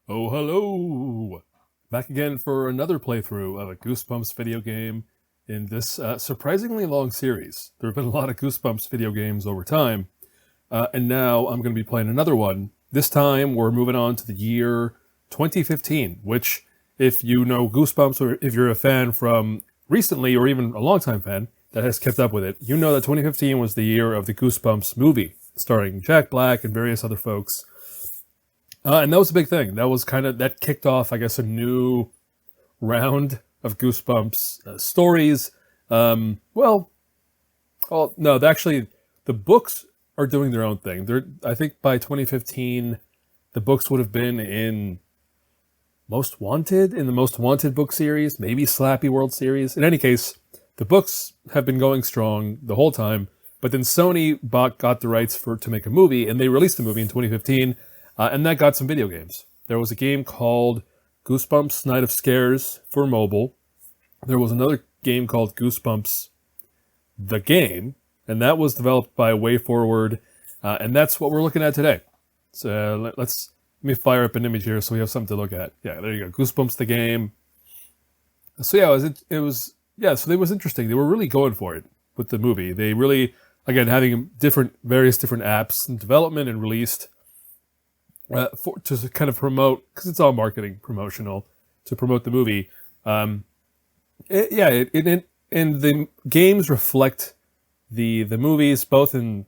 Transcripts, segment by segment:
Oh, hello! Back again for another playthrough of a Goosebumps video game in this surprisingly long series. There have been a lot of Goosebumps video games over time, and now I'm going to be playing another one. This time we're moving on to the year 2015, which, if you know Goosebumps or if you're a fan from recently or even a longtime fan that has kept up with it, you know that 2015 was the year of the Goosebumps movie, starring Jack Black and various other folks. And that was a big thing. That kicked off, I guess, a new round of Goosebumps stories. Actually, the books are doing their own thing. I think by 2015, the books would have been in Most Wanted, in the Most Wanted book series, maybe Slappy World series. In any case, the books have been going strong the whole time. But then Sony got the rights to make a movie, and they released the movie in 2015. And that got some video games. There was a game called Goosebumps Night of Scares for mobile. There was another game called Goosebumps The Game, and that was developed by WayForward, and that's what we're looking at today. So let me fire up an image here so we have something to look at. Yeah, there you go, Goosebumps The Game. So yeah, it was interesting. They were really going for it with the movie. They really, again, having various different apps in development and released. To kind of promote, because it's all marketing promotional, to promote the movie. And the games reflect the movies, both in,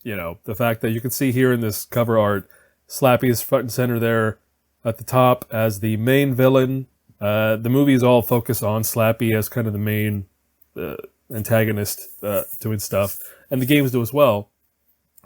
the fact that you can see here in this cover art, Slappy is front and center there at the top as the main villain. The movies all focus on Slappy as kind of the main antagonist doing stuff, and the games do as well.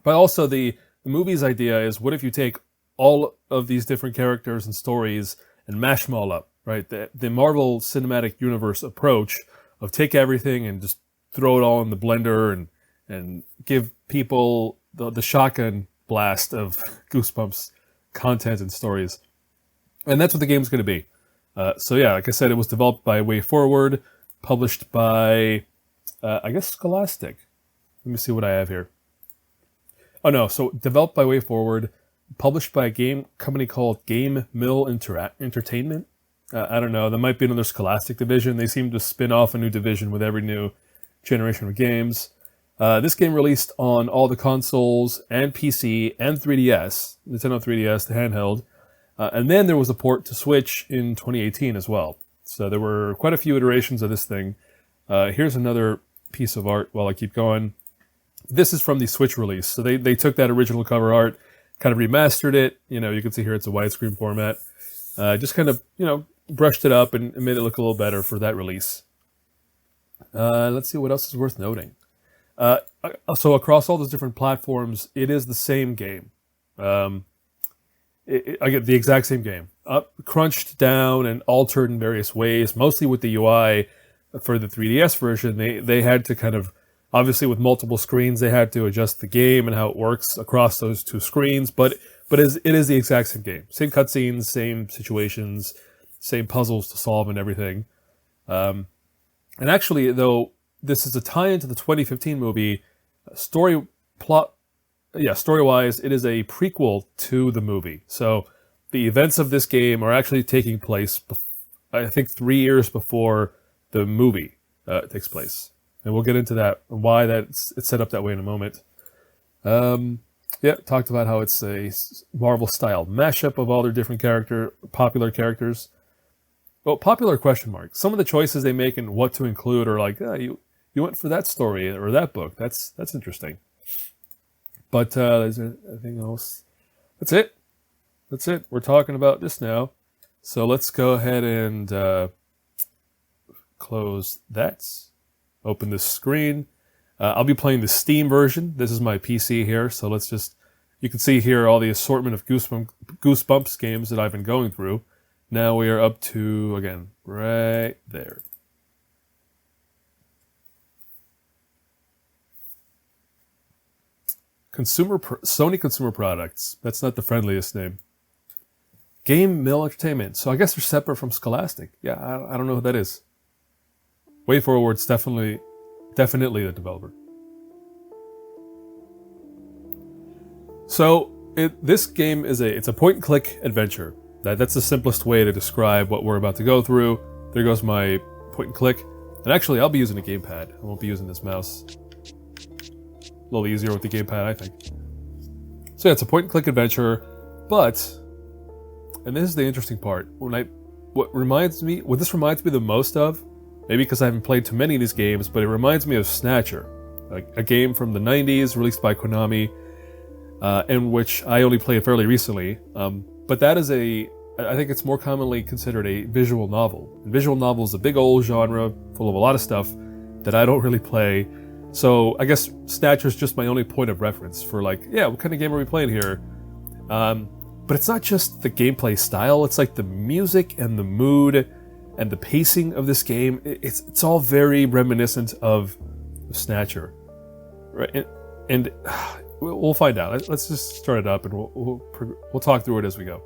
But also the movie's idea is, what if you take all of these different characters and stories and mash them all up, right? The Marvel Cinematic Universe approach of take everything and just throw it all in the blender and give people the shotgun blast of Goosebumps content and stories. And that's what the game's going to be. Like I said, it was developed by WayForward, published by, I guess, Scholastic. Let me see what I have here. Oh no, so developed by WayForward, published by a game company called Game Mill Entertainment. I don't know. There might be another Scholastic division. They seem to spin off a new division with every new generation of games. This game released on all the consoles and PC and 3DS, Nintendo 3DS, the handheld. And then there was a port to Switch in 2018 as well. So there were quite a few iterations of this thing. Here's another piece of art while I keep going. This is from the Switch release. So they took that original cover art, kind of remastered it. You can see here it's a widescreen format. Just kind of, brushed it up and made it look a little better for that release. Let's see what else is worth noting. So across all those different platforms, it is the same game. I get the exact same game. Crunched down and altered in various ways, mostly with the UI for the 3DS version. They had to kind of, obviously, with multiple screens, they had to adjust the game and how it works across those two screens. But it is the exact same game. Same cutscenes, same situations, same puzzles to solve and everything. And actually, though, this is a tie-in to the 2015 movie. Story-wise, it is a prequel to the movie. So the events of this game are actually taking place, I think, 3 years before the movie takes place. And we'll get into that, why it's set up that way in a moment. Talked about how it's a Marvel-style mashup of all their different popular characters. Well, popular question mark. Some of the choices they make and what to include are like, you went for that story or that book. That's interesting. But is there anything else? That's it. We're talking about this now. So let's go ahead and close that. Open this screen. I'll be playing the Steam version. This is my PC here, so you can see here all the assortment of Goosebumps games that I've been going through. Now we are up to, again, right there. Sony Consumer Products. That's not the friendliest name. Game Mill Entertainment. So I guess they're separate from Scholastic. Yeah, I don't know who that is. WayForward's definitely the developer. So this game is it's a point-and-click adventure. That's the simplest way to describe what we're about to go through. There goes my point and click. And actually, I'll be using a gamepad. I won't be using this mouse. A little easier with the gamepad, I think. So yeah, it's a point and click adventure, but, and this is the interesting part, what this reminds me the most of, maybe because I haven't played too many of these games, but it reminds me of Snatcher, a game from the 90s released by Konami, in which I only played fairly recently. But that is I think it's more commonly considered a visual novel. And visual novel is a big old genre full of a lot of stuff that I don't really play. So I guess Snatcher is just my only point of reference for like, yeah, what kind of game are we playing here? But it's not just the gameplay style, it's like the music and the mood and the pacing of this game. It's all very reminiscent of Snatcher, right? And we'll find out. Let's just start it up and we'll talk through it as we go.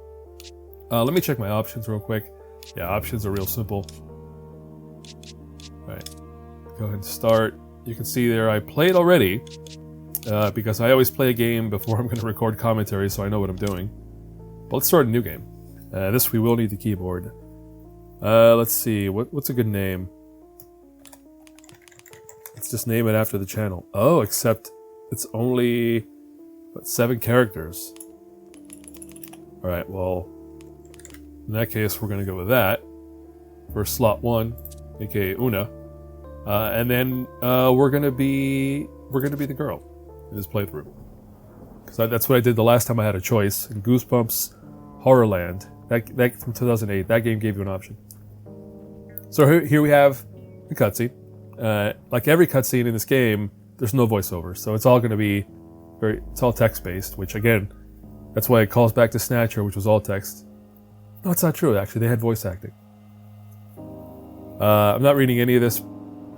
Let me check my options real quick. Yeah, options are real simple. All right, go ahead and start. You can see there I played already because I always play a game before I'm going to record commentary, so I know what I'm doing. But let's start a new game. This we will need the keyboard. Let's see, what's a good name? Let's just name it after the channel. Oh, except it's only 7 characters. All right, well, in that case, we're going to go with that for slot 1, aka Una. And then we're gonna be the girl in this playthrough, because that's what I did the last time I had a choice in Goosebumps Horrorland. That from 2008. That game gave you an option. So here we have the cutscene. Like every cutscene in this game, there's no voiceover, so it's all going to be it's all text based. Which again, that's why it calls back to Snatcher, which was all text. No, it's not true. Actually, they had voice acting. I'm not reading any of this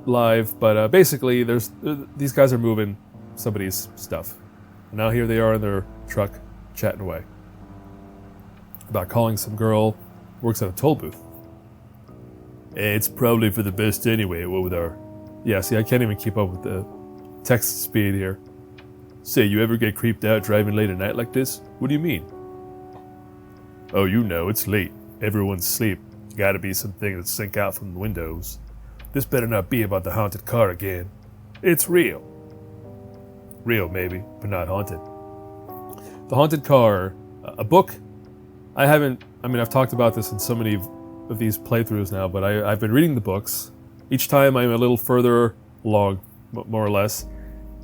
live, but basically these guys are moving somebody's stuff. And now here they are in their truck chatting away about calling some girl who works at a toll booth. It's probably for the best anyway, what with our... Yeah, see, I can't even keep up with the text speed here. Say, you ever get creeped out driving late at night like this? What do you mean? Oh, you know, it's late. Everyone's asleep. Gotta be something that sink out from the windows. This better not be about the haunted car again. It's real. Real, maybe, but not haunted. The Haunted Car, a book. I've talked about this in so many of these playthroughs now, but I've been reading the books. Each time I'm a little further along, more or less.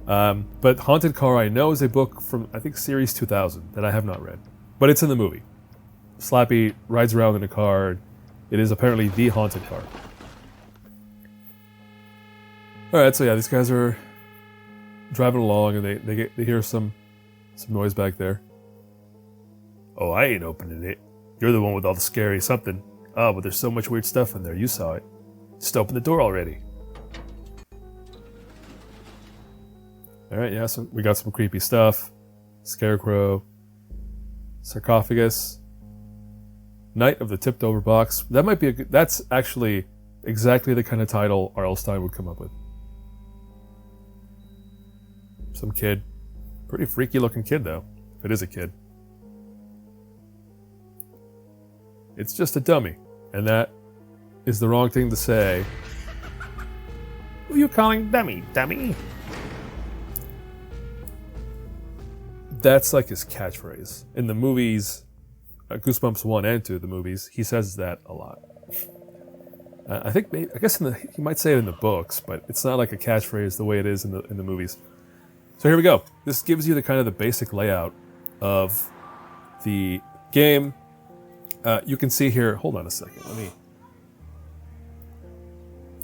But Haunted Car I know is a book from, I think, Series 2000 that I have not read. But it's in the movie. Slappy rides around in a car. It is apparently the haunted car. Alright, so yeah, these guys are driving along and they hear some noise back there. Oh, I ain't opening it. You're the one with all the scary something. Oh, but there's so much weird stuff in there. You saw it. Just open the door already. Alright, yeah, so we got some creepy stuff. Scarecrow. Sarcophagus. Knight of the Tipped Over Box. That might be that's actually exactly the kind of title R.L. Stine would come up with. Some kid. Pretty freaky looking kid though, if it is a kid. It's just a dummy, and that is the wrong thing to say. Who are you calling dummy, dummy? That's like his catchphrase. In the movies, Goosebumps 1 and 2, the movies, he says that a lot. I guess he might say it in the books, but it's not like a catchphrase the way it is in the movies. So here we go. This gives you the basic layout of the game. You can see here, hold on a second, let me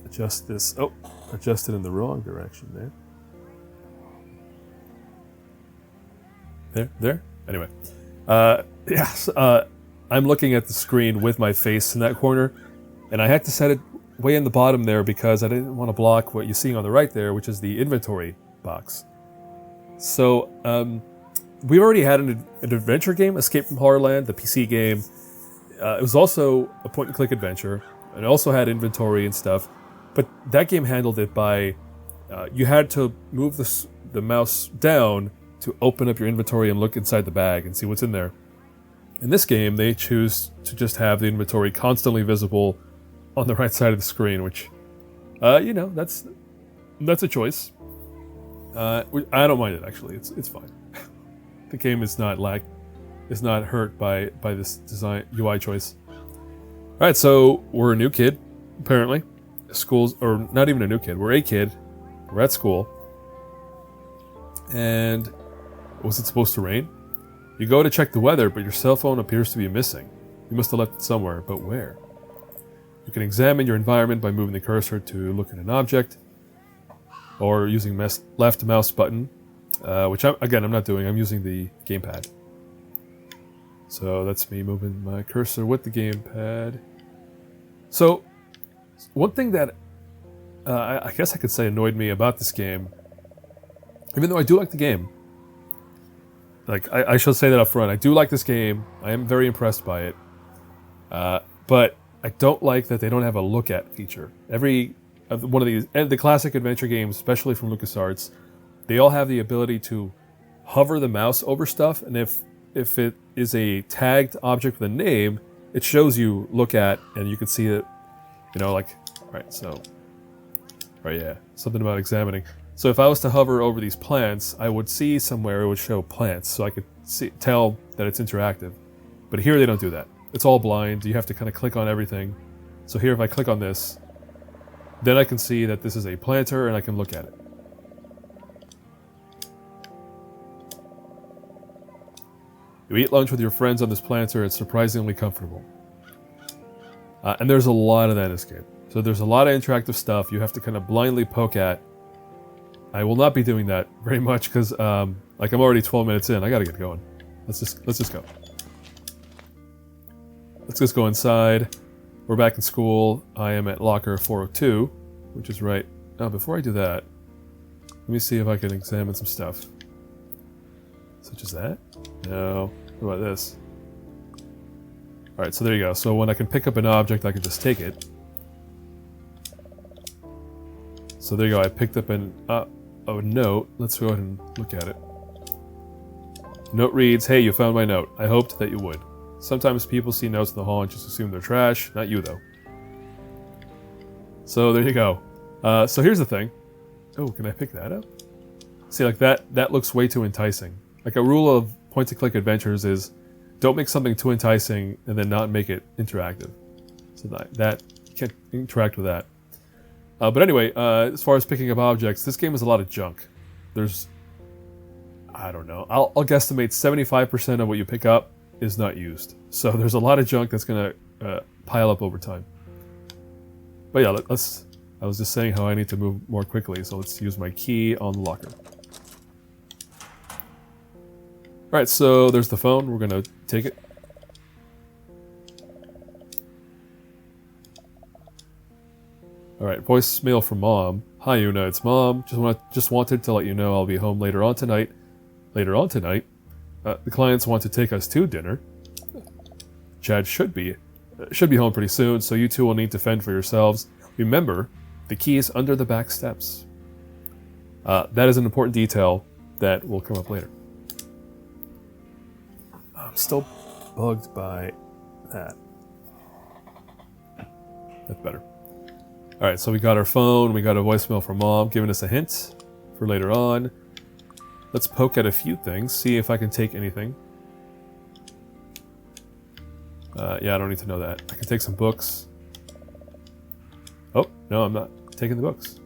adjust this. Oh, adjusted in the wrong direction there. There? Anyway. Yes, I'm looking at the screen with my face in that corner, and I had to set it way in the bottom there because I didn't want to block what you're seeing on the right there, which is the inventory box. So, we already had an adventure game, Escape from Horrorland, the PC game. It was also a point-and-click adventure, and it also had inventory and stuff, but that game handled it by, you had to move the mouse down to open up your inventory and look inside the bag and see what's in there. In this game, they choose to just have the inventory constantly visible on the right side of the screen, which, you know, that's a choice. I don't mind it, actually. It's fine. The game is not hurt by this design UI choice. All right, so we're a new kid, apparently. School's, or not even a new kid. We're a kid. We're at school. And was it supposed to rain? You go to check the weather, but your cell phone appears to be missing. You must have left it somewhere, but where? You can examine your environment by moving the cursor to look at an object, or using left mouse button, which I'm not doing. I'm using the gamepad. So that's me moving my cursor with the gamepad. So, one thing that I guess I could say annoyed me about this game, even though I do like the game, like I should say that up front, I do like this game. I am very impressed by it, but I don't like that they don't have a look at feature. Every one of these, and the classic adventure games, especially from LucasArts, they all have the ability to hover the mouse over stuff, and if it is a tagged object with a name, it shows you look at, and you can see it, you know, like, right, so, right, yeah, something about examining. So if I was to hover over these plants, I would see somewhere it would show plants, so I could tell that it's interactive. But here they don't do that. It's all blind, you have to kind of click on everything. So here if I click on this, then I can see that this is a planter and I can look at it. You eat lunch with your friends on this planter, it's surprisingly comfortable. And there's a lot of that in this game. So there's a lot of interactive stuff you have to kind of blindly poke at. I will not be doing that very much because like I'm already 12 minutes in. I gotta get going. Let's just go. Let's just go inside. We're back in school. I am at locker 402, which is right. Now, before I do that, let me see if I can examine some stuff. Such as that? No. What about this? Alright, so there you go. So when I can pick up an object, I can just take it. So there you go. I picked up a note. Let's go ahead and look at it. Note reads, "Hey, you found my note. I hoped that you would. Sometimes people see notes in the hall and just assume they're trash. Not you, though." So there you go. So here's the thing. Oh, can I pick that up? See, like that looks way too enticing. Like a rule of point-and-click adventures is don't make something too enticing and then not make it interactive. So that you can't interact with that. But anyway, as far as picking up objects, this game is a lot of junk. There's, I don't know, I'll guesstimate 75% of what you pick up is not used. So there's a lot of junk that's going to pile up over time. But yeah, I was just saying how I need to move more quickly, so let's use my key on the locker. Alright, so there's the phone. We're going to take it. Alright, voicemail from Mom. "Hi, Una, it's Mom. Just wanted to let you know I'll be home later on tonight. The clients want to take us to dinner. Chad should be home pretty soon, so you two will need to fend for yourselves. Remember, the key is under the back steps." That is an important detail that will come up later. I'm still bugged by that. That's better. Alright, so we got our phone, we got a voicemail from Mom giving us a hint for later on. Let's poke at a few things, see if I can take anything. Yeah, I don't need to know that. I can take some books. Oh, no, I'm not taking the books.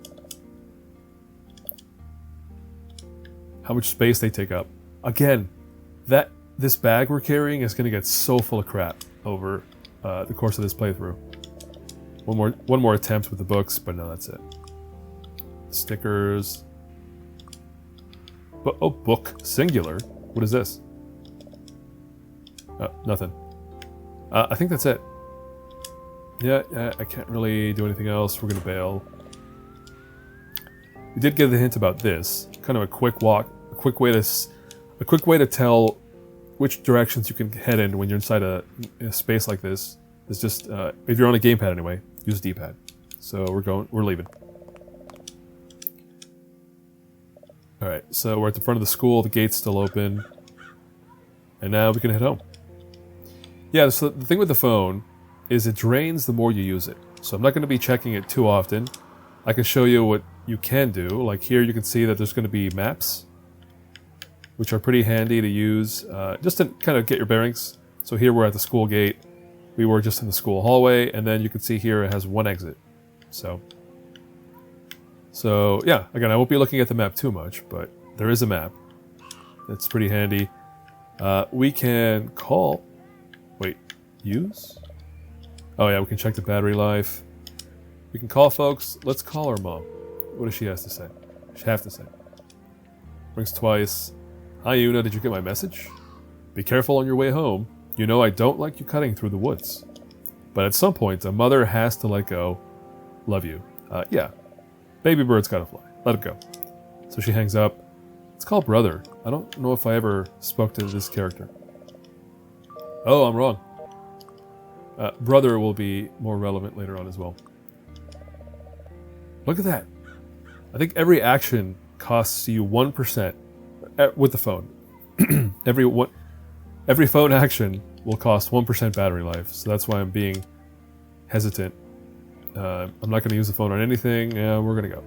How much space they take up. Again, this bag we're carrying is going to get so full of crap over the course of this playthrough. One more attempt with the books, but no, that's it. Stickers. But, oh, book singular. What is this? Oh, nothing. I think that's it. Yeah, I can't really do anything else. We're gonna bail. We did get the hint about this. Kind of a quick walk, a quick way to tell which directions you can head in when you're inside a space like this. It's just if you're on a gamepad anyway, use D-pad. So we're leaving. All right, so we're at the front of the school. The gate's still open, and now we can head home. Yeah, so the thing with the phone is it drains the more you use it. So I'm not going to be checking it too often. I can show you what you can do. Like here you can see that there's going to be maps, which are pretty handy to use just to kind of get your bearings. So here we're at the school gate. We were just in the school hallway, and then you can see here it has one exit. So yeah, again, I won't be looking at the map too much, but there is a map. It's pretty handy. We can call... Wait, use? Oh yeah, we can check the battery life. We can call folks. Let's call our mom. What does she have to say? She have to say. Rings twice. Hi Una, did you get my message? Be careful on your way home. You know I don't like you cutting through the woods. But at some point, a mother has to let go. Love you. Yeah. Baby bird's gotta fly. Let it go. So she hangs up. It's called Brother. I don't know if I ever spoke to this character. Oh, I'm wrong. Brother will be more relevant later on as well. Look at that. I think every action costs you 1% with the phone. Every phone action will cost 1% battery life, so that's why I'm being hesitant. I'm not going to use the phone on anything. We're going to go.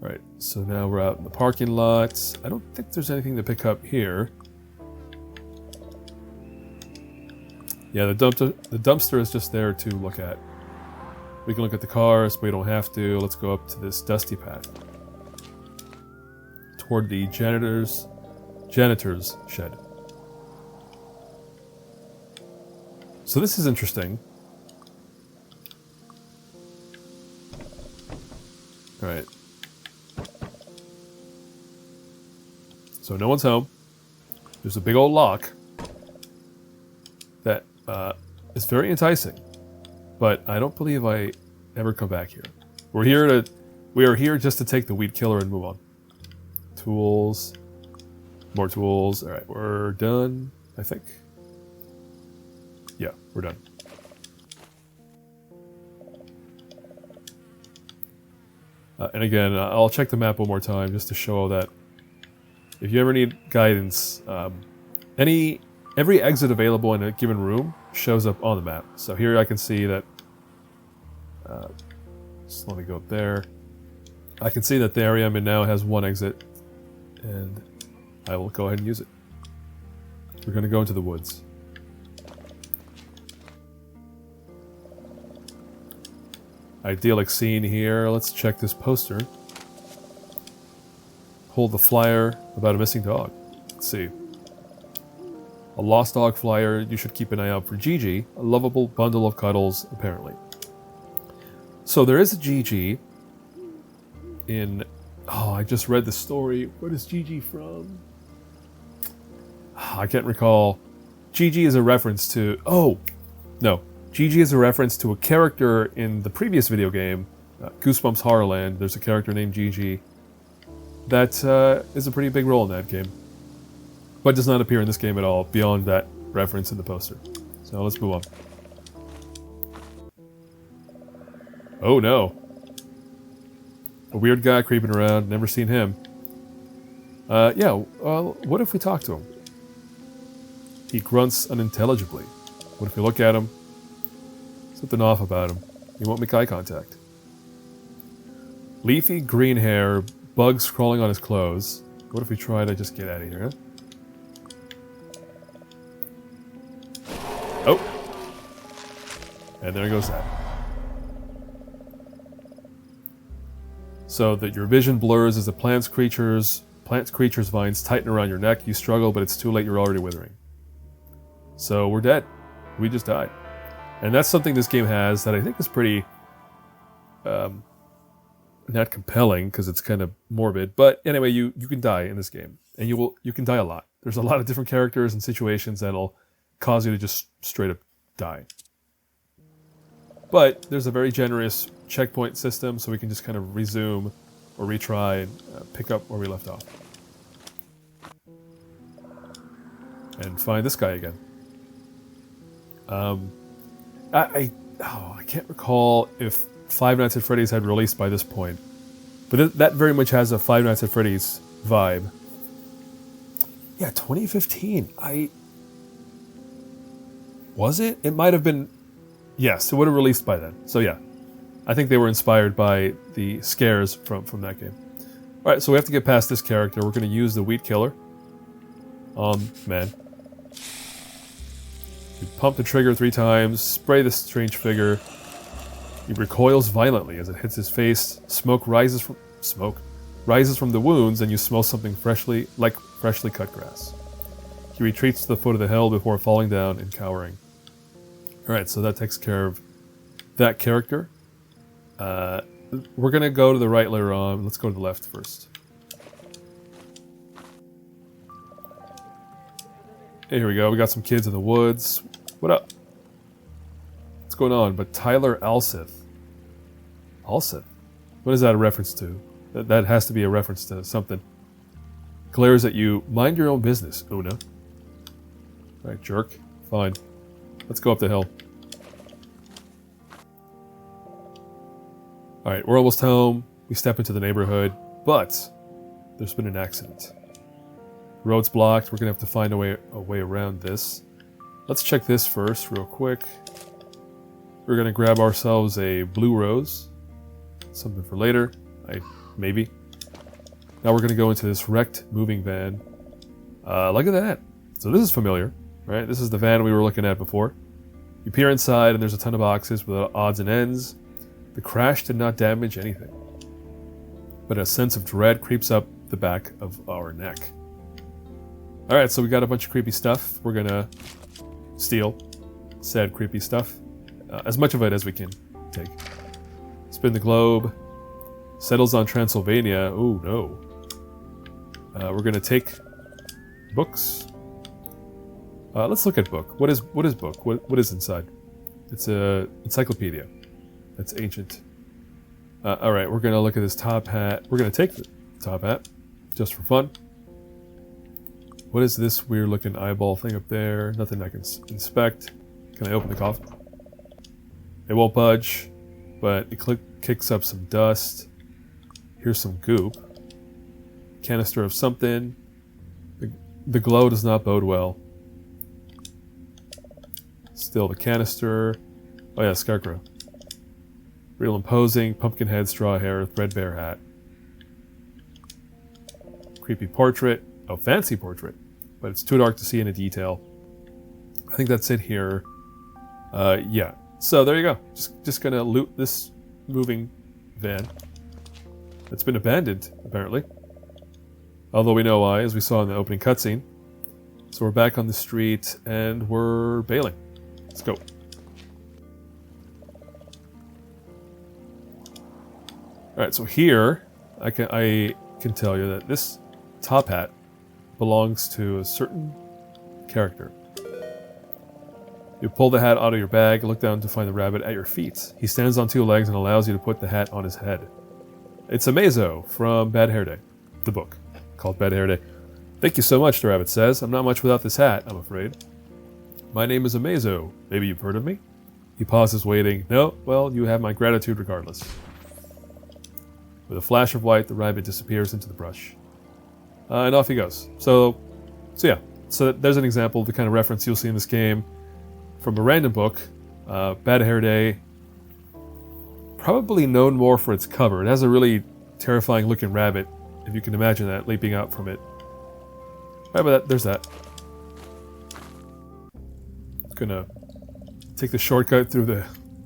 Alright, so now we're out in the parking lot. I don't think there's anything to pick up here. Yeah, the dumpster is just there to look at. We can look at the cars, but we don't have to. Let's go up to this dusty path. Toward the janitor's shed. So this is interesting. Alright. So no one's home. There's a big old lock that is very enticing. But I don't believe I ever come back here. We are here just to take the weed killer and move on. Tools. More tools. Alright, we're done, I think. Yeah, we're done. And again, I'll check the map one more time just to show that if you ever need guidance, every exit available in a given room shows up on the map. So here I can see that, just let me go up there. I can see that the area I'm in now has one exit, and I will go ahead and use it. We're going to go into the woods. Idyllic scene here. Let's check this poster. Hold the flyer about a missing dog. Let's see. A lost dog flyer. You should keep an eye out for Gigi, a lovable bundle of cuddles, apparently. So there is a Gigi in... Oh, I just read the story. What is Gigi from? I can't recall. Gigi is a reference to... Oh, no. Gigi is a reference to a character in the previous video game, Goosebumps Horrorland. There's a character named Gigi that is a pretty big role in that game, but does not appear in this game at all beyond that reference in the poster. So let's move on. Oh no. A weird guy creeping around, never seen him. Yeah, well, what if we talk to him? He grunts unintelligibly. What if we look at him? Something off about him. He won't make eye contact. Leafy green hair, bugs crawling on his clothes. What if we try to just get out of here, huh? Oh! And there goes that. So that your vision blurs as the plant's creature's vines tighten around your neck. You struggle, but it's too late, you're already withering. So we're dead. We just died. And that's something this game has that I think is pretty, not compelling because it's kind of morbid. But anyway, you can die in this game, and you can die a lot. There's a lot of different characters and situations that'll cause you to just straight up die. But there's a very generous checkpoint system, so we can just kind of resume or retry and pick up where we left off. And find this guy again. I can't recall if Five Nights at Freddy's had released by this point, but that very much has a Five Nights at Freddy's vibe. Yeah, 2015. Was it? It might have been... Yes, it would have released by then. So yeah, I think they were inspired by the scares from that game. Alright, so we have to get past this character. We're going to use the Weed Killer. Man. You pump the trigger 3 times, spray this strange figure. He recoils violently as it hits his face. Smoke rises from the wounds, and you smell something freshly cut grass. He retreats to the foot of the hill before falling down and cowering. Alright, so that takes care of that character. We're going to go to the right later on. Let's go to the left first. Hey, here we go. We got some kids in the woods. What up? What's going on? But Tyler Alseth. Alseth? What is that a reference to? That has to be a reference to something. Glares at you. Mind your own business, Una. Alright, jerk. Fine. Let's go up the hill. Alright, we're almost home. We step into the neighborhood, but there's been an accident. Road's blocked. We're going to have to find a way around this. Let's check this first real quick. We're going to grab ourselves a blue rose. Something for later. Maybe. Now we're going to go into this wrecked moving van. Look at that. So this is familiar, right? This is the van we were looking at before. You peer inside and there's a ton of boxes with odds and ends. The crash did not damage anything, but a sense of dread creeps up the back of our neck. Alright, so we got a bunch of creepy stuff. We're gonna steal said creepy stuff. As much of it as we can take. Spin the globe. Settles on Transylvania. Ooh, no. We're gonna take books. Let's look at book. What is book? What is inside? It's a encyclopedia. That's ancient. Alright, we're going to look at this top hat. We're going to take the top hat, just for fun. What is this weird looking eyeball thing up there? Nothing I can inspect. Can I open the coffin? It won't budge, but it kicks up some dust. Here's some goop. Canister of something. The glow does not bode well. Still the canister. Oh yeah, scarecrow. Real imposing, pumpkin head, straw hair, threadbare hat. Creepy portrait. Oh, fancy portrait. But it's too dark to see any detail. I think that's it here. Yeah. So there you go. Just gonna loot this moving van. It's been abandoned, apparently. Although we know why, as we saw in the opening cutscene. So we're back on the street, and we're bailing. Let's go. Alright, so here, I can tell you that this top hat belongs to a certain character. You pull the hat out of your bag, look down to find the rabbit at your feet. He stands on 2 legs and allows you to put the hat on his head. It's Amazo from Bad Hair Day, the book, called Bad Hair Day. Thank you so much, the rabbit says. I'm not much without this hat, I'm afraid. My name is Amazo. Maybe you've heard of me? He pauses, waiting. No, well, you have my gratitude regardless. With a flash of light, the rabbit disappears into the brush. And off he goes. So yeah. So there's an example of the kind of reference you'll see in this game from a random book. Bad Hair Day. Probably known more for its cover. It has a really terrifying looking rabbit, if you can imagine that, leaping out from it. Alright, but there's that. Gonna take the shortcut through the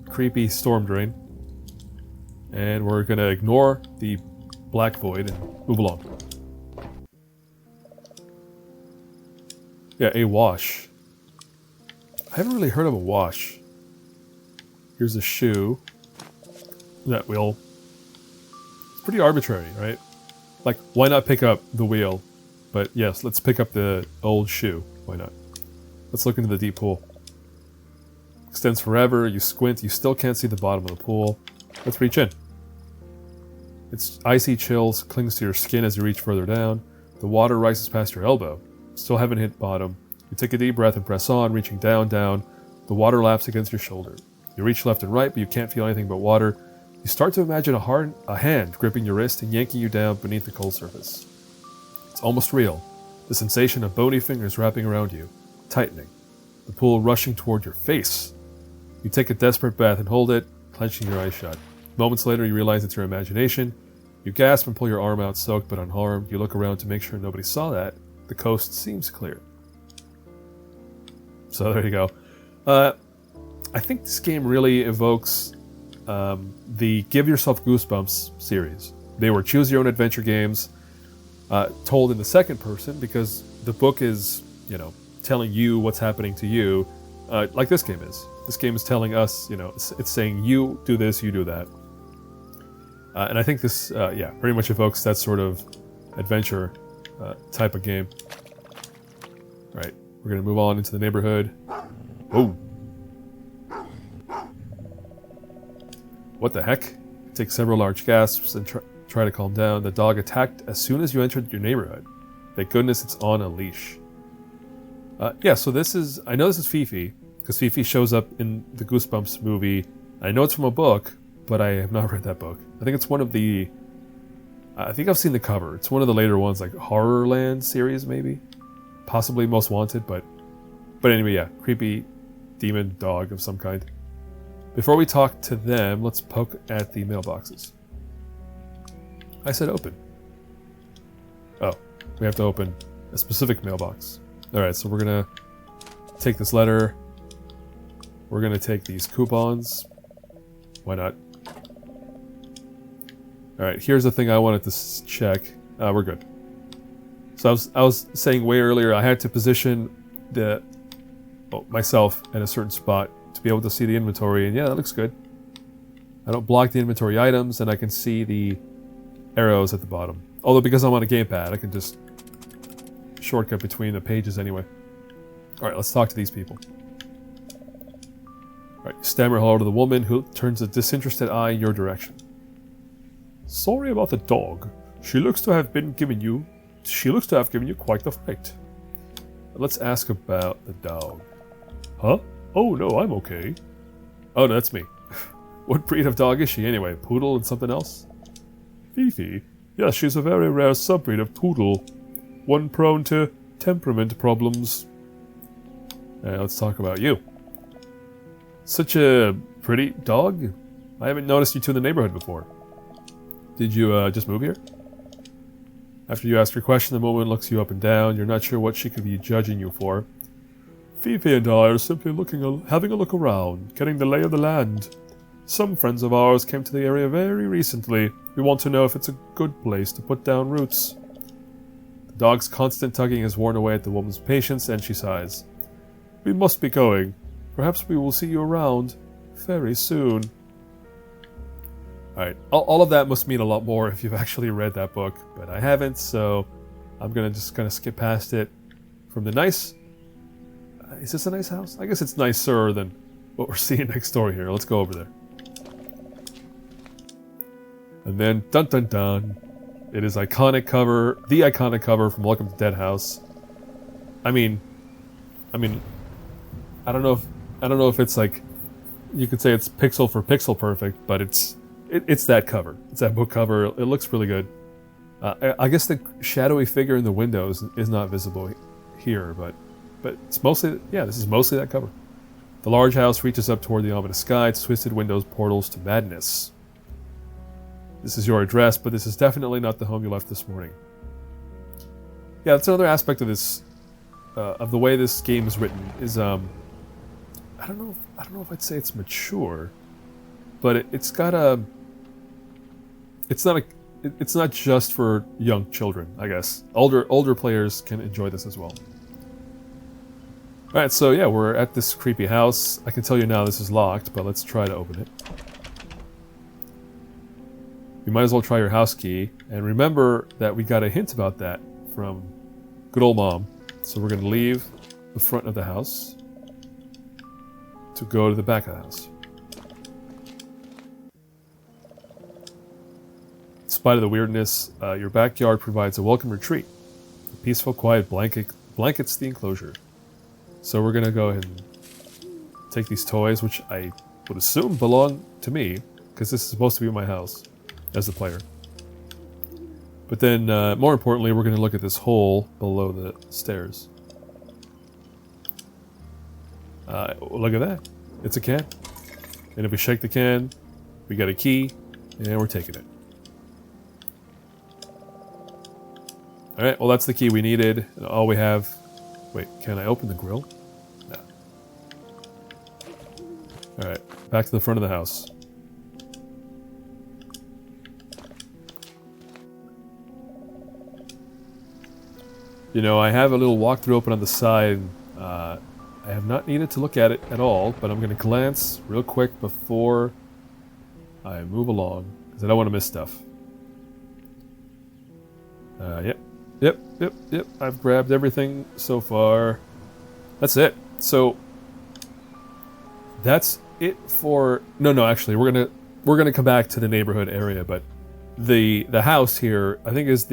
creepy storm drain. And we're going to ignore the black void and move along. Yeah, a wash. I haven't really heard of a wash. Here's a shoe. That wheel. It's pretty arbitrary, right? Like, why not pick up the wheel? But yes, let's pick up the old shoe. Why not? Let's look into the deep pool. Extends forever. You squint. You still can't see the bottom of the pool. Let's reach in. Its icy chills clings to your skin as you reach further down. The water rises past your elbow. Still haven't hit bottom. You take a deep breath and press on, reaching down. The water laps against your shoulder. You reach left and right, but you can't feel anything but water. You start to imagine a hand gripping your wrist and yanking you down beneath the cold surface. It's almost real. The sensation of bony fingers wrapping around you, tightening. the pool rushing toward your face. You take a desperate breath and hold it, clenching your eyes shut. Moments later, you realize it's your imagination. You gasp and pull your arm out, soaked but unharmed. You look around to make sure nobody saw that. The coast seems clear. So there you go. I think this game really evokes the Give Yourself Goosebumps series. They were choose-your-own-adventure games told in the second person because the book is, telling you what's happening to you, like this game is. This game is telling us, it's saying you do this, you do that. And I think this, very much evokes that sort of adventure type of game. All right, we're going to move on into the neighborhood. Oh. What the heck? Take several large gasps and try to calm down. The dog attacked as soon as you entered your neighborhood. Thank goodness it's on a leash. So this is... I know this is Fifi, because Fifi shows up in the Goosebumps movie. I know it's from a book, but I have not read that book. I think it's one of the... I think I've seen the cover. It's one of the later ones, like Horrorland series, maybe? Possibly Most Wanted, but anyway, yeah. Creepy demon dog of some kind. Before we talk to them, let's poke at the mailboxes. I said open. Oh, we have to open a specific mailbox. Alright, so we're gonna take this letter. We're gonna take these coupons. Why not? Alright, here's the thing I wanted to check. We're good. So I was saying way earlier I had to position myself in a certain spot to be able to see the inventory, and yeah, that looks good. I don't block the inventory items, and I can see the arrows at the bottom. Although because I'm on a gamepad, I can just shortcut between the pages anyway. Alright, let's talk to these people. Alright, stammer hello to the woman who turns a disinterested eye in your direction. Sorry about the dog. She looks to have given you quite the fright. Let's ask about the dog. Huh? Oh no, I'm okay. Oh no, that's me. What breed of dog is she anyway? Poodle and something else? Fifi? Yes, she's a very rare subbreed of poodle. One prone to temperament problems. Let's talk about you. Such a pretty dog. I haven't noticed you two in the neighborhood before. Did you just move here? After you ask your question, the woman looks you up and down. You're not sure what she could be judging you for. Fifi and I are simply having a look around, getting the lay of the land. Some friends of ours came to the area very recently. We want to know if it's a good place to put down roots. The dog's constant tugging has worn away at the woman's patience, and she sighs. We must be going. Perhaps we will see you around very soon. Alright, all of that must mean a lot more if you've actually read that book, but I haven't, so I'm just gonna skip past it. From the nice... is this a nice house? I guess it's nicer than what we're seeing next door here. Let's go over there. And then, dun dun dun, it is iconic cover, the iconic cover from Welcome to Dead House. I mean, I don't know if it's like, you could say it's pixel for pixel perfect, but it's that cover. It's that book cover. It looks really good. I guess the shadowy figure in the windows is not visible here, but it's mostly, this is mostly that cover. The large house reaches up toward the ominous sky, its twisted windows portals to madness. This is your address, but this is definitely not the home you left this morning. Yeah, that's another aspect of this, of the way this game is written, is, I don't know if I'd say it's mature, but it's got a, it's not just for young children, I guess. Older players can enjoy this as well. Alright, so yeah, we're at this creepy house. I can tell you now this is locked, but let's try to open it. You might as well try your house key, and remember that we got a hint about that from good old Mom. So we're going to leave the front of the house to go to the back of the house. In spite of the weirdness, your backyard provides a welcome retreat. A peaceful, quiet blankets the enclosure. So we're going to go ahead and take these toys, which I would assume belong to me, because this is supposed to be my house as the player. But then, more importantly, we're going to look at this hole below the stairs. Look at that. It's a can. And if we shake the can, we get a key, and we're taking it. Alright, well that's the key we needed. And all we have... Wait, can I open the grill? No. Alright, back to the front of the house. You know, I have a little walkthrough open on the side. I have not needed to look at it at all, but I'm going to glance real quick before I move along, because I don't want to miss stuff. Yep. I've grabbed everything so far. That's it. So that's it for... No, actually, we're gonna come back to the neighborhood area, but the house here, I think, is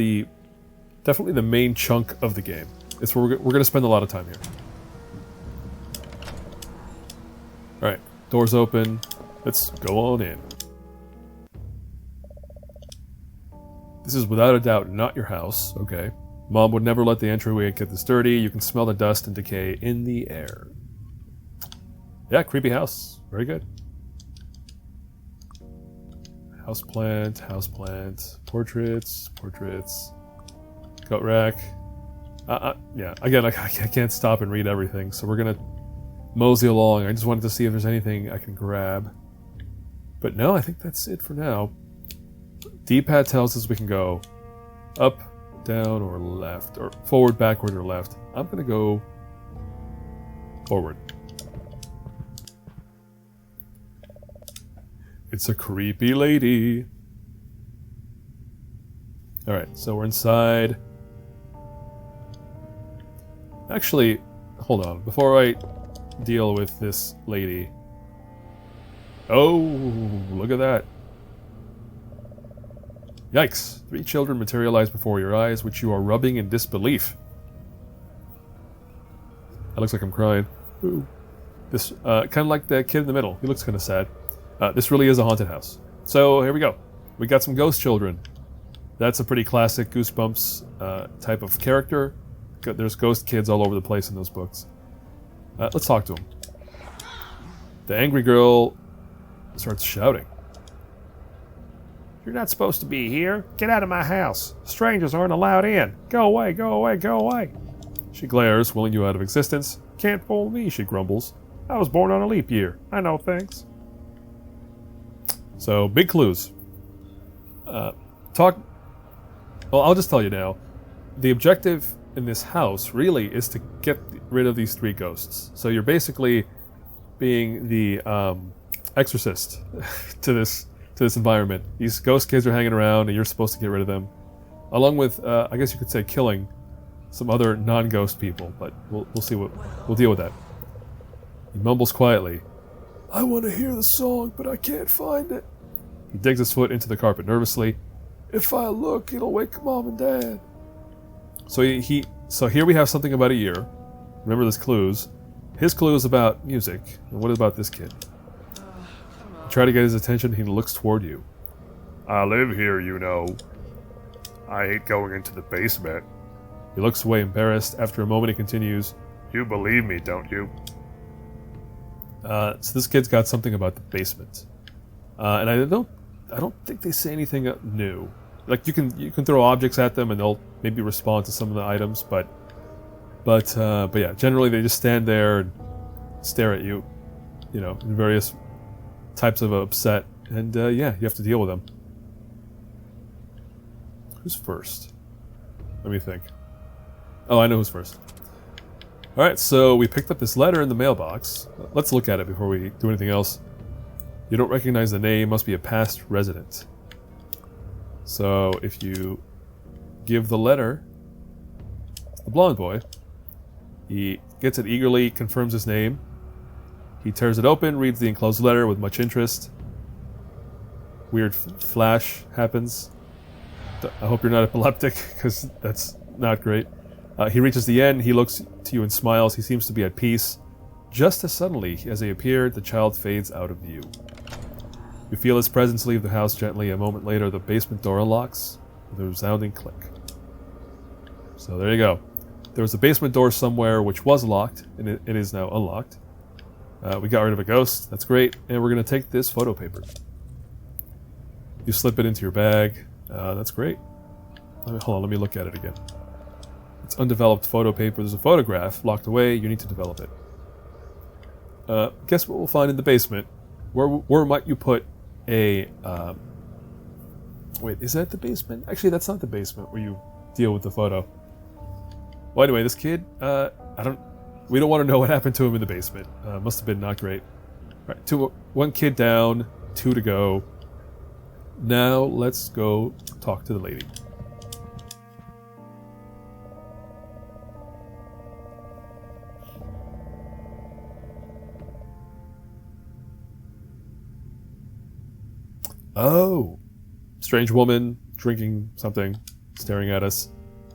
definitely the main chunk of the game. It's where we're gonna spend a lot of time here. All right, doors open. Let's go on in. This is without a doubt not your house. Okay. Mom would never let the entryway get this dirty. You can smell the dust and decay in the air. Yeah, creepy house. Very good. Houseplant. Portraits. Coat rack. Yeah, again, I can't stop and read everything, so we're gonna mosey along. I just wanted to see if there's anything I can grab. But no, I think that's it for now. D-pad tells us we can go up, down, or left, or forward, backward, or left. I'm gonna go forward. It's a creepy lady. Alright, so we're inside. Actually, hold on. Before I deal with this lady... Oh, look at that. Yikes. 3 children materialize before your eyes, which you are rubbing in disbelief. That looks like I'm crying. Ooh. This, kind of like the kid in the middle. He looks kind of sad. This really is a haunted house. So, here we go. We got some ghost children. That's a pretty classic Goosebumps type of character. There's ghost kids all over the place in those books. Let's talk to them. The angry girl starts shouting. You're not supposed to be here. Get out of my house. Strangers aren't allowed in. Go away, go away, go away. She glares, willing you out of existence. Can't fool me, she grumbles. I was born on a leap year. I know things. So, big clues. Well, I'll just tell you now. The objective in this house really is to get rid of these 3 ghosts. So you're basically being the exorcist to this environment. These ghost kids are hanging around, and you're supposed to get rid of them, along with I guess you could say killing some other non-ghost people. But we'll see we'll deal with that. He mumbles quietly. I want to hear the song, but I can't find it. He digs his foot into the carpet nervously. If I look, it'll wake Mom and Dad. So here we have something about a year. Remember his clues. His clue is about music. And what about this kid? You try to get his attention, he looks toward you. I live here, you know. I hate going into the basement. He looks away embarrassed. After a moment he continues, You believe me, don't you? So this kid's got something about the basement. And I don't think they say anything new. Like you can throw objects at them and they'll maybe respond to some of the items, but yeah, generally they just stand there and stare at you, you know, in various types of upset, and yeah, you have to deal with them. Who's first? Let me think. Oh, I know who's first. All right, so we picked up this letter in the mailbox. Let's look at it before we do anything else. You don't recognize the name, must be a past resident. So if you give the letter to the blonde boy, he gets it eagerly, confirms his name. He tears it open, reads the enclosed letter with much interest. Weird flash happens. I hope you're not epileptic, because that's not great. He reaches the end, he looks to you and smiles. He seems to be at peace. Just as suddenly as he appeared, the child fades out of view. You feel his presence leave the house gently. A moment later, the basement door unlocks with a resounding click. So there you go. There was a basement door somewhere which was locked, and it is now unlocked. We got rid of a ghost. That's great. And we're going to take this photo paper. You slip it into your bag. That's great. Hold on, let me look at it again. It's undeveloped photo paper. There's a photograph locked away. You need to develop it. Guess what we'll find in the basement? Where might you put a... wait, is that the basement? Actually, that's not the basement where you deal with the photo. Well, anyway, this kid, we don't want to know what happened to him in the basement. Must have been not great. All right, one kid down, 2 to go. Now, let's go talk to the lady. Oh, strange woman drinking something, staring at us.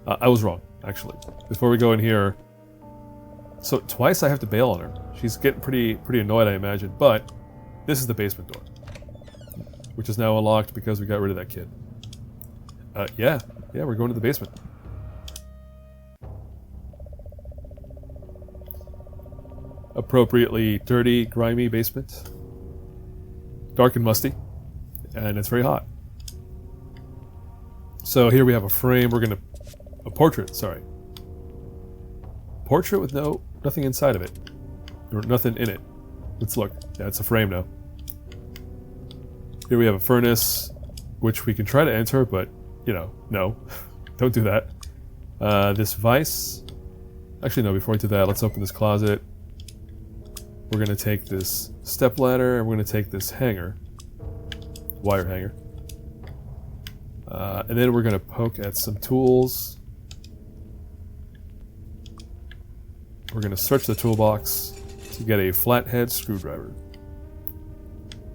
I was wrong, actually. Before we go in here, so twice I have to bail on her. She's getting pretty annoyed, I imagine. But this is the basement door, which is now unlocked because we got rid of that kid. Yeah, we're going to the basement. Appropriately dirty, grimy basement. Dark and musty. And it's very hot. So here we have a frame. A portrait, sorry. Portrait with nothing inside of it. Or nothing in it. Let's look. Yeah, it's a frame now. Here we have a furnace, which we can try to enter, but, no. Don't do that. This vise. Actually, no, before we do that, let's open this closet. We're going to take this stepladder, and we're going to take this hanger. Wire hanger. And then we're going to poke at some tools. We're going to search the toolbox to get a flathead screwdriver.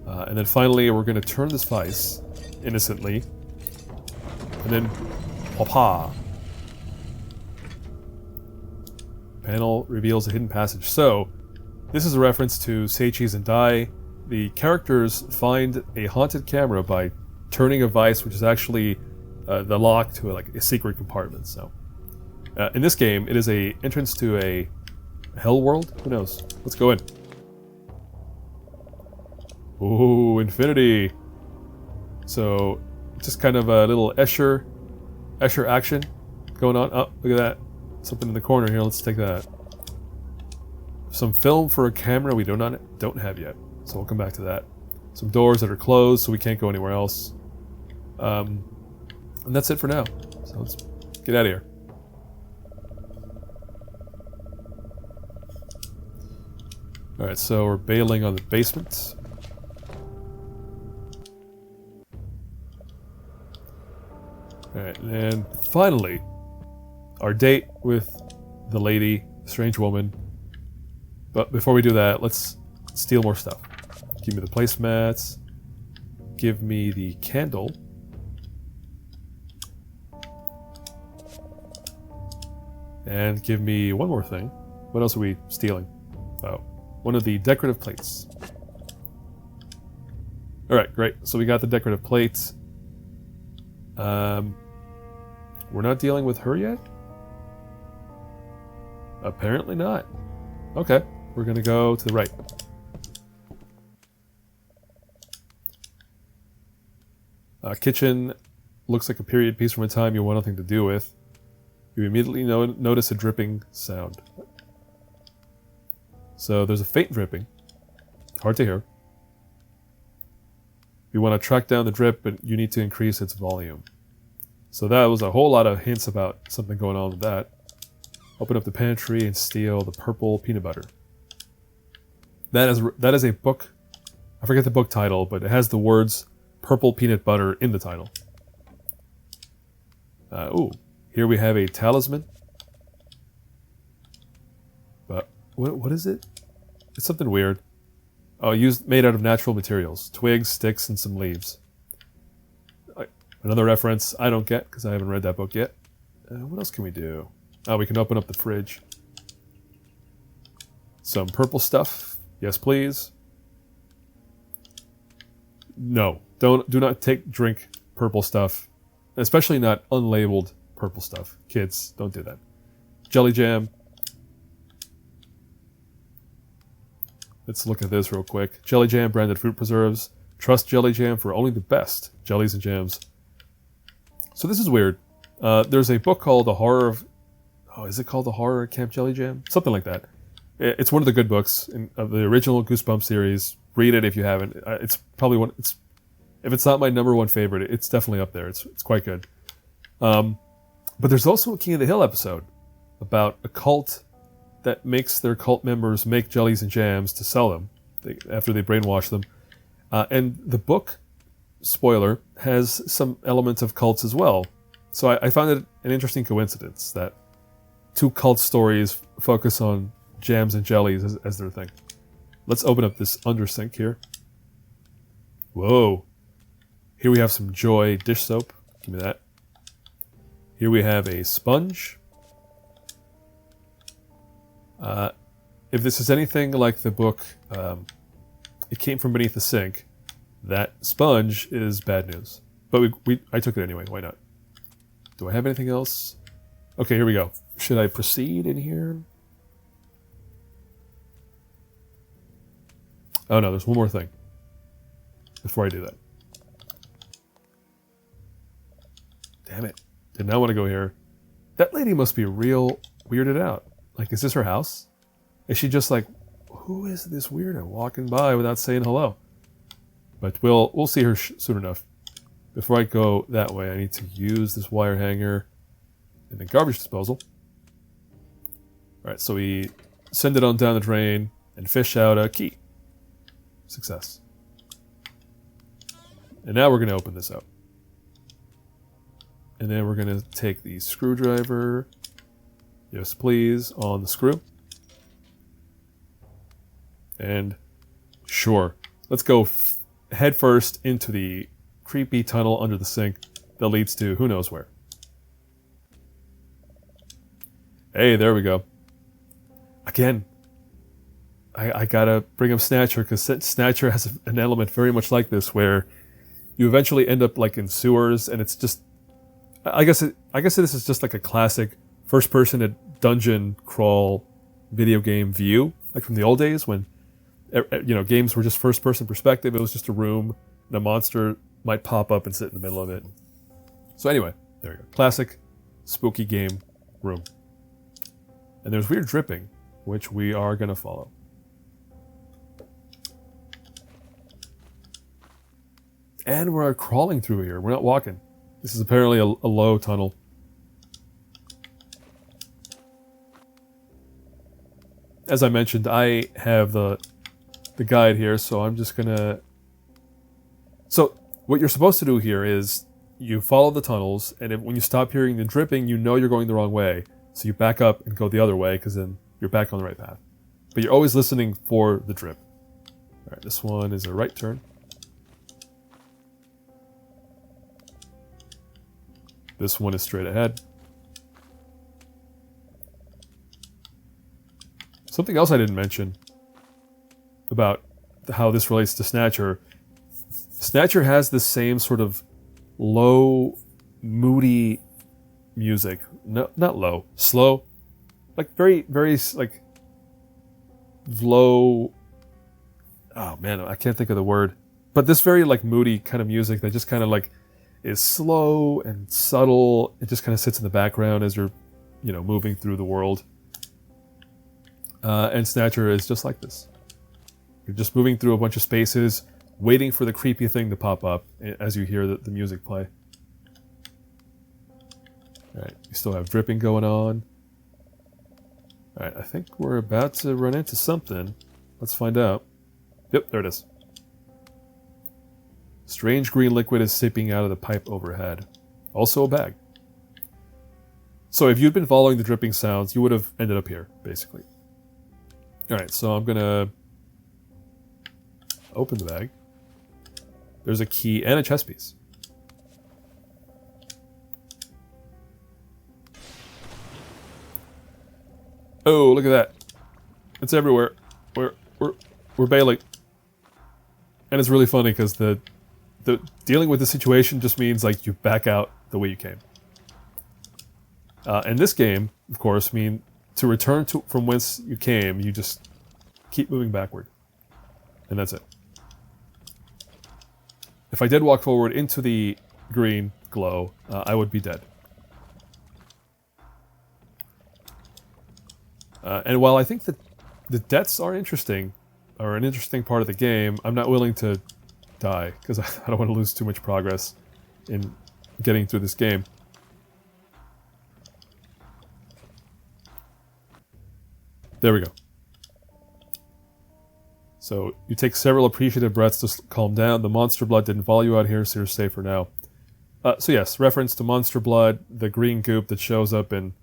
And then finally, we're going to turn this vise innocently. And then, papa. Panel reveals a hidden passage. So, this is a reference to Say Cheese and Die. The characters find a haunted camera by turning a vise, which is actually the lock to a secret compartment. So, in this game, it is a entrance to a hell world. Who knows? Let's go in. Ooh, infinity. So, just kind of a little Escher action going on. Oh, look at that. Something in the corner here. Let's take that. Some film for a camera we don't have yet. So we'll come back to that. Some doors that are closed, so we can't go anywhere else. And that's it for now. So let's get out of here. Alright, so we're bailing on the basement. Alright, and finally, our date with the lady, strange woman. But before we do that, let's steal more stuff. Give me the placemats. Give me the candle. And give me one more thing. What else are we stealing? Oh, one of the decorative plates. Alright, great. So we got the decorative plates. We're not dealing with her yet? Apparently not. Okay, we're gonna go to the right. Kitchen looks like a period piece from a time you want nothing to do with. You immediately notice a dripping sound. So there's a faint dripping. Hard to hear. You want to track down the drip, but you need to increase its volume. So that was a whole lot of hints about something going on with that. Open up the pantry and steal the purple peanut butter. That is a book. I forget the book title, but it has the words purple peanut butter in the title. Ooh, here we have a talisman. But what is it? It's something weird. Oh, made out of natural materials. Twigs, sticks, and some leaves. Another reference I don't get because I haven't read that book yet. What else can we do? Oh, we can open up the fridge. Some purple stuff. Yes, please. No, do not drink purple stuff, especially not unlabeled purple stuff. Kids, don't do that. Jelly jam. Let's look at this real quick. Jelly Jam branded fruit preserves. Trust Jelly Jam for only the best jellies and jams. So this is weird. There's a book called The Horror of... Oh, is it called The Horror of Camp Jelly Jam? Something like that. It's one of the good books of the original Goosebumps series. Read it if you haven't. It's probably one... if it's not my number one favorite, it's definitely up there. It's quite good. But there's also a King of the Hill episode about a cult that makes their cult members make jellies and jams to sell them after they brainwash them. And the book, spoiler, has some elements of cults as well. So I found it an interesting coincidence that two cult stories focus on jams and jellies as their thing. Let's open up this undersink here. Whoa. Here we have some Joy dish soap. Give me that. Here we have a sponge. If this is anything like the book, It Came From Beneath the Sink, that sponge is bad news. But I took it anyway. Why not? Do I have anything else? Okay, here we go. Should I proceed in here? Oh no, there's one more thing before I do that. Damn it. Did not want to go here. That lady must be real weirded out. Like, is this her house? Is she just like, who is this weirdo walking by without saying hello? But we'll see her soon enough. Before I go that way, I need to use this wire hanger in the garbage disposal. Alright, so we send it on down the drain and fish out a key. Success. And now we're going to open this up. And then we're going to take the screwdriver, yes please, on the screw. And sure, let's go head first into the creepy tunnel under the sink that leads to who knows where. Hey, there we go. Again, I gotta bring up Snatcher, because Snatcher has an element very much like this, where you eventually end up like in sewers, and it's just... I guess this is just like a classic first-person dungeon crawl video game view, like from the old days when games were just first-person perspective. It was just a room, and a monster might pop up and sit in the middle of it. So anyway, there we go. Classic spooky game room. And there's weird dripping, which we are going to follow. And we're crawling through here. We're not walking. This is apparently a low tunnel. As I mentioned, I have the guide here, so I'm just gonna... So, what you're supposed to do here is you follow the tunnels, and when you stop hearing the dripping, you know you're going the wrong way. So you back up and go the other way, because then you're back on the right path. But you're always listening for the drip. Alright, this one is a right turn. This one is straight ahead. Something else I didn't mention about how this relates to Snatcher. Snatcher has the same sort of low, moody music. No, not low. Slow. Like very, very, like, low... Oh man, I can't think of the word. But this very, like, moody kind of music that just kind of, like, is slow and subtle. It just kind of sits in the background as you're, moving through the world. And Snatcher is just like this. You're just moving through a bunch of spaces, waiting for the creepy thing to pop up as you hear the music play. Alright, we still have dripping going on. Alright, I think we're about to run into something. Let's find out. Yep, there it is. Strange green liquid is seeping out of the pipe overhead. Also a bag. So if you'd been following the dripping sounds, you would have ended up here, basically. Alright, so I'm gonna open the bag. There's a key and a chess piece. Oh, look at that. It's everywhere. We're bailing. And it's really funny because the dealing with the situation just means like you back out the way you came. And this game, of course, to return from whence you came, you just keep moving backward. And that's it. If I did walk forward into the green glow, I would be dead. And while I think that the deaths are interesting, or an interesting part of the game, I'm not willing to die, because I don't want to lose too much progress in getting through this game. There we go. So you take several appreciative breaths to calm down. The monster blood didn't follow you out here, so you're safe for now. So yes, reference to monster blood, the green goop that shows up in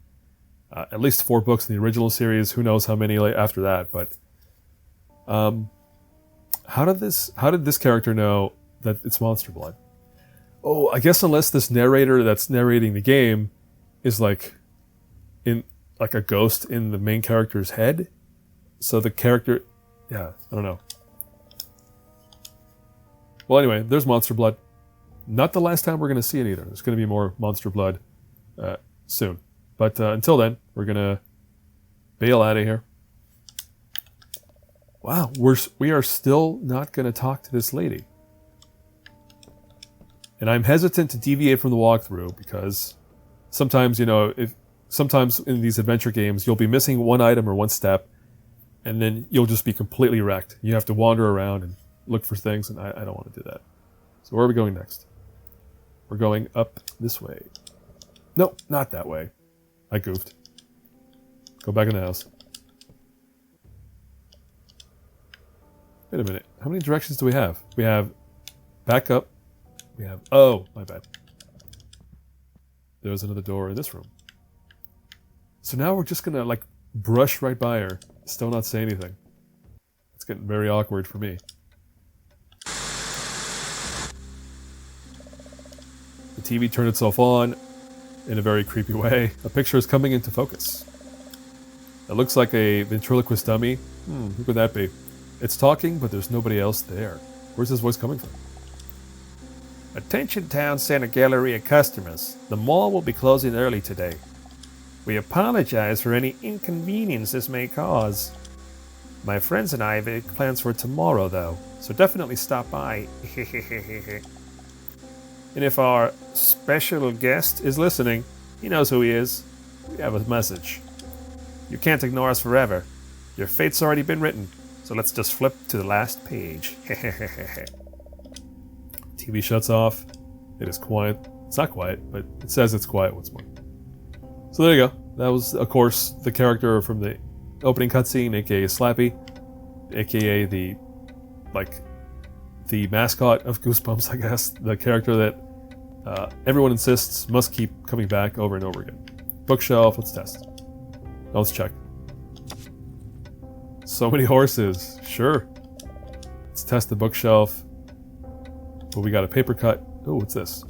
at least 4 books in the original series. Who knows how many after that? But how did this character know that it's monster blood? Oh, I guess unless this narrator that's narrating the game is like a ghost in the main character's head. So the character, yeah, I don't know. Well, anyway, there's monster blood. Not the last time we're going to see it either. There's going to be more monster blood soon. But until then, we're going to bail out of here. Wow, we are still not going to talk to this lady. And I'm hesitant to deviate from the walkthrough because sometimes, sometimes in these adventure games, you'll be missing one item or one step, and then you'll just be completely wrecked. You have to wander around and look for things, and I don't want to do that. So where are we going next? We're going up this way. No, not that way. I goofed. Go back in the house. Wait a minute. How many directions do we have? We have back up. We have... Oh, my bad. There's another door in this room. So now we're just going to, brush right by her. Still not say anything. It's getting very awkward for me. The TV turned itself on in a very creepy way. A picture is coming into focus. It looks like a ventriloquist dummy. Who could that be? It's talking, but there's nobody else there. Where's this voice coming from? Attention Town Center Galleria customers. The mall will be closing early today. We apologize for any inconvenience this may cause. My friends and I have plans for tomorrow, though, so definitely stop by. And if our special guest is listening, he knows who he is. We have a message. You can't ignore us forever. Your fate's already been written, so let's just flip to the last page. TV shuts off. It is quiet. It's not quiet, but it says it's quiet once more. So there you go. That was, of course, the character from the opening cutscene, aka Slappy, aka the mascot of Goosebumps, I guess. The character that everyone insists must keep coming back over and over again. Bookshelf, let's test. Now let's check. So many horses. Sure. Let's test the bookshelf. But we got a paper cut. Oh, what's this?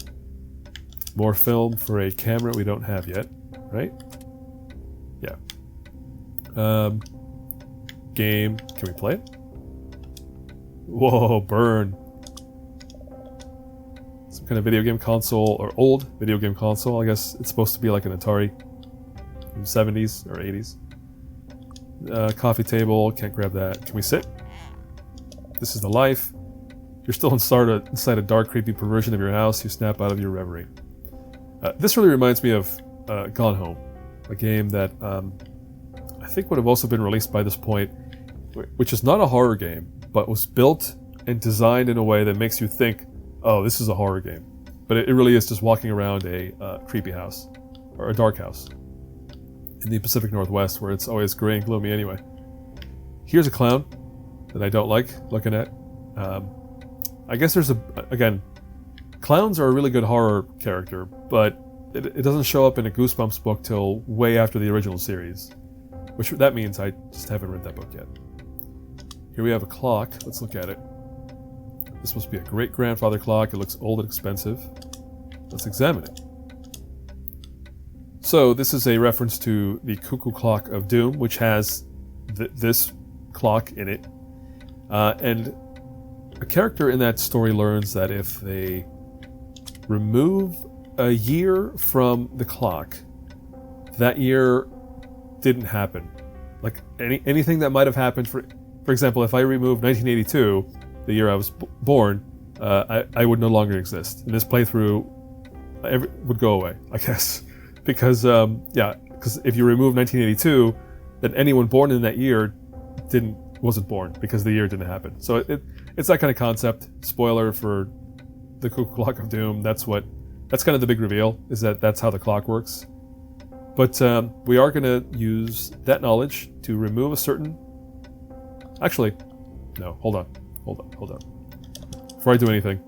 More film for a camera we don't have yet, right? Yeah. Game. Can we play it? Whoa, burn. Some kind of video game console, or old video game console. I guess it's supposed to be like an Atari from the 70s or 80s. Coffee table. Can't grab that. Can we sit? This is the life. You're still inside a dark, creepy perversion of your house. You snap out of your reverie. This really reminds me of Gone Home, a game that I think would have also been released by this point, which is not a horror game, but was built and designed in a way that makes you think, oh, this is a horror game. But it really is just walking around a creepy house, or a dark house, in the Pacific Northwest, where it's always gray and gloomy anyway. Here's a clown that I don't like looking at. I guess again, clowns are a really good horror character, but it doesn't show up in a Goosebumps book till way after the original series. Which that means I just haven't read that book yet. Here we have a clock. Let's look at it. This must be a great-grandfather clock. It looks old and expensive. Let's examine it. So this is a reference to the Cuckoo Clock of Doom, which has this clock in it. And a character in that story learns that if they remove a year from the clock, that year didn't happen. Like anything that might have happened for example, if I remove 1982, the year I was born, I would no longer exist. And this playthrough would go away, I guess. Because, because if you remove 1982, then anyone born in that year wasn't born because the year didn't happen. So it's that kind of concept. Spoiler for the Cuckoo Clock of Doom. That's kind of the big reveal, is that's how the clock works. But we are going to use that knowledge to remove a certain... Actually, no, hold on. Before I do anything,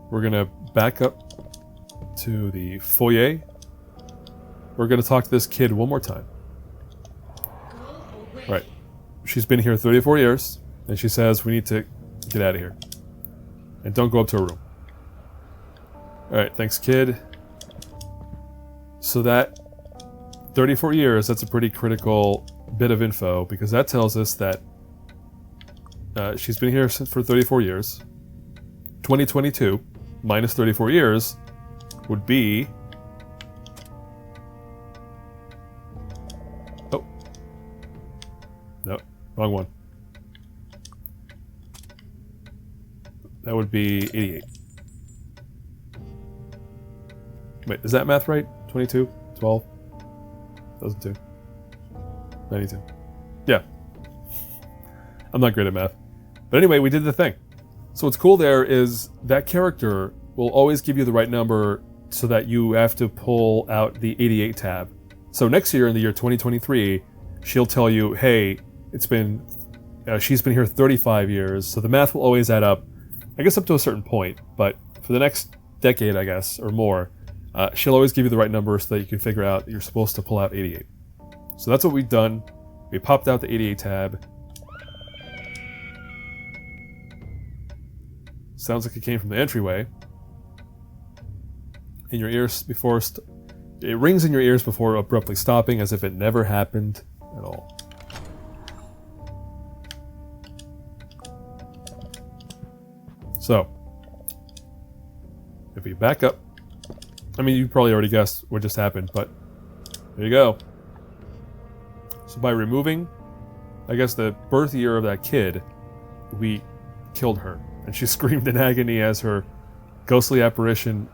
we're going to back up to the foyer. We're going to talk to this kid one more time. Right. She's been here 34 years, and she says we need to get out of here. And don't go up to her room. Alright, thanks, kid. So that 34 years, that's a pretty critical bit of info, because that tells us that she's been here for 34 years. 2022 minus 34 years would be... Oh. No, wrong one. That would be 88. Wait, is that math right? 22, 12, 2002, 92. Yeah. I'm not great at math. But anyway, we did the thing. So what's cool there is that character will always give you the right number so that you have to pull out the 88 tab. So next year, in the year 2023, she'll tell you, hey, she's been here 35 years, so the math will always add up, I guess up to a certain point, but for the next decade, I guess, or more, she'll always give you the right number so that you can figure out that you're supposed to pull out 88. So that's what we've done. We popped out the 88 tab. Sounds like it came from the entryway. In your ears before... it rings in your ears before abruptly stopping, as if it never happened at all. So, if we back up... I mean, you probably already guessed what just happened, but there you go. So by removing, I guess, the birth year of that kid, we killed her. And she screamed in agony as her ghostly apparition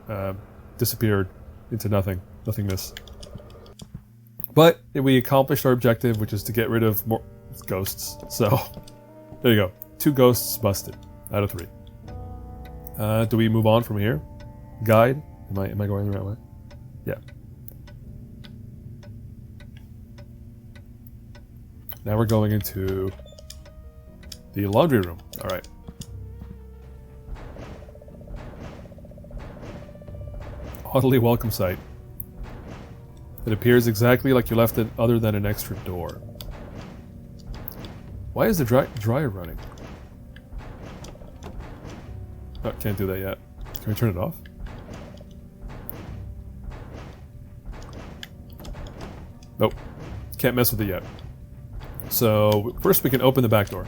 disappeared into nothingness. But we accomplished our objective, which is to get rid of more ghosts. So, there you go. 2 ghosts busted out of 3. Do we move on from here? Guide? Am I going the right way? Yeah. Now we're going into the laundry room. Alright. Oddly welcome sight. It appears exactly like you left it, other than an extra door. Why is the dryer running? Oh, can't do that yet. Can we turn it off? Nope. Can't mess with it yet. So, first we can open the back door.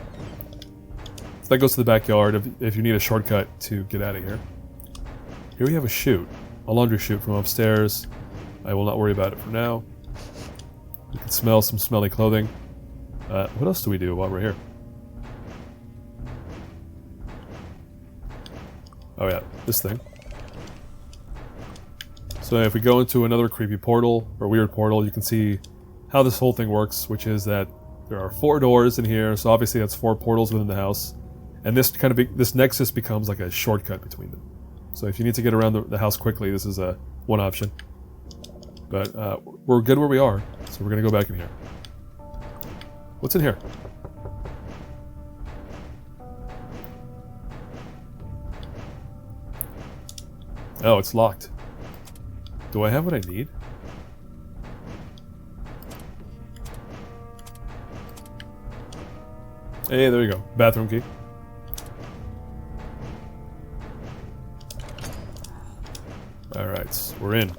So that goes to the backyard if you need a shortcut to get out of here. Here we have a chute. A laundry chute from upstairs. I will not worry about it for now. You can smell some smelly clothing. What else do we do while we're here? Oh yeah, this thing. So if we go into another creepy portal, or weird portal, you can see how this whole thing works, which is that there are 4 doors in here, so obviously that's 4 portals within the house. And this nexus becomes like a shortcut between them. So if you need to get around the house quickly, this is one option. But we're good where we are, so we're going to go back in here. What's in here? Oh, it's locked. Do I have what I need? Hey, there you go. Bathroom key. Alright, we're in.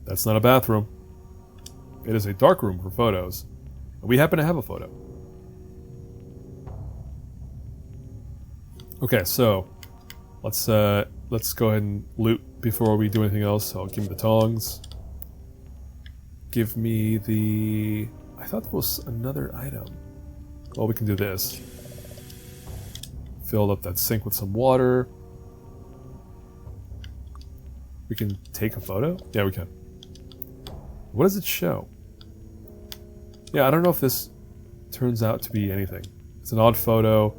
That's not a bathroom. It is a dark room for photos. We happen to have a photo. Okay, so let's go ahead and loot before we do anything else. I'll give me the tongs. give me the... I thought there was another item. Well, we can do this. Fill up that sink with some water. We can take a photo? Yeah, we can. What does it show? Yeah, I don't know if this turns out to be anything. It's an odd photo.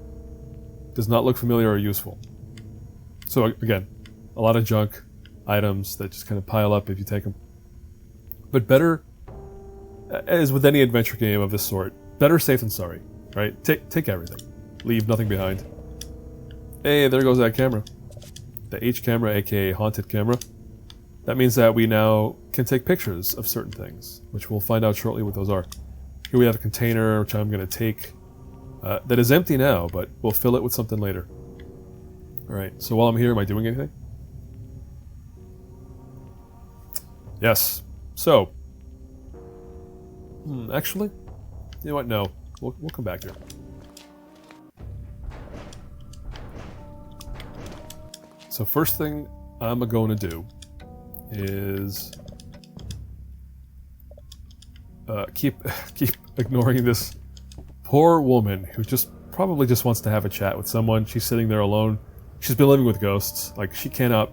Does not look familiar or useful. So again, a lot of junk items that just kind of pile up if you take them. But better, as with any adventure game of this sort, better safe than sorry, right? Take everything. Leave nothing behind. Hey, there goes that camera. The H camera, aka haunted camera. That means that we now can take pictures of certain things, which we'll find out shortly what those are. Here we have a container, which I'm going to take, that is empty now, but we'll fill it with something later. Alright, so while I'm here, am I doing anything? Yes. So. Actually, you know what? No. We'll come back here. So first thing I'm going to do is keep ignoring this poor woman who probably just wants to have a chat with someone. She's sitting there alone. She's been living with ghosts. Like, she can't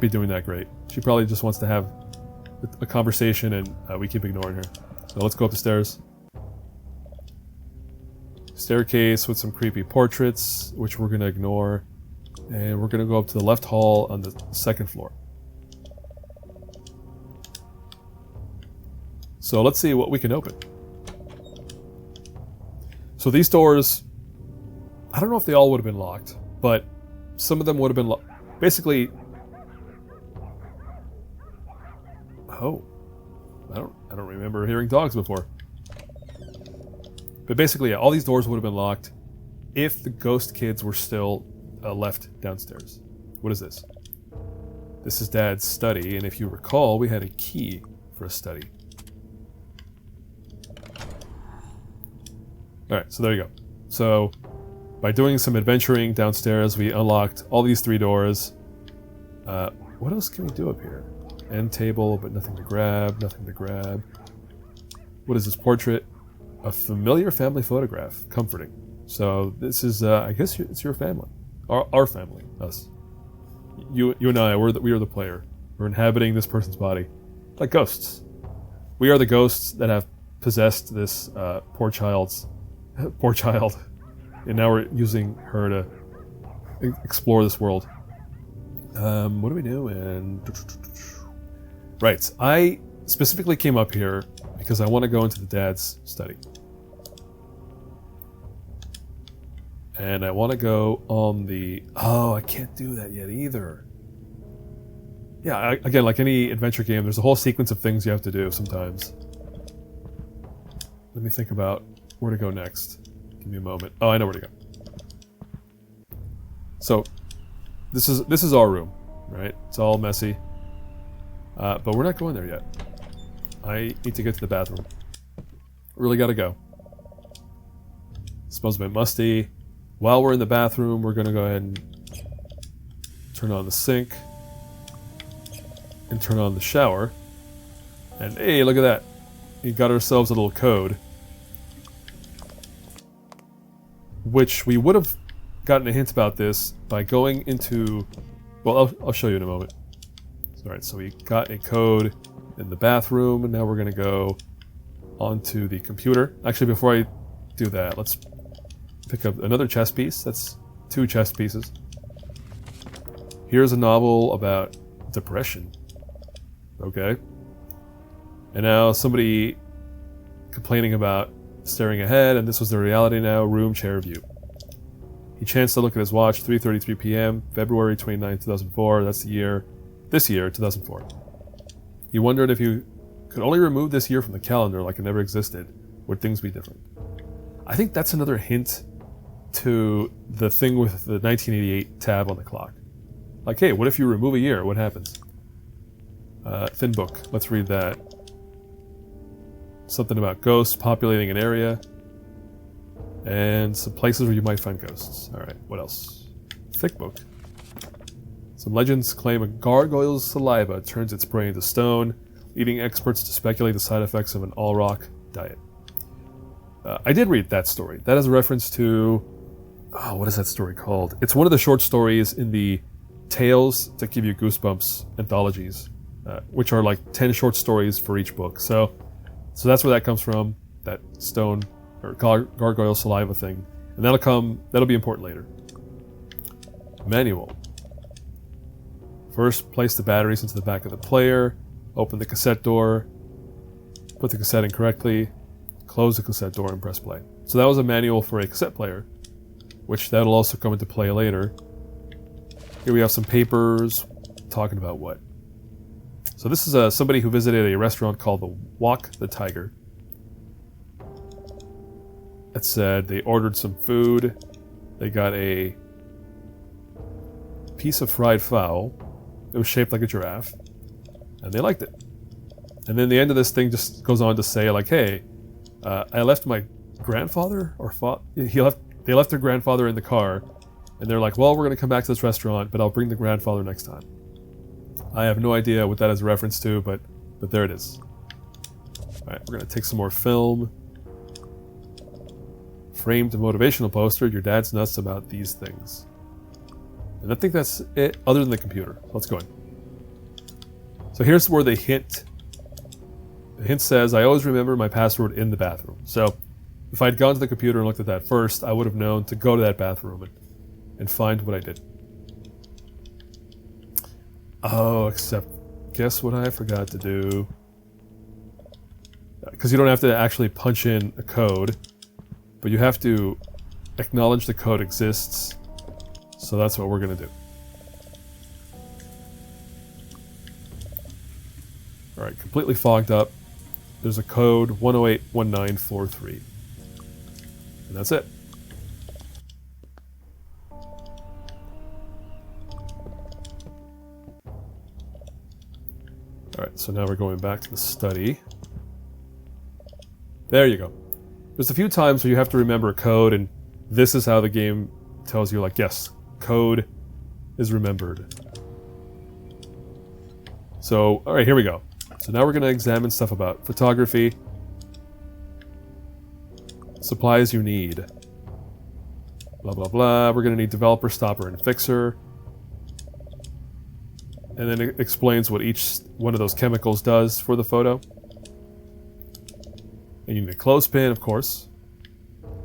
be doing that great. She probably just wants to have a conversation, and we keep ignoring her. So let's go up the stairs. Staircase with some creepy portraits, which we're going to ignore. And we're going to go up to the left hall on the second floor. So let's see what we can open. So these doors, I don't know if they all would have been locked, but some of them would have been locked. Basically, oh, I don't remember hearing dogs before. But basically, yeah, all these doors would have been locked if the ghost kids were still left downstairs. What is this? This is Dad's study, and if you recall, we had a key for a study. Alright, so there you go. So, by doing some adventuring downstairs, we unlocked all these 3 doors. What else can we do up here? End table, but nothing to grab, nothing to grab. What is this portrait? A familiar family photograph. Comforting. So, this is, I guess it's your family. Our family. Us. You and I, we are the player. We're inhabiting this person's body. Like ghosts. We are the ghosts that have possessed this poor child. And now we're using her to explore this world. What do we do? And right, I specifically came up here because I want to go into the dad's study. And I want to go on the... Oh, I can't do that yet either. Yeah, again, like any adventure game, there's a whole sequence of things you have to do sometimes. Let me think about where to go next. Give me a moment. Oh, I know where to go. So, this is our room, right? It's all messy. But we're not going there yet. I need to get to the bathroom. Really gotta go. It smells a bit musty. While we're in the bathroom, we're gonna go ahead and turn on the sink. And turn on the shower. And hey, look at that. We got ourselves a little code. Which we would have gotten a hint about this by going into... Well, I'll show you in a moment. Alright, so we got a code in the bathroom, and now we're going to go onto the computer. Actually, before I do that, let's pick up another chess piece. That's 2 chess pieces. Here's a novel about depression. Okay. And now somebody complaining about staring ahead, and this was the reality now, room chair view. He chanced to look at his watch, 3:33 p.m., February 29, 2004. That's this year, 2004. He wondered if you could only remove this year from the calendar like it never existed, would things be different? I think that's another hint to the thing with the 1988 tab on the clock. Like, hey, what if you remove a year? What happens? Thin book. Let's read that. Something about ghosts populating an area. And some places where you might find ghosts. Alright, what else? Thick book. Some legends claim a gargoyle's saliva turns its prey into stone. leading experts to speculate the side effects of an all-rock diet. I did read that story. That is a reference to... Oh, what is that story called? It's one of the short stories in the Tales to Give You Goosebumps anthologies, which are like 10 short stories for each book. So that's where that comes from, that stone or gargoyle saliva thing. And that'll be important later. Manual. First, place the batteries into the back of the player, open the cassette door, put the cassette in correctly, close the cassette door and press play. So that was a manual for a cassette player, which that'll also come into play later. Here we have some papers talking about what. So this is somebody who visited a restaurant called the Walk the Tiger. It said they ordered some food. They got a piece of fried fowl. It was shaped like a giraffe, and they liked it. And then the end of this thing just goes on to say, like, hey, I left my grandfather, they left their grandfather in the car, and they're like, well, we're going to come back to this restaurant, but I'll bring the grandfather next time. I have no idea what that is a reference to, but there it is. Alright, we're going to take some more film. Framed motivational poster, your dad's nuts about these things. And I think that's it, other than the computer. Let's go in. So here's where the hint... The hint says, I always remember my password in the bathroom. So if I'd gone to the computer and looked at that first, I would have known to go to that bathroom and find what I did. Oh, except guess what I forgot to do? Because you don't have to actually punch in a code, but you have to acknowledge the code exists. So that's what we're going to do. Alright, completely fogged up. There's a code 1081943. And that's it. Alright, so now we're going back to the study. There you go. There's a few times where you have to remember a code, and this is how the game tells you, like, yes, code is remembered. So, alright, here we go. So now we're going to examine stuff about photography. Supplies you need. Blah, blah, blah. We're going to need developer, stopper, and fixer. And then it explains what each one of those chemicals does for the photo. And you need a clothespin, of course.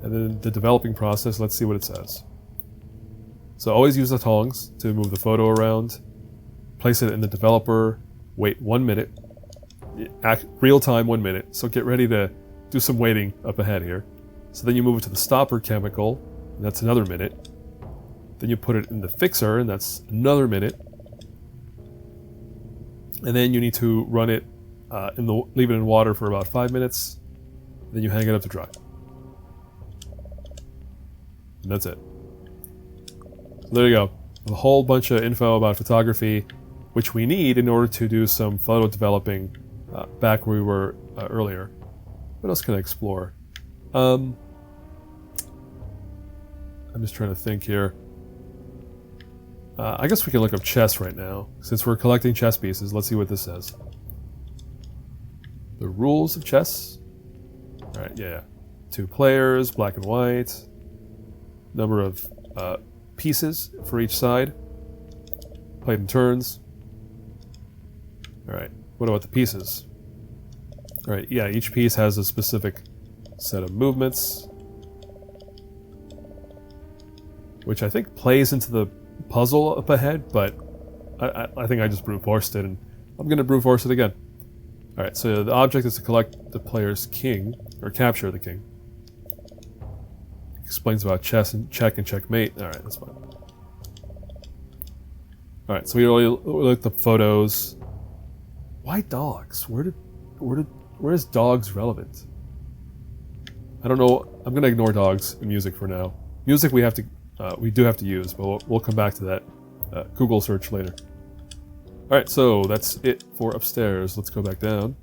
And then the developing process, let's see what it says. So always use the tongs to move the photo around. Place it in the developer. Wait 1 minute. Real time 1 minute. So get ready to do some waiting up ahead here. So then you move it to the stopper chemical, and that's another minute. Then you put it in the fixer, and that's another minute. And then you need to run it, leave it in water for about 5 minutes. Then you hang it up to dry. And that's it. So there you go. A whole bunch of info about photography, which we need in order to do some photo developing back where we were earlier. What else can I explore? I'm just trying to think here. I guess we can look up chess right now. Since we're collecting chess pieces, let's see what this says. The rules of chess. Alright, yeah. 2 players, black and white. Number of pieces for each side. Played in turns. Alright, what about the pieces? Alright, yeah, each piece has a specific set of movements. Which I think plays into the puzzle up ahead, but I think I just brute forced it, and I'm going to brute force it again. Alright, so the object is to collect the player's king, or capture the king. Explains about chess and check and checkmate. Alright, that's fine. Alright, so we looked up photos. Why dogs? Where is dogs relevant? I don't know. I'm going to ignore dogs in music for now. Music we do have to use, but we'll come back to that Google search later. Alright, so that's it for upstairs. Let's go back down.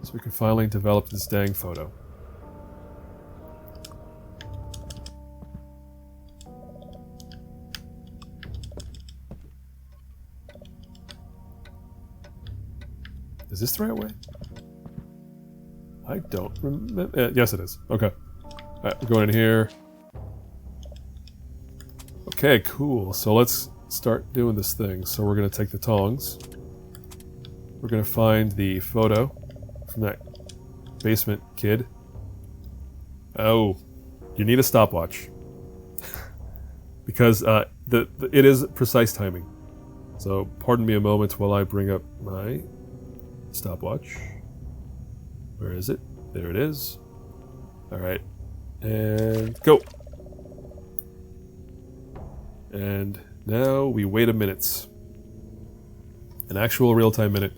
So we can finally develop this dang photo. Is this the right way? I don't remember. Yes, it is. Okay. Alright, we're going in here. Okay, cool. So let's start doing this thing. So we're going to take the tongs. We're going to find the photo from that basement kid. Oh, you need a stopwatch. Because it is precise timing. So pardon me a moment while I bring up my stopwatch. Where is it? There it is. Alright. And go! And now we wait a minute. An actual real-time minute.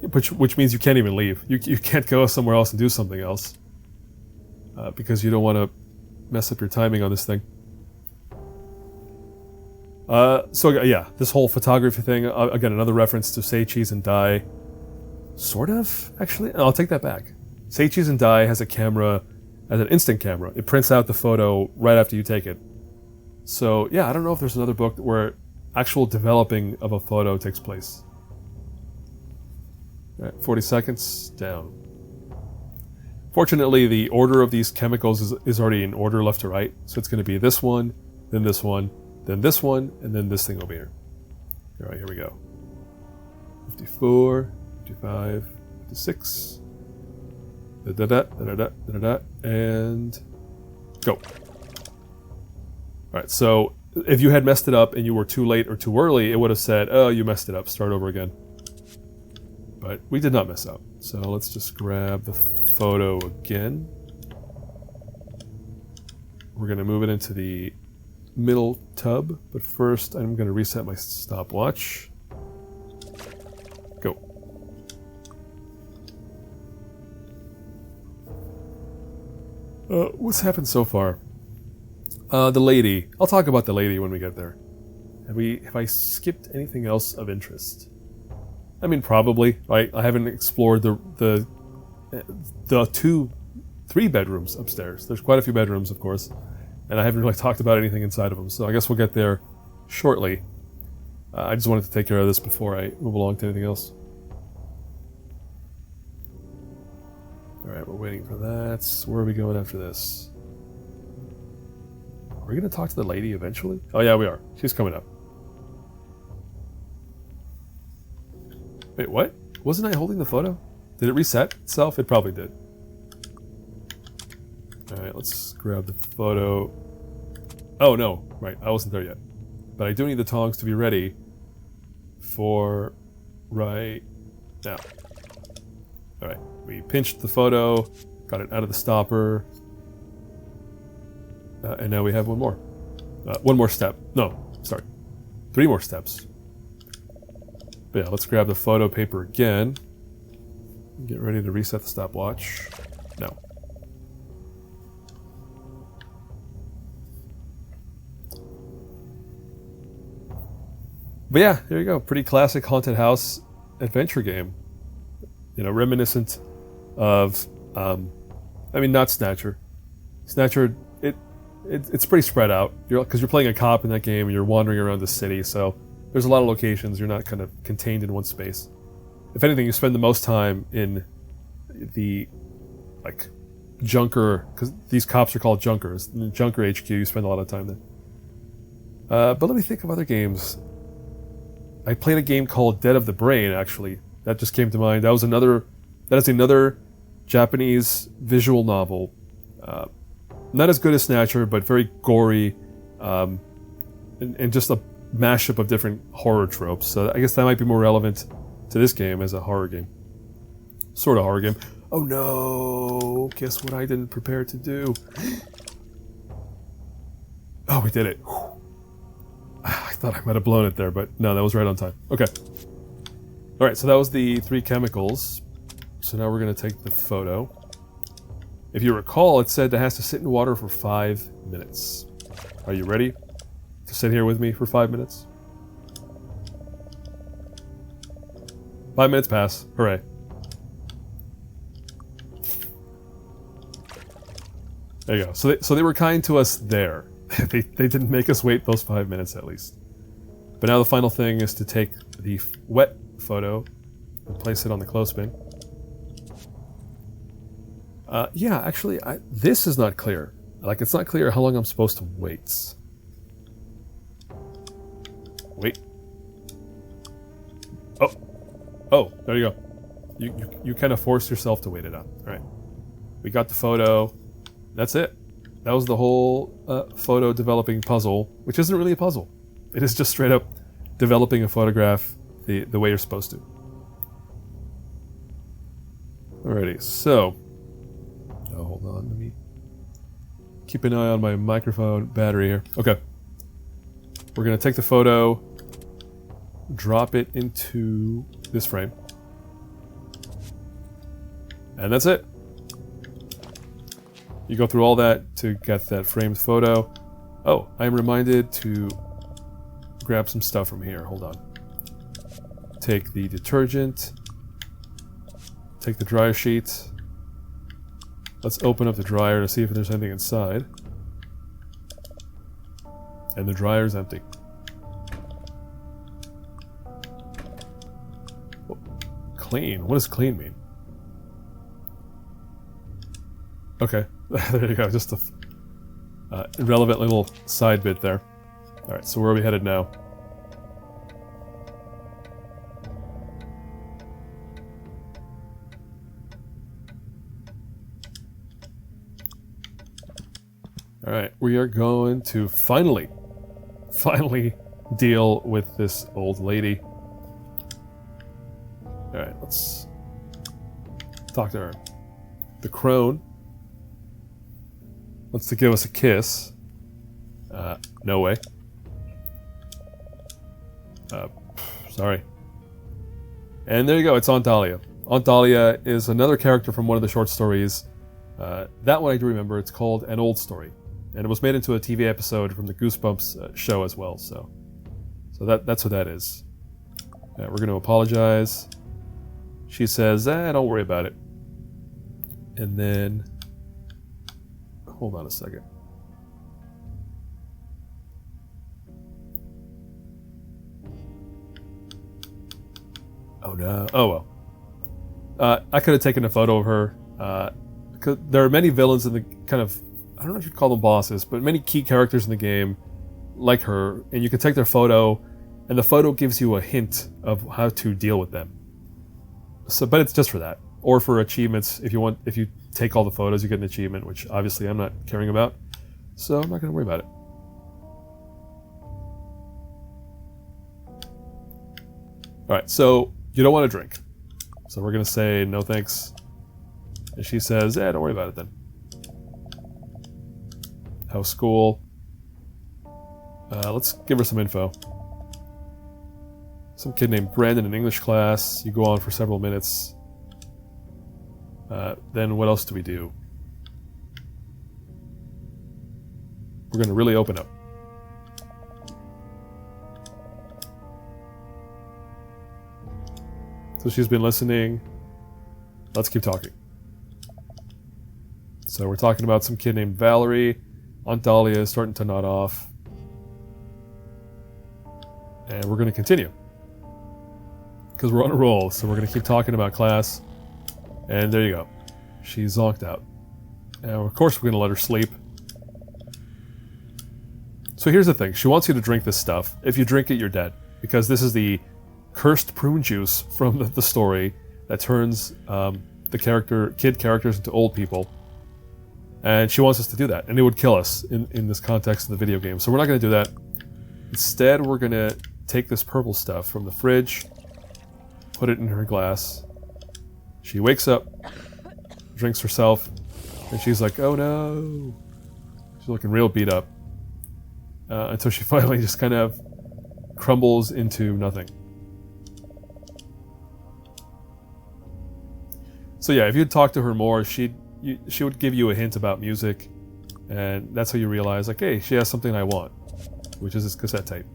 Which means you can't even leave. You can't go somewhere else and do something else. Because you don't want to mess up your timing on this thing. So yeah, this whole photography thing, again, another reference to Say Cheese and Die. Sort of, actually. I'll take that back. Say Cheese and Die has a camera, as an instant camera. It prints out the photo right after you take it. So yeah, I don't know if there's another book where actual developing of a photo takes place. All right, 40 seconds, down. Fortunately, the order of these chemicals is already in order left to right. So it's going to be this one, then this one, then this one, and then this thing over here. All right, here we go. 54, 55, 56. Da-da-da, and go. Alright, so if you had messed it up and you were too late or too early, it would have said, oh, you messed it up, start over again. But we did not mess up. So let's just grab the photo again. We're going to move it into the middle tub, but first I'm going to reset my stopwatch. Go. What's happened so far? The lady. I'll talk about the lady when we get there. Have I skipped anything else of interest? I mean, probably. Right? I haven't explored the 3 bedrooms upstairs. There's quite a few bedrooms, of course, and I haven't really talked about anything inside of them. So I guess we'll get there shortly. I just wanted to take care of this before I move along to anything else. Alright, we're waiting for that. Where are we going after this? Are we going to talk to the lady eventually? Oh yeah, we are. She's coming up. Wait, what? Wasn't I holding the photo? Did it reset itself? It probably did. Alright, let's grab the photo. Oh no, right, I wasn't there yet. But I do need the tongs to be ready for right now. Alright, we pinched the photo, got it out of the stopper, and now we have one more. One more step. No, sorry. 3 more steps. But yeah, let's grab the photo paper again. Get ready to reset the stopwatch. No. But yeah, there you go. Pretty classic haunted house adventure game. You know, reminiscent of, I mean, not Snatcher. Snatcher, it's pretty spread out. Because you're playing a cop in that game, and you're wandering around the city, so there's a lot of locations. You're not kind of contained in one space. If anything, you spend the most time in the, like, junker, because these cops are called junkers. In the junker HQ, you spend a lot of time there. But let me think of other games. I played a game called Dead of the Brain, actually. That just came to mind. That is another Japanese visual novel. Not as good as Snatcher, but very gory, and just a mashup of different horror tropes. So I guess that might be more relevant to this game as a horror game. Sort of horror game. Oh no! Guess what I didn't prepare to do? Oh, we did it. I thought I might have blown it there, but no, that was right on time. Okay. Alright, so that was the 3 chemicals. So now we're going to take the photo. If you recall, it said it has to sit in water for 5 minutes. Are you ready to sit here with me for 5 minutes? 5 minutes pass. Hooray. There you go. So they were kind to us there. They didn't make us wait those 5 minutes at least. But now the final thing is to take the wet photo and place it on the clothespin. Yeah, actually, this is not clear. Like, it's not clear how long I'm supposed to wait. Wait. Oh, there you go. You kind of force yourself to wait it out. All right. We got the photo. That's it. That was the whole photo developing puzzle, which isn't really a puzzle. It is just straight up developing a photograph the way you're supposed to. Alrighty, so... Oh, hold on. Let me keep an eye on my microphone battery here. Okay. We're going to take the photo, drop it into this frame. And that's it. You go through all that to get that framed photo. Oh, I'm reminded to grab some stuff from here. Hold on. Take the detergent. Take the dryer sheet. Let's open up the dryer to see if there's anything inside. And the dryer's empty. Oh, clean? What does clean mean? Okay, there you go. Just a irrelevant little side bit there. Alright, so where are we headed now? Alright, we are going to finally deal with this old lady. Alright, let's talk to her. The crone wants to give us a kiss. No way. Sorry. And there you go, it's Aunt Dahlia. Aunt Dahlia is another character from one of the short stories. That one I do remember, it's called An Old Story. And it was made into a TV episode from the Goosebumps show as well, so that's what that is. We're going to apologize. She says, don't worry about it. And then... Hold on a second. Oh no. Oh well. I could have taken a photo of her. There are many villains in the kind of... I don't know if you'd call them bosses, but many key characters in the game like her, and you can take their photo, and the photo gives you a hint of how to deal with them. So, but it's just for that, or for achievements. If you take all the photos, you get an achievement, which obviously I'm not caring about, so I'm not going to worry about it. All right, so you don't want to drink, so we're going to say no thanks, and she says, don't worry about it then. How's school? Let's give her some info. Some kid named Brandon in English class. You go on for several minutes. Then what else do we do? We're going to really open up. So she's been listening. Let's keep talking. So we're talking about some kid named Valerie. Aunt Dahlia is starting to nod off. And we're going to continue. Because we're on a roll, so we're going to keep talking about class. And there you go. She zonked out. Now, of course, we're going to let her sleep. So here's the thing. She wants you to drink this stuff. If you drink it, you're dead. Because this is the cursed prune juice from the story that turns the kid characters into old people. And she wants us to do that. And it would kill us in this context of the video game. So we're not going to do that. Instead, we're going to take this purple stuff from the fridge, put it in her glass. She wakes up, drinks herself, and she's like, oh no. She's looking real beat up. Until she finally just kind of crumbles into nothing. So yeah, if you'd talk to her more, she would give you a hint about music, and that's how you realize, like, hey, she has something I want, which is this cassette tape.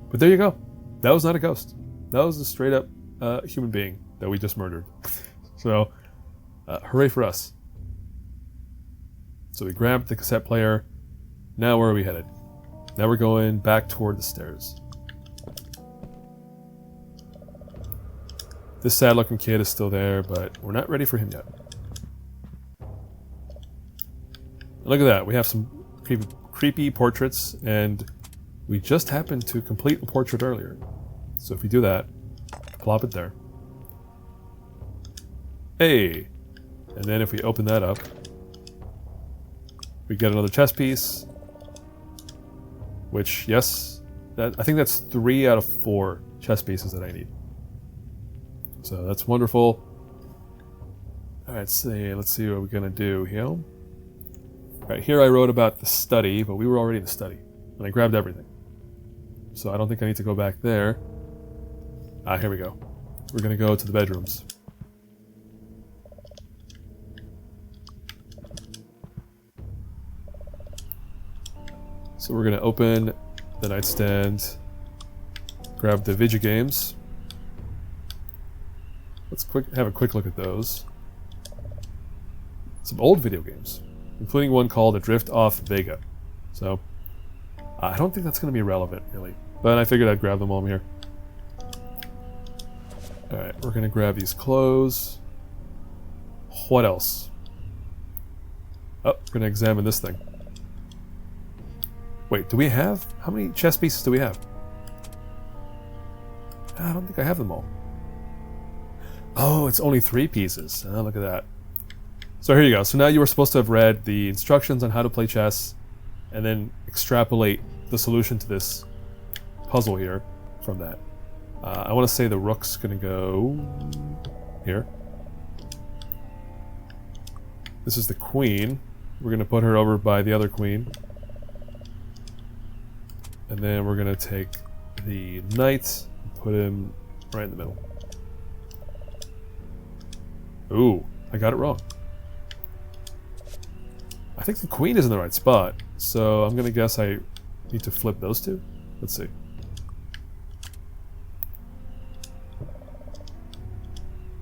But there you go. That was not a ghost. That was a straight up human being that we just murdered. So, hooray for us. So we grabbed the cassette player. Now where are we headed? Now we're going back toward the stairs. This sad-looking kid is still there, but we're not ready for him yet. Look at that. We have some creepy portraits, and we just happened to complete a portrait earlier. So if we do that, plop it there. Hey! And then if we open that up, we get another chess piece. Which, yes, I think that's 3 out of 4 chess pieces that I need. So that's wonderful. Alright, let's see what we're gonna do here. Alright, here I wrote about the study, but we were already in the study. And I grabbed everything. So I don't think I need to go back there. Ah, here we go. We're gonna go to the bedrooms. So we're gonna open the nightstand, grab the video games. Let's have a quick look at those. Some old video games, including one called Adrift Off Vega. So, I don't think that's going to be relevant, really. But I figured I'd grab them while I'm here. Alright, we're going to grab these clothes. What else? Oh, we're going to examine this thing. Wait, do we have... How many chess pieces do we have? I don't think I have them all. Oh, it's only 3 pieces. Oh, look at that. So here you go. So now you were supposed to have read the instructions on how to play chess and then extrapolate the solution to this puzzle here from that. I want to say the rook's going to go here. This is the queen. We're going to put her over by the other queen. And then we're going to take the knight and put him right in the middle. Ooh, I got it wrong. I think the queen is in the right spot, so I'm gonna guess I need to flip those two. Let's see.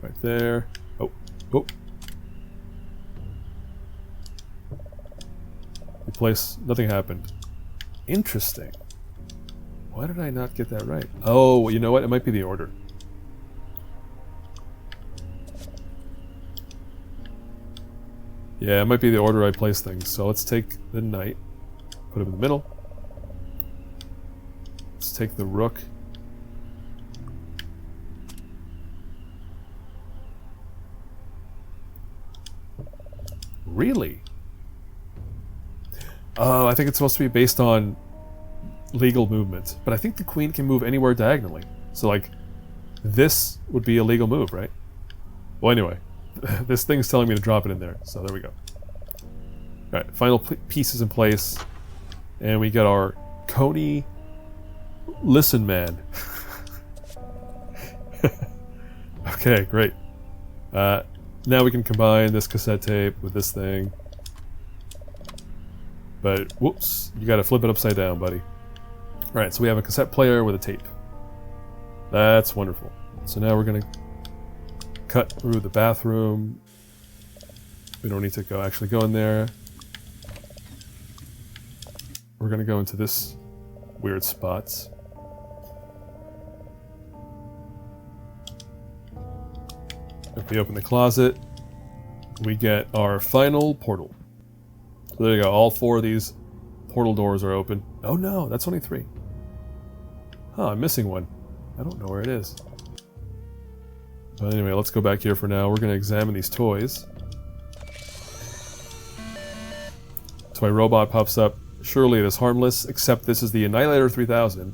Right there. Oh, oh. Replace. Nothing happened. Interesting. Why did I not get that right? Oh, you know what? It might be the order. Yeah, it might be the order I place things. So let's take the knight, put him in the middle. Let's take the rook. Really? Oh, I think it's supposed to be based on legal movement. But I think the queen can move anywhere diagonally. So, like, this would be a legal move, right? Well, anyway. This thing's telling me to drop it in there, so there we go. Alright, final pieces in place. And we got our Coney Listen Man. Okay, great. Now we can combine this cassette tape with this thing. But, whoops, you gotta flip it upside down, buddy. Alright, so we have a cassette player with a tape. That's wonderful. So now we're gonna cut through the bathroom. We don't need to actually go in there. We're gonna go into this weird spot. If we open the closet, we get our final portal. So there you go, all 4 of these portal doors are open. Oh no, that's only 3. Huh, I'm missing one. I don't know where it is. But anyway, let's go back here for now. We're going to examine these toys. Toy robot pops up. Surely it is harmless, except this is the Annihilator 3000.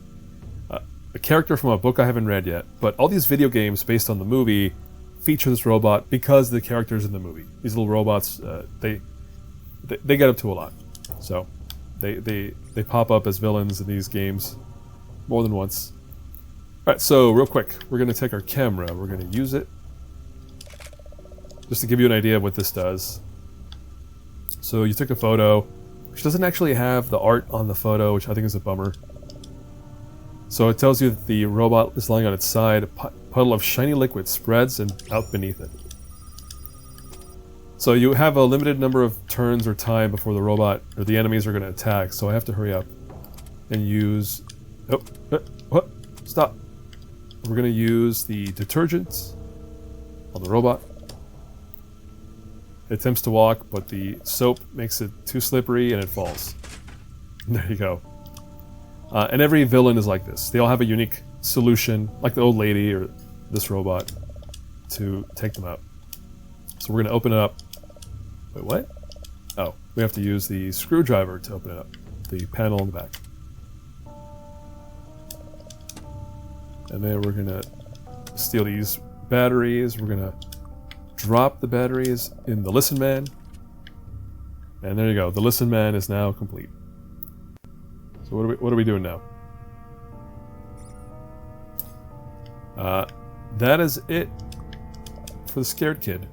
A character from a book I haven't read yet. But all these video games based on the movie feature this robot because the characters in the movie. These little robots, they get up to a lot. So, they pop up as villains in these games more than once. Alright, so real quick, we're going to take our camera, we're going to use it just to give you an idea of what this does. So you took a photo, which doesn't actually have the art on the photo, which I think is a bummer. So it tells you that the robot is lying on its side, a puddle of shiny liquid spreads and out beneath it. So you have a limited number of turns or time before the robot or the enemies are going to attack, so I have to hurry up and use... Oh, what? Stop. We're going to use the detergent on the robot. It attempts to walk, but the soap makes it too slippery and it falls. There you go. And every villain is like this. They all have a unique solution, like the old lady or this robot, to take them out. So we're going to open it up. Wait, what? Oh, we have to use the screwdriver to open it up. The panel in the back. And then we're going to steal these batteries. We're going to drop the batteries in the Listen Man. And there you go. The Listen Man is now complete. So what are we doing now? That is it for the scared kid.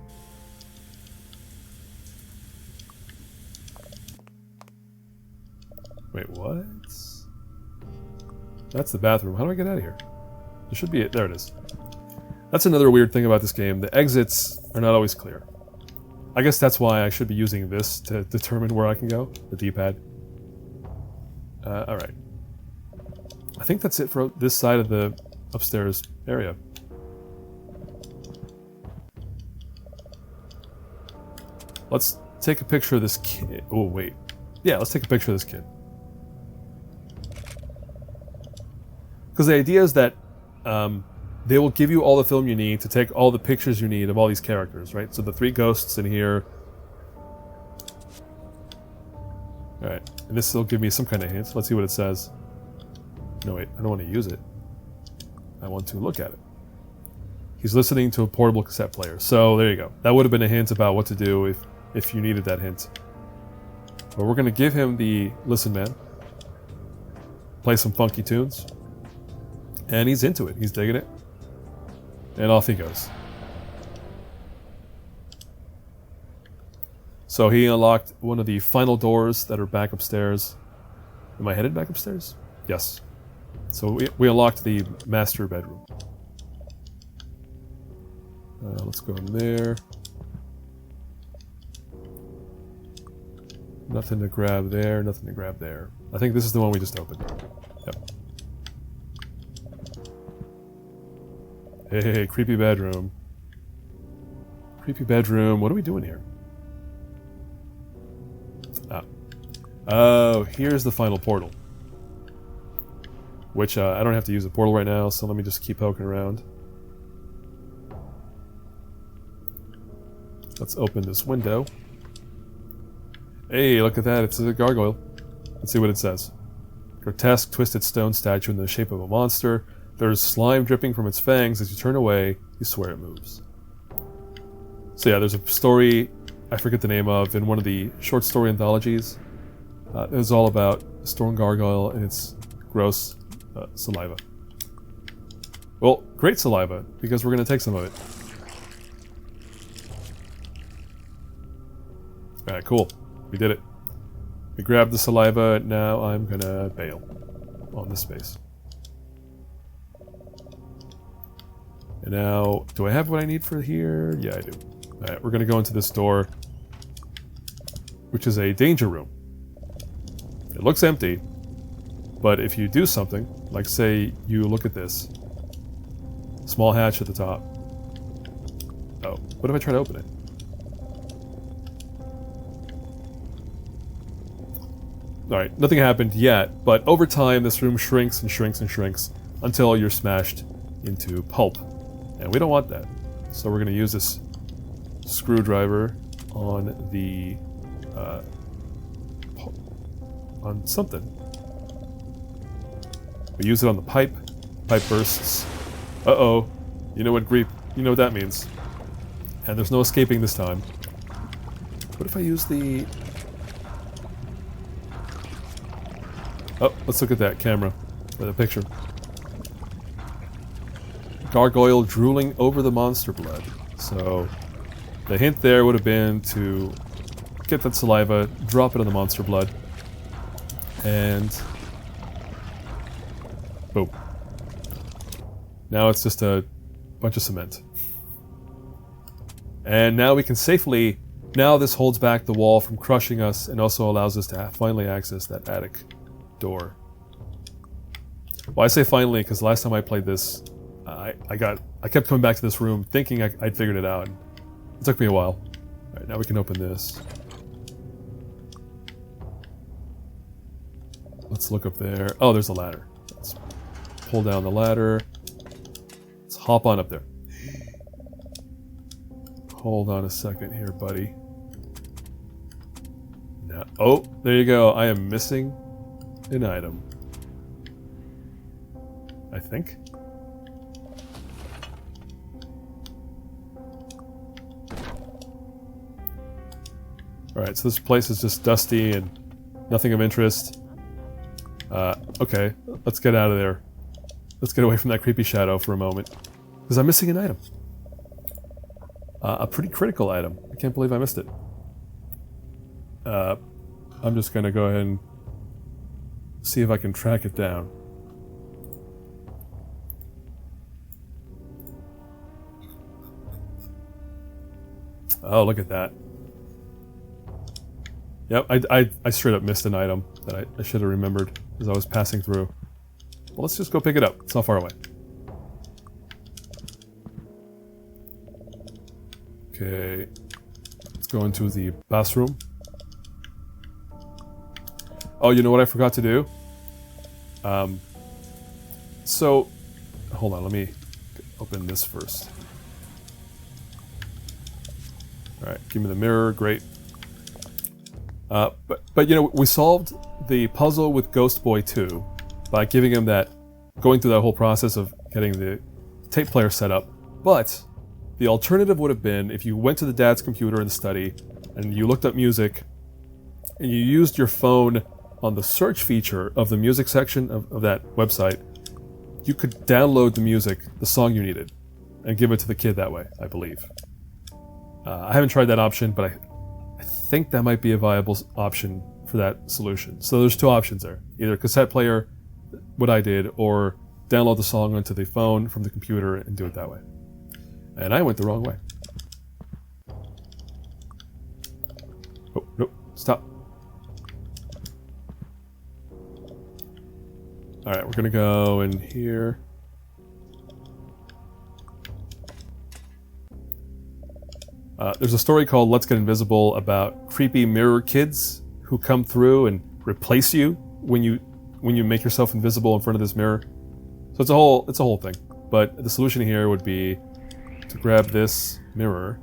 Wait, what? That's the bathroom. How do I get out of here? There should be it. There it is. That's another weird thing about this game. The exits are not always clear. I guess that's why I should be using this to determine where I can go. The D-pad. Alright. I think that's it for this side of the upstairs area. Let's take a picture of this kid. Oh, wait. Yeah, let's take a picture of this kid. Because the idea is that they will give you all the film you need to take all the pictures you need of all these characters, right? So the 3 ghosts in here. Alright, and this will give me some kind of hint. Let's see what it says. No, wait, I don't want to use it. I want to look at it. He's listening to a portable cassette player. So there you go. That would have been a hint about what to do if you needed that hint. But we're going to give him the Listen Man. Play some funky tunes. And he's into it. He's digging it. And off he goes. So he unlocked one of the final doors that are back upstairs. Am I headed back upstairs? Yes. So we unlocked the master bedroom. Let's go in there. Nothing to grab there, nothing to grab there. I think this is the one we just opened. Yep. Hey, creepy bedroom. Creepy bedroom. What are we doing here? Oh, here's the final portal. Which, I don't have to use the portal right now, so let me just keep poking around. Let's open this window. Hey, look at that. It's a gargoyle. Let's see what it says. Grotesque, twisted stone statue in the shape of a monster. There's slime dripping from its fangs. As you turn away, you swear it moves. So yeah, there's a story I forget the name of in one of the short story anthologies. It was all about a stone gargoyle and its gross saliva. Well, great saliva, because we're going to take some of it. Alright, cool. We did it. We grabbed the saliva, now I'm going to bail on this space. And now, do I have what I need for here? Yeah, I do. Alright, we're going to go into this door, which is a danger room. It looks empty, but if you do something, like say you look at this, small hatch at the top. Oh, what if I try to open it? Alright, nothing happened yet, but over time this room shrinks and shrinks and shrinks until you're smashed into pulp. And we don't want that. So we're going to use this screwdriver on the on something. We use it on the pipe. Pipe bursts. Uh-oh. You know what that means. And there's no escaping this time. What if I use the... Oh, let's look at that camera. Or the picture. Gargoyle drooling over the monster blood. So, the hint there would have been to get that saliva, drop it on the monster blood, and boom. Now it's just a bunch of cement. And now we can safely... Now this holds back the wall from crushing us and also allows us to finally access that attic door. Well, I say finally because last time I played this, I kept coming back to this room thinking I'd figured it out. It took me a while. Alright, now we can open this. Let's look up there. Oh, there's a ladder. Let's pull down the ladder. Let's hop on up there. Hold on a second here, buddy. Now, oh, there you go. I am missing an item. I think. Alright, so this place is just dusty and nothing of interest. Okay, let's get out of there. Let's get away from that creepy shadow for a moment. Because I'm missing an item. A pretty critical item. I can't believe I missed it. I'm just gonna go ahead and see if I can track it down. Oh, look at that. Yep, I straight up missed an item that I should have remembered as I was passing through. Well, let's just go pick it up. It's not far away. Okay, let's go into the bathroom. Oh, you know what I forgot to do? So, hold on, let me open this first. Alright, give me the mirror, great. But you know, we solved the puzzle with Ghost Boy 2 by giving him going through that whole process of getting the tape player set up. But the alternative would have been if you went to the dad's computer in the study and you looked up music and you used your phone on the search feature of the music section of that website, you could download the music, the song you needed, and give it to the kid that way, I believe. I haven't tried that option, but I think that might be a viable option for that solution. So there's two options there. Either cassette player, what I did, or download the song onto the phone from the computer and do it that way. And I went the wrong way. Oh, nope, stop. Alright, we're gonna go in here. There's a story called Let's Get Invisible about creepy mirror kids who come through and replace you when you make yourself invisible in front of this mirror. So it's a whole thing. But the solution here would be to grab this mirror,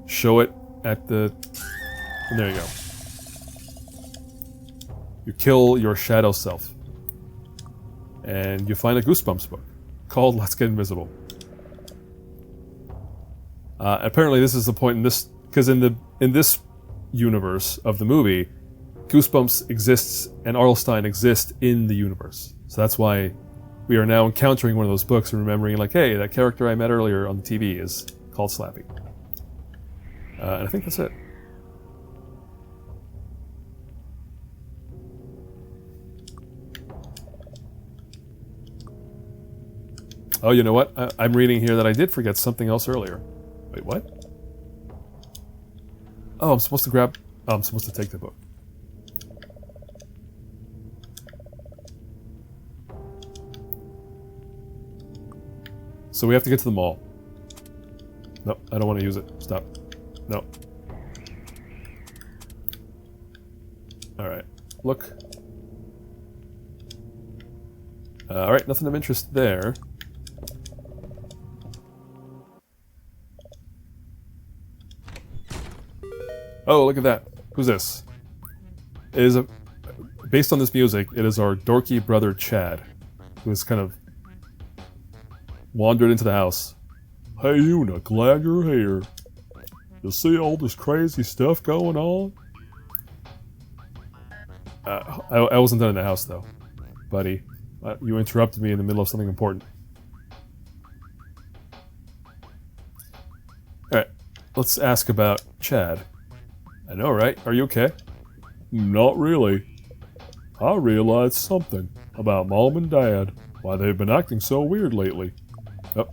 show it at the... and there you go. You kill your shadow self. And you find a Goosebumps book called Let's Get Invisible. Apparently this is the point in this... because in this universe of the movie, Goosebumps exists and Arlstein exist in the universe. So that's why we are now encountering one of those books and remembering, like, hey, that character I met earlier on the TV is called Slappy. And I think that's it. Oh, you know what? I'm reading here that I did forget something else earlier. Wait, what? Oh, I'm supposed to grab... oh, I'm supposed to take the book. So we have to get to the mall. No, I don't want to use it. Stop. No. Alright. Look. Alright, nothing of interest there. Oh, look at that. Who's this? It is based on this music, it is our dorky brother Chad, who has kind of wandered into the house. Hey, Una, glad you're here. You see all this crazy stuff going on? I wasn't done in the house, though. Buddy, you interrupted me in the middle of something important. Alright, let's ask about Chad. I know, right? Are you okay? Not really. I realized something about Mom and Dad. Why they've been acting so weird lately. Oh,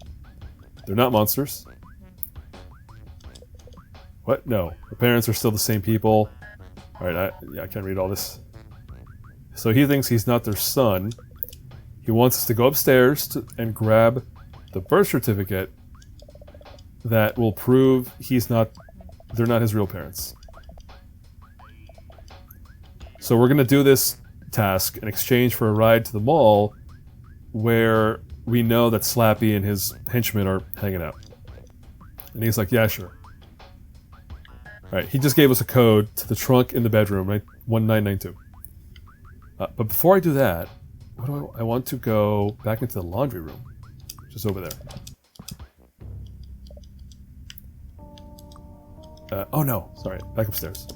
they're not monsters. What? No. The parents are still the same people. Alright, I can't read all this. So he thinks he's not their son. He wants us to go upstairs and grab the birth certificate that will prove they're not his real parents. So we're going to do this task in exchange for a ride to the mall where we know that Slappy and his henchmen are hanging out. And he's like, yeah, sure. Alright, he just gave us a code to the trunk in the bedroom, right? 1992. But before I do that, I want to go back into the laundry room. Just over there. Oh no, sorry, back upstairs.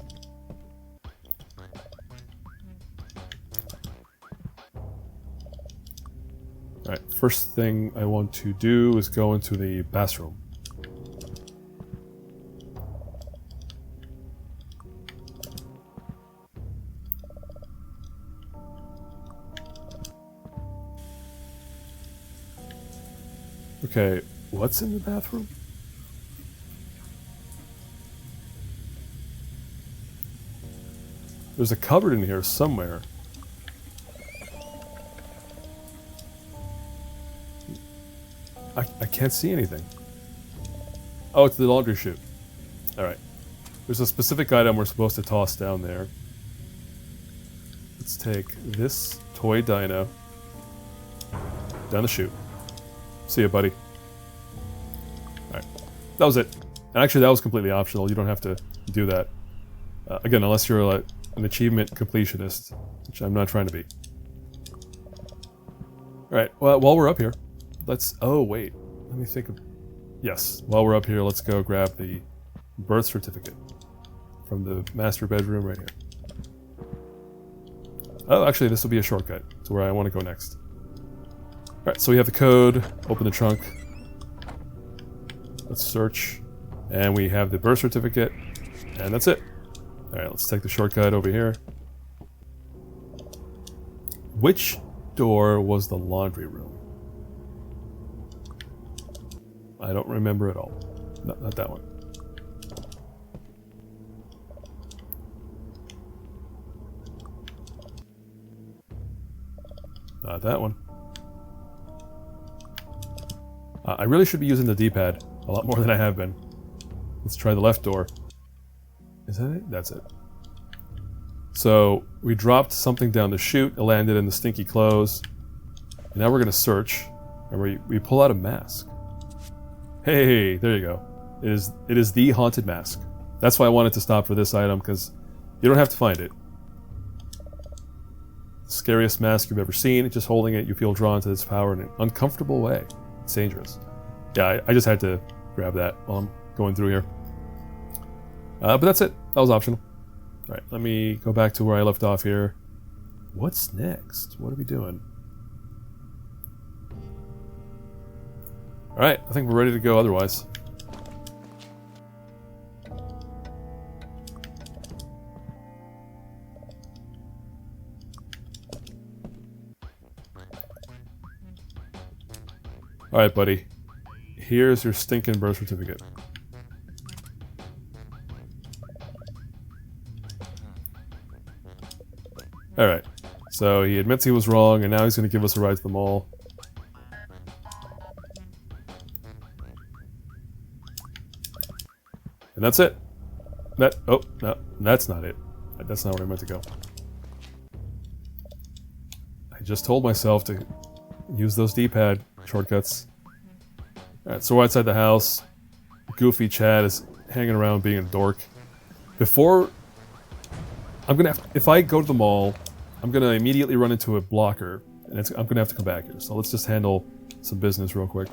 Alright, first thing I want to do is go into the bathroom. Okay, what's in the bathroom? There's a cupboard in here somewhere. I can't see anything. Oh, it's the laundry chute. Alright. There's a specific item we're supposed to toss down there. Let's take this toy dino down the chute. See ya, buddy. Alright. That was it. And actually, that was completely optional. You don't have to do that. Again, unless you're an achievement completionist, which I'm not trying to be. Alright, well, while we're up here, let's... Oh, wait. Let me think of... Yes, while we're up here, let's go grab the birth certificate from the master bedroom right here. Oh, actually, this will be a shortcut to where I want to go next. Alright, so we have the code, open the trunk. Let's search. And we have the birth certificate. And that's it. Alright, let's take the shortcut over here. Which door was the laundry room? I don't remember at all. No, not that one. Not that one. I really should be using the D-pad a lot more than I have been. Let's try the left door. Is that it? That's it. So, we dropped something down the chute, it landed in the stinky clothes. Now we're gonna search, and we pull out a mask. Hey, there you go. It is the haunted mask. That's why I wanted to stop for this item, because you don't have to find it. The scariest mask you've ever seen, just holding it, you feel drawn to its power in an uncomfortable way. It's dangerous. Yeah, I just had to grab that while I'm going through here. But that's it. That was optional. Alright, let me go back to where I left off here. What's next? What are we doing? Alright, I think we're ready to go otherwise. Alright, buddy. Here's your stinking birth certificate. Alright, so he admits he was wrong, and now he's going to give us a ride to the mall. And that's it. Oh, no, that's not it. That's not where I meant to go. I just told myself to use those D-pad shortcuts. Alright, so we're outside the house. Goofy Chad is hanging around being a dork. Before... if I go to the mall, I'm gonna immediately run into a blocker, and I'm gonna have to come back here. So let's just handle some business real quick.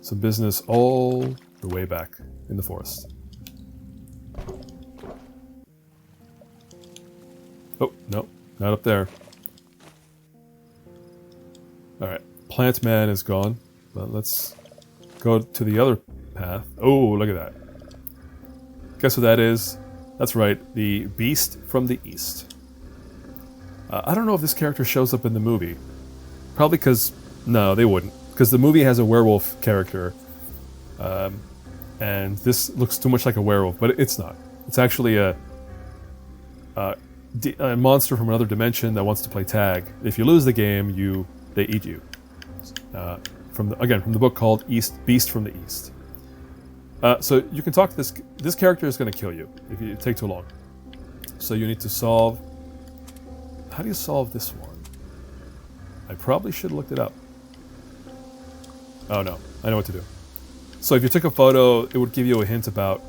Some business all the way back in the forest. Oh, no, not up there. Alright, Plant Man is gone, but let's go to the other path. Oh, look at that. Guess what that is? That's right, the Beast from the East. I don't know if this character shows up in the movie. Probably because... No, they wouldn't. Because the movie has a werewolf character. And this looks too much like a werewolf, but it's not. It's actually a a monster from another dimension that wants to play tag. If you lose the game, they eat you. From the book called Beast from the East. So you can talk to this. This character is going to kill you if you take too long. So you need to solve. How do you solve this one? I probably should have looked it up. Oh no, I know what to do. So if you took a photo, it would give you a hint about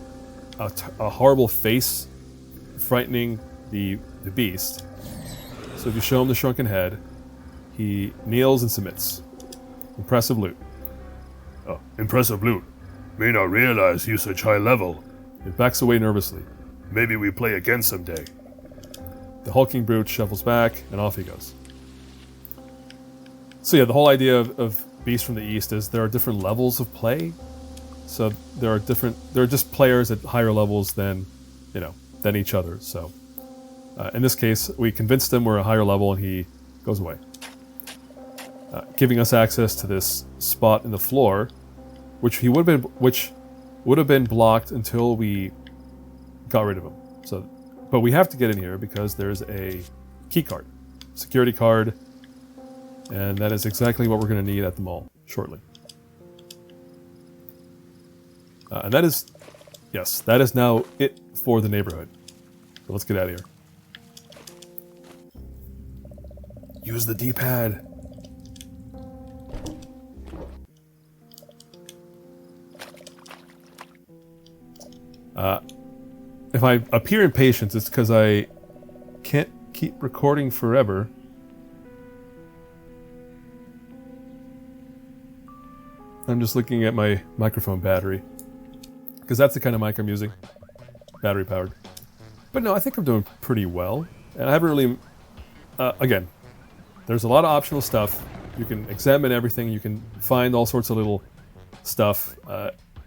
a horrible face frightening the beast. So if you show him the shrunken head, he kneels and submits. Impressive loot. Oh, impressive loot. May not realize you such high level. It backs away nervously. Maybe we play again someday. The hulking brute shuffles back, and off he goes. So yeah, the whole idea of Beast from the East is there are different levels of play. So there are just players at higher levels than each other. So in this case, we convinced him we're a higher level, and he goes away, giving us access to this spot in the floor, which would have been blocked until we got rid of him. So, but we have to get in here because there's a key card, security card, and that is exactly what we're going to need at the mall shortly. And that is now it for the neighborhood. So let's get out of here. Use the D-pad. If I appear impatient, it's because I can't keep recording forever. I'm just looking at my microphone battery, because that's the kind of mic I'm using, battery powered. But no, I think I'm doing pretty well, and I haven't really. Again, there's a lot of optional stuff. You can examine everything. You can find all sorts of little stuff.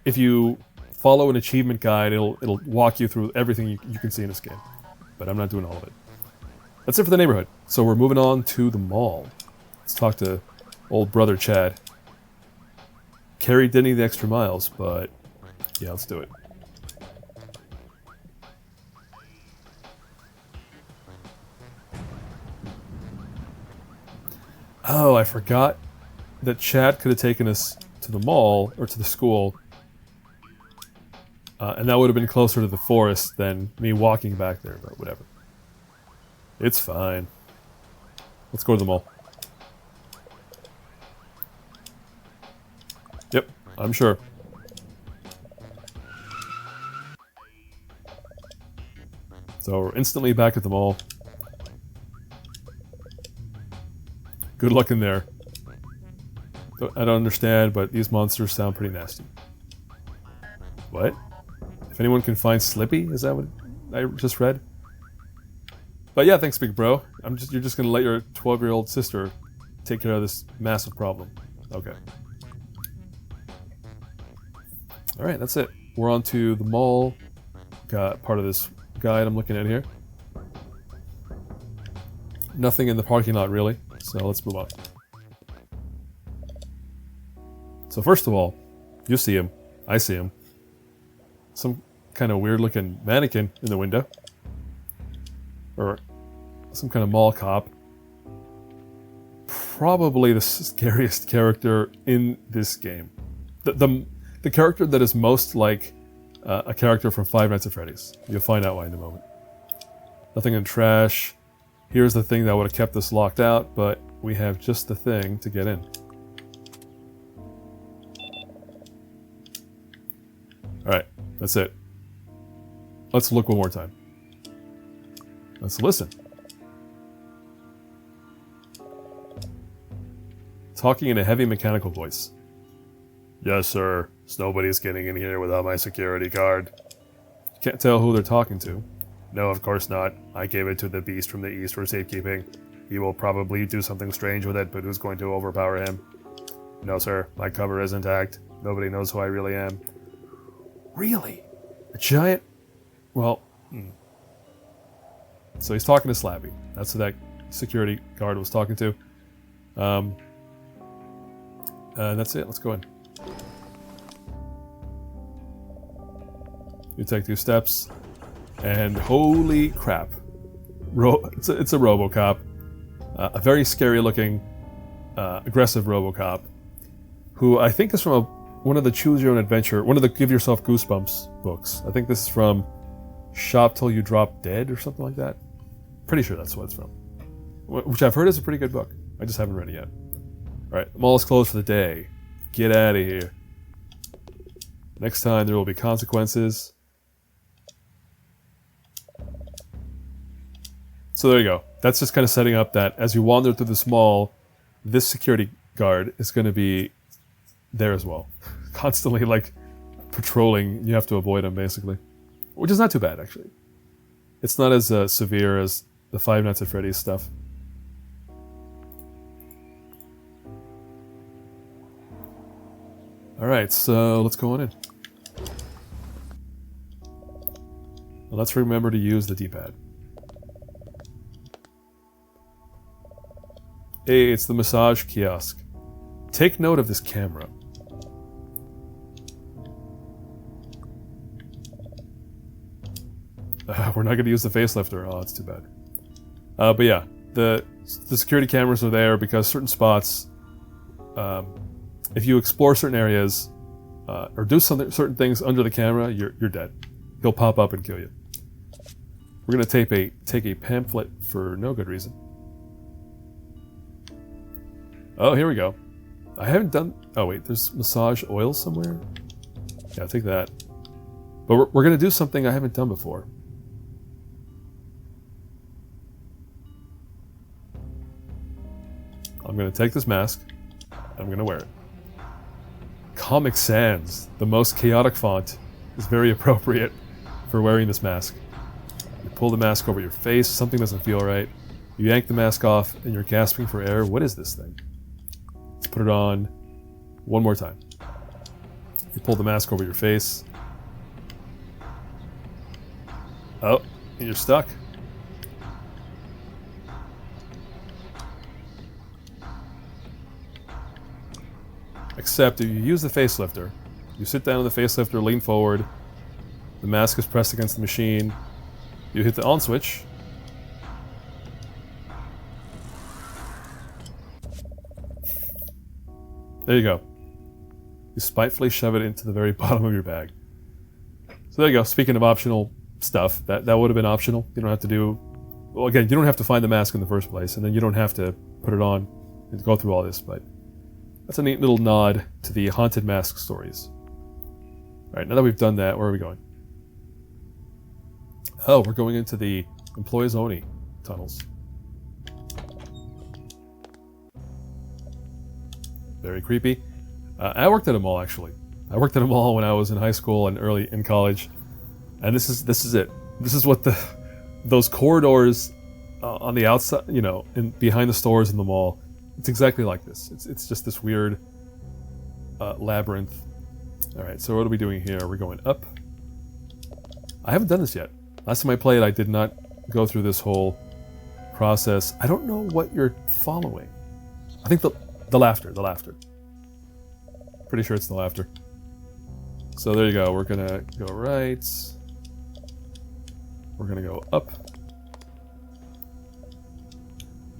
If you follow an achievement guide, it'll walk you through everything you can see in this game. But I'm not doing all of it. That's it for the neighborhood. So we're moving on to the mall. Let's talk to old brother Chad. Carrie didn't need the extra miles, but yeah, let's do it. Oh, I forgot that Chad could have taken us to the mall, or to the school, and that would have been closer to the forest than me walking back there, but whatever. It's fine. Let's go to the mall. Yep, I'm sure. So we're instantly back at the mall. Good luck in there. I don't understand, but these monsters sound pretty nasty. What? If anyone can find Slippy, is that what I just read? But yeah, thanks, big bro. You're just gonna let your 12-year-old sister take care of this massive problem. Okay. Alright, that's it. We're on to the mall. Got part of this guide I'm looking at here. Nothing in the parking lot, really. So let's move on. So first of all, you see him. I see him. Some kind of weird-looking mannequin in the window. Or some kind of mall cop. Probably the scariest character in this game. The character that is most like a character from Five Nights at Freddy's. You'll find out why in a moment. Nothing in trash. Here's the thing that would have kept us locked out, but we have just the thing to get in. Alright, that's it. Let's look one more time. Let's listen. Talking in a heavy mechanical voice. Yes, sir. Nobody's getting in here without my security card. Can't tell who they're talking to. No, of course not. I gave it to the Beast from the East for safekeeping. He will probably do something strange with it, but who's going to overpower him? No, sir. My cover is intact. Nobody knows who I really am. Really? A giant... Well... So he's talking to Slappy. That's who that security guard was talking to. That's it. Let's go in. You take 2 steps. And holy crap. it's a RoboCop, a very scary looking, aggressive RoboCop, who I think is from one of the Choose Your Own Adventure, one of the Give Yourself Goosebumps books. I think this is from Shop Till You Drop Dead or something like that. Pretty sure that's what it's from. Which I've heard is a pretty good book. I just haven't read it yet. Alright, the mall is closed for the day. Get out of here. Next time there will be consequences. So there you go. That's just kind of setting up that as you wander through this mall, this security guard is going to be there as well. Constantly, like, patrolling. You have to avoid him, basically. Which is not too bad, actually. It's not as severe as the Five Nights at Freddy's stuff. Alright, so let's go on in. Well, let's remember to use the D-pad. Hey, it's the massage kiosk. Take note of this camera. We're not going to use the facelifter. Oh, that's too bad. But yeah, the security cameras are there because certain spots, if you explore certain areas or do certain things under the camera, you're dead. He'll pop up and kill you. We're going to take a pamphlet for no good reason. Oh, here we go. I haven't done... Oh, wait. There's massage oil somewhere? Yeah, I'll take that. But we're going to do something I haven't done before. I'm going to take this mask. I'm going to wear it. Comic Sans, the most chaotic font, is very appropriate for wearing this mask. You pull the mask over your face. Something doesn't feel right. You yank the mask off, and you're gasping for air. What is this thing? Let's put it on one more time. You pull the mask over your face. Oh, and you're stuck. Except if you use the facelifter, you sit down in the facelifter, lean forward, the mask is pressed against the machine, you hit the on switch, there you go. You spitefully shove it into the very bottom of your bag. So there you go. Speaking of optional stuff, that would have been optional. You don't have to do... Well, again, you don't have to find the mask in the first place, and then you don't have to put it on and go through all this, but that's a neat little nod to the haunted mask stories. Alright, now that we've done that, where are we going? Oh, we're going into the employees only tunnels. Very creepy. I worked at a mall, actually. I worked at a mall when I was in high school and early in college, and this is it. This is what those corridors on the outside, you know, behind the stores in the mall. It's exactly like this. It's just this weird labyrinth. All right, so what are we doing here? We're going up. I haven't done this yet. Last time I played, I did not go through this whole process. I don't know what you're following. I think the laughter. Pretty sure it's the laughter. So there you go. We're gonna go right. We're gonna go up.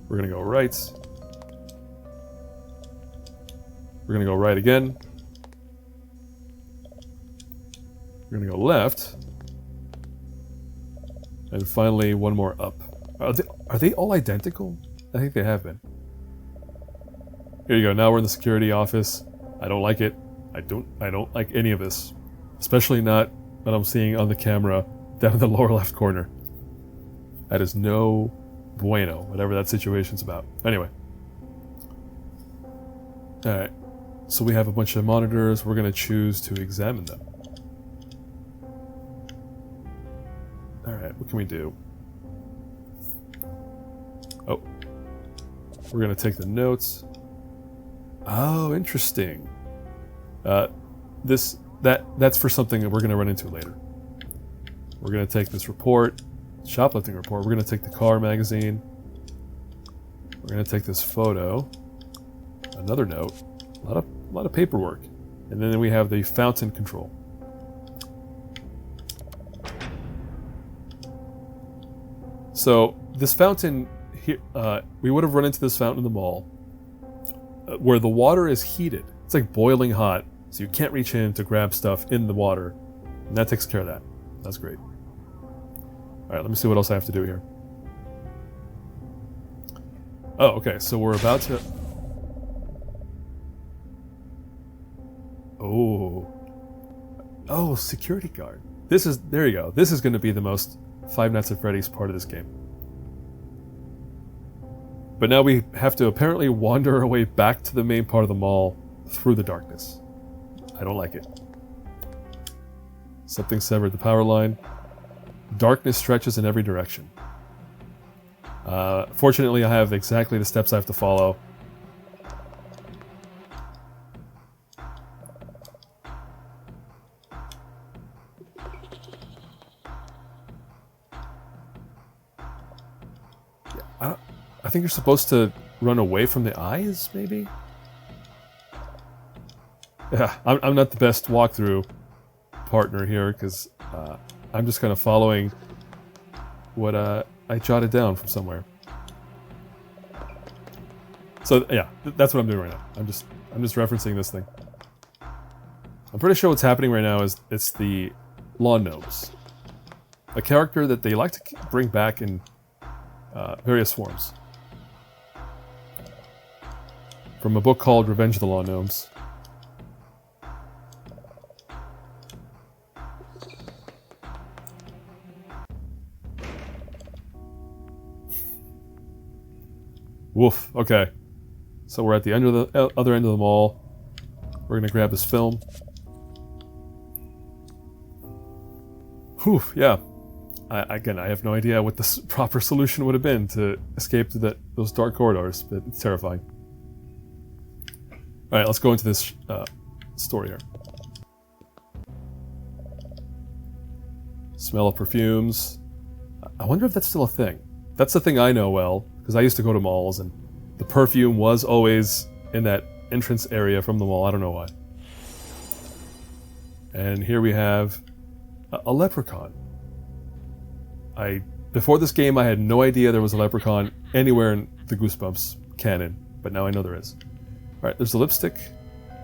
We're gonna go right. We're gonna go right again. We're gonna go left. And finally, one more up. Are they all identical? I think they have been. Here you go. Now we're in the security office. I don't like it. I don't like any of this. Especially not what I'm seeing on the camera down in the lower left corner. That is no bueno, whatever that situation's about. Anyway. Alright. So we have a bunch of monitors. We're going to choose to examine them. Alright, what can we do? Oh. We're going to take the notes. Oh, interesting. That's for something that we're going to run into later. We're going to take this report, shoplifting report. We're going to take the car magazine. We're going to take this photo. Another note. A lot of paperwork. And then we have the fountain control. So this fountain here, we would have run into this fountain in the mall, where the water is heated. It's like boiling hot, so you can't reach in to grab stuff in the water, and that takes care of that. That's great. All right, let me see what else I have to do here. Oh, okay, so we're about to... Oh, security guard. There you go. This is going to be the most Five Nights at Freddy's part of this game. But now we have to apparently wander our way back to the main part of the mall through the darkness. I don't like it. Something severed the power line. Darkness stretches in every direction. Fortunately, I have exactly the steps I have to follow. I think you're supposed to run away from the eyes, maybe? Yeah, I'm not the best walkthrough partner here, because I'm just kind of following what I jotted down from somewhere. So yeah, that's what I'm doing right now. I'm just referencing this thing. I'm pretty sure what's happening right now is it's the lawn gnomes, a character that they like to bring back in various forms. From a book called Revenge of the Lawn Gnomes. Woof, okay. So we're at the end of the other end of the mall. We're gonna grab this film. Whew, yeah. Again, I have no idea what the proper solution would have been to escape to those dark corridors, but it's terrifying. Alright, let's go into this story here. Smell of perfumes. I wonder if that's still a thing. That's the thing I know well, because I used to go to malls, and the perfume was always in that entrance area from the mall. I don't know why. And here we have a leprechaun. Before this game, I had no idea there was a leprechaun anywhere in the Goosebumps canon, but now I know there is. All right, there's a lipstick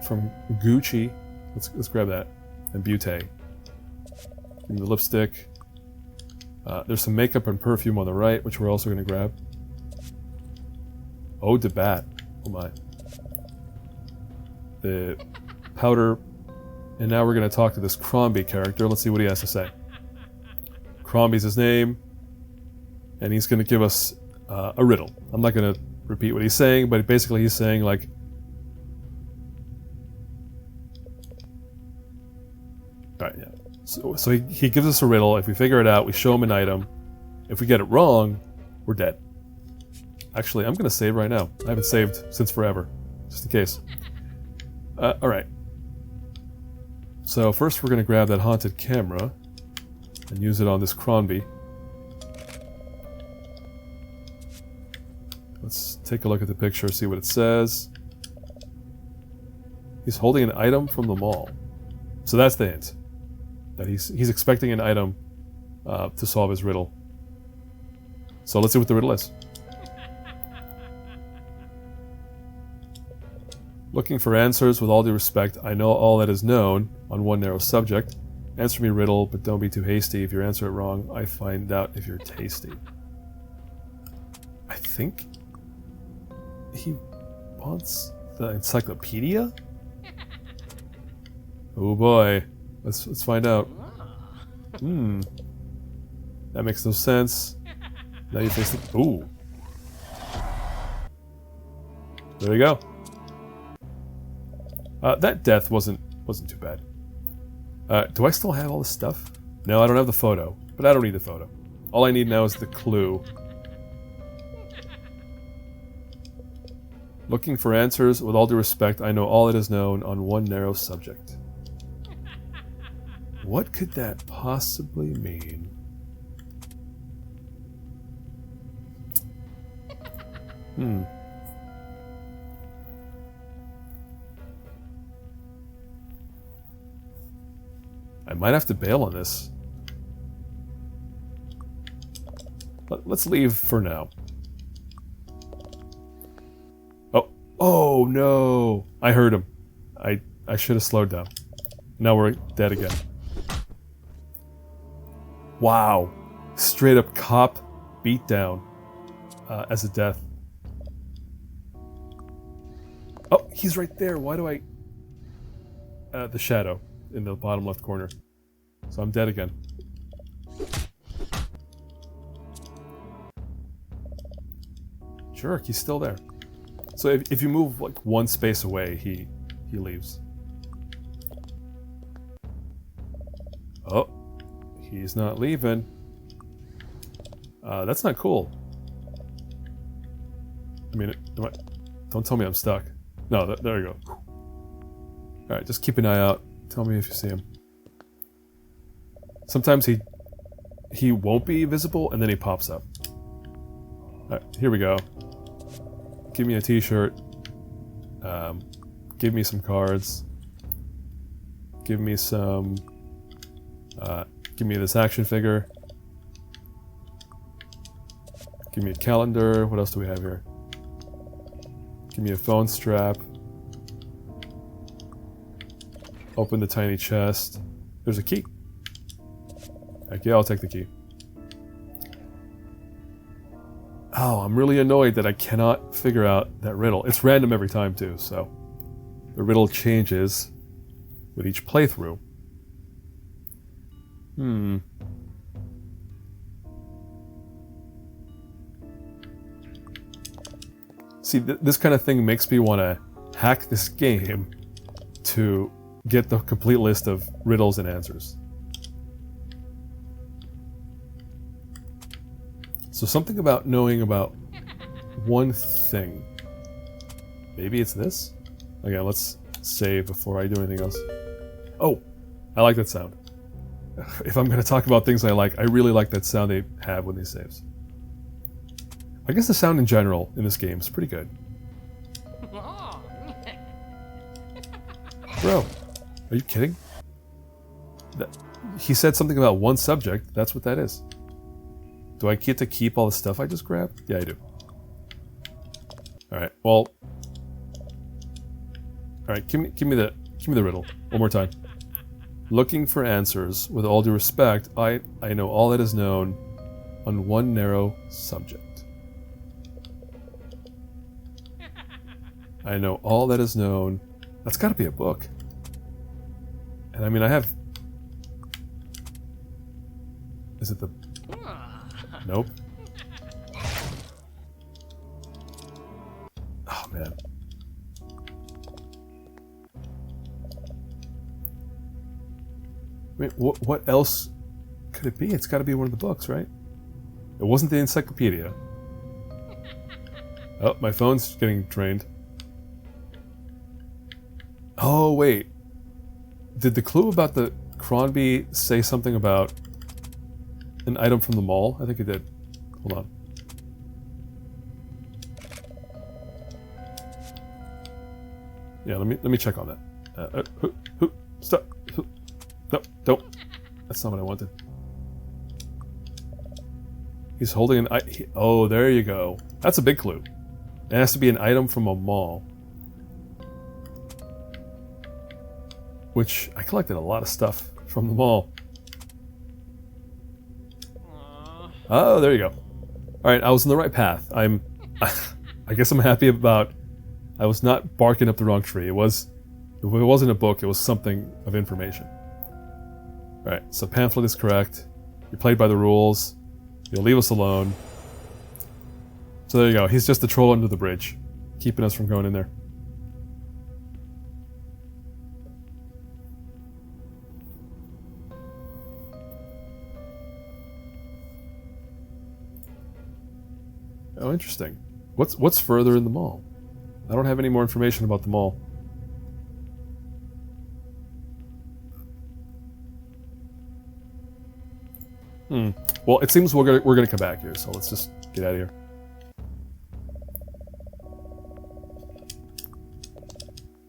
from Gucci. Let's grab that. And Beauté. Give me the lipstick. There's some makeup and perfume on the right, which we're also going to grab. Eau de Bat. Oh my. The powder. And now we're going to talk to this Crombie character. Let's see what he has to say. Crombie's his name. And he's going to give us a riddle. I'm not going to repeat what he's saying, but basically he's saying, like, alright, yeah. So he gives us a riddle. If we figure it out, we show him an item. If we get it wrong, we're dead. Actually, I'm going to save right now. I haven't saved since forever, just in case. Alright. So first we're going to grab that haunted camera and use it on this Crombie. Let's take a look at the picture, see what it says. He's holding an item from the mall. So that's the hint. That he's expecting an item to solve his riddle. So let's see what the riddle is. Looking for answers, with all due respect, I know all that is known on one narrow subject. Answer me riddle, but don't be too hasty. If you answer it wrong, I find out if you're tasty. I think he wants the encyclopedia? Oh boy. Let's find out. That makes no sense. Now you face the... Ooh. There you go. That death wasn't too bad. Do I still have all this stuff? No, I don't have the photo, but I don't need the photo. All I need now is the clue. Looking for answers, with all due respect, I know all that is known on one narrow subject. What could that possibly mean? I might have to bail on this. Let's leave for now. Oh no! I heard him. I should have slowed down. Now we're dead again. Wow. Straight up cop beat down as a death. Oh, he's right there. Why do I... the shadow in the bottom left corner. So I'm dead again. Jerk, he's still there. So if you move like one space away, he leaves. Oh, he's not leaving. That's not cool. I mean, don't tell me I'm stuck. No, there you go. Alright, just keep an eye out. Tell me if you see him. Sometimes he won't be visible, and then he pops up. Alright, here we go. Give me a t-shirt. Give me some cards. Give me some... give me this action figure. Give me a calendar. What else do we have here? Give me a phone strap. Open the tiny chest. There's a key. Heck yeah, I'll take the key. Oh, I'm really annoyed that I cannot figure out that riddle. It's random every time too, so the riddle changes with each playthrough. See, this kind of thing makes me want to hack this game to get the complete list of riddles and answers. So something about knowing about one thing. Maybe it's this? Okay, let's save before I do anything else. Oh, I like that sound. If I'm going to talk about things I like, I really like that sound they have when they saves. I guess the sound in general in this game is pretty good. Bro, are you kidding? He said something about one subject. That's what that is. Do I get to keep all the stuff I just grabbed? Yeah, I do. Alright, well... Alright, give me the riddle. One more time. Looking for answers, with all due respect, I know all that is known on one narrow subject. I know all that is known. That's gotta be a book. And I mean, I have... Is it the... Nope. Oh, man. I mean, what else could it be? It's gotta be one of the books, right? It wasn't the encyclopedia. Oh, my phone's getting drained. Oh, wait. Did the clue about the Cronby say something about an item from the mall? I think it did. Hold on. Yeah, let me check on that. Stop. No, don't. That's not what I wanted. He's holding an oh, there you go. That's a big clue. It has to be an item from a mall. Which, I collected a lot of stuff from the mall. Oh, there you go. Alright, I was on the right path. I guess I'm happy about... I was not barking up the wrong tree. If it wasn't a book, it was something of information. Alright, so pamphlet is correct. You played by the rules. You'll leave us alone. So there you go. He's just the troll under the bridge, keeping us from going in there. Oh, interesting. What's further in the mall? I don't have any more information about the mall. Well, it seems we're gonna come back here, so let's just get out of here.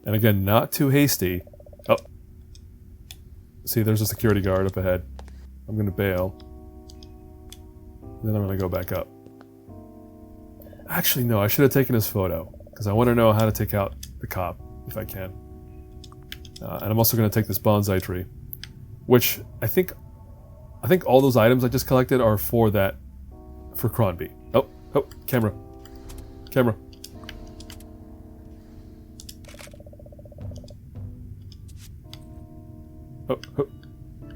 And again, not too hasty. Oh. See, there's a security guard up ahead. I'm gonna bail. Then I'm going to go back up. Actually, no, I should have taken his photo, because I want to know how to take out the cop, if I can. And I'm also going to take this bonsai tree, which I think all those items I just collected are for Cronby. Oh, camera. Camera. Oh,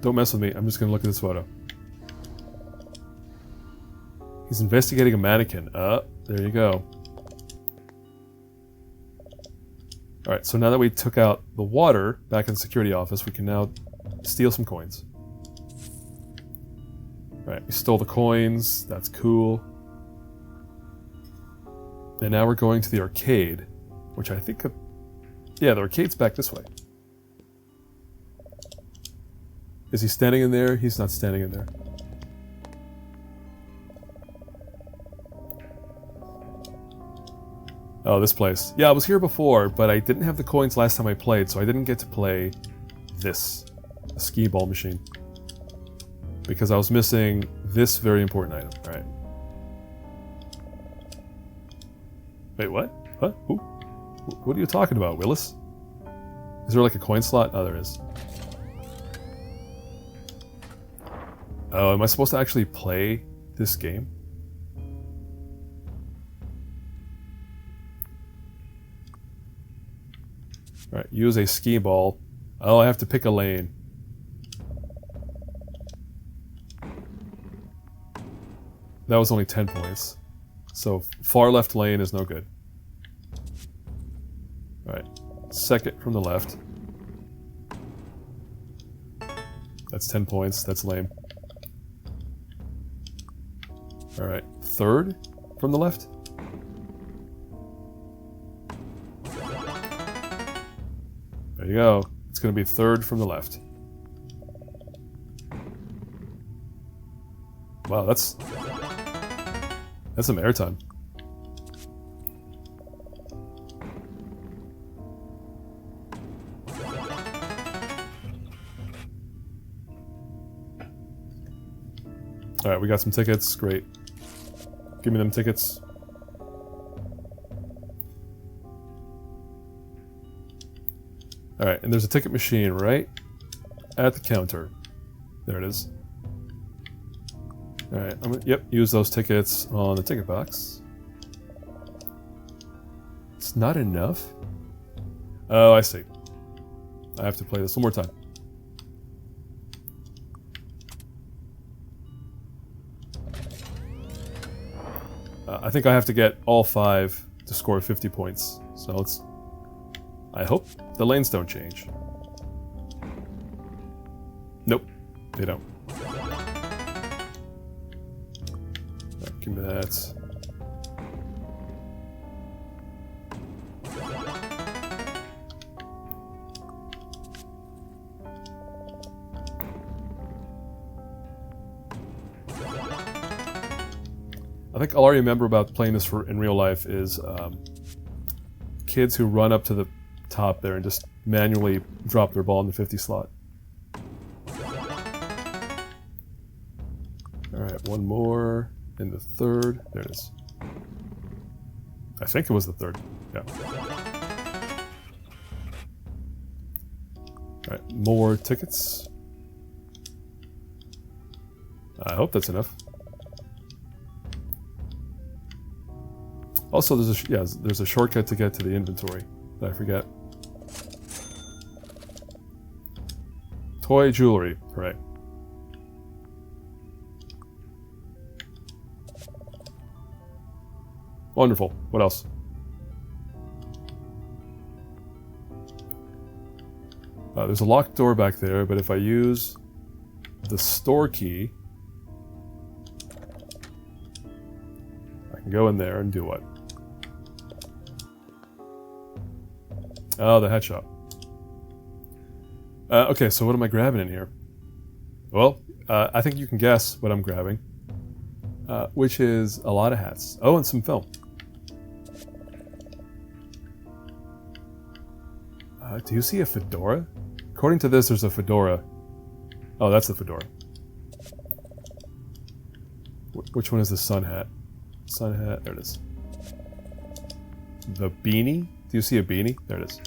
don't mess with me. I'm just going to look at this photo. He's investigating a mannequin. There you go. Alright, so now that we took out the water back in the security office, we can now steal some coins. Alright, we stole the coins. That's cool. And now we're going to the arcade, which I think... Yeah, the arcade's back this way. Is he standing in there? He's not standing in there. Oh, this place. Yeah, I was here before, but I didn't have the coins last time I played, so I didn't get to play this, a skee ball machine. Because I was missing this very important item. Alright. Wait, what? What? Who? What are you talking about, Willis? Is there like a coin slot? Oh, there is. Oh, am I supposed to actually play this game? Alright, use a skee ball. Oh, I have to pick a lane. That was only 10 points. So, far left lane is no good. Alright, second from the left. That's 10 points, that's lame. Alright, third from the left? There you go. It's going to be third from the left. Wow, that's some airtime. Alright, we got some tickets. Great. Give me them tickets. Alright, and there's a ticket machine right at the counter. There it is. Alright, yep, use those tickets on the ticket box. It's not enough? Oh, I see. I have to play this one more time. I think I have to get all 5 to score 50 points. So let's... I hope the lanes don't change. Nope, they don't. Right, give me that. I think all I remember about playing this in real life is kids who run up to the top there and just manually drop their ball in the 50 slot. Alright, one more in the third. There it is. I think it was the third. Yeah. Alright, more tickets. I hope that's enough. Also, there's a shortcut to get to the inventory that I forget. Toy jewelry, right. Wonderful. What else? There's a locked door back there, but if I use the store key, I can go in there and do what? Oh, the hat shop. Okay, so what am I grabbing in here? Well, I think you can guess what I'm grabbing, which is a lot of hats. Oh, and some film. Do you see a fedora? According to this, there's a fedora. Oh, that's the fedora. Which one is the sun hat? Sun hat, there it is. The beanie? Do you see a beanie? There it is.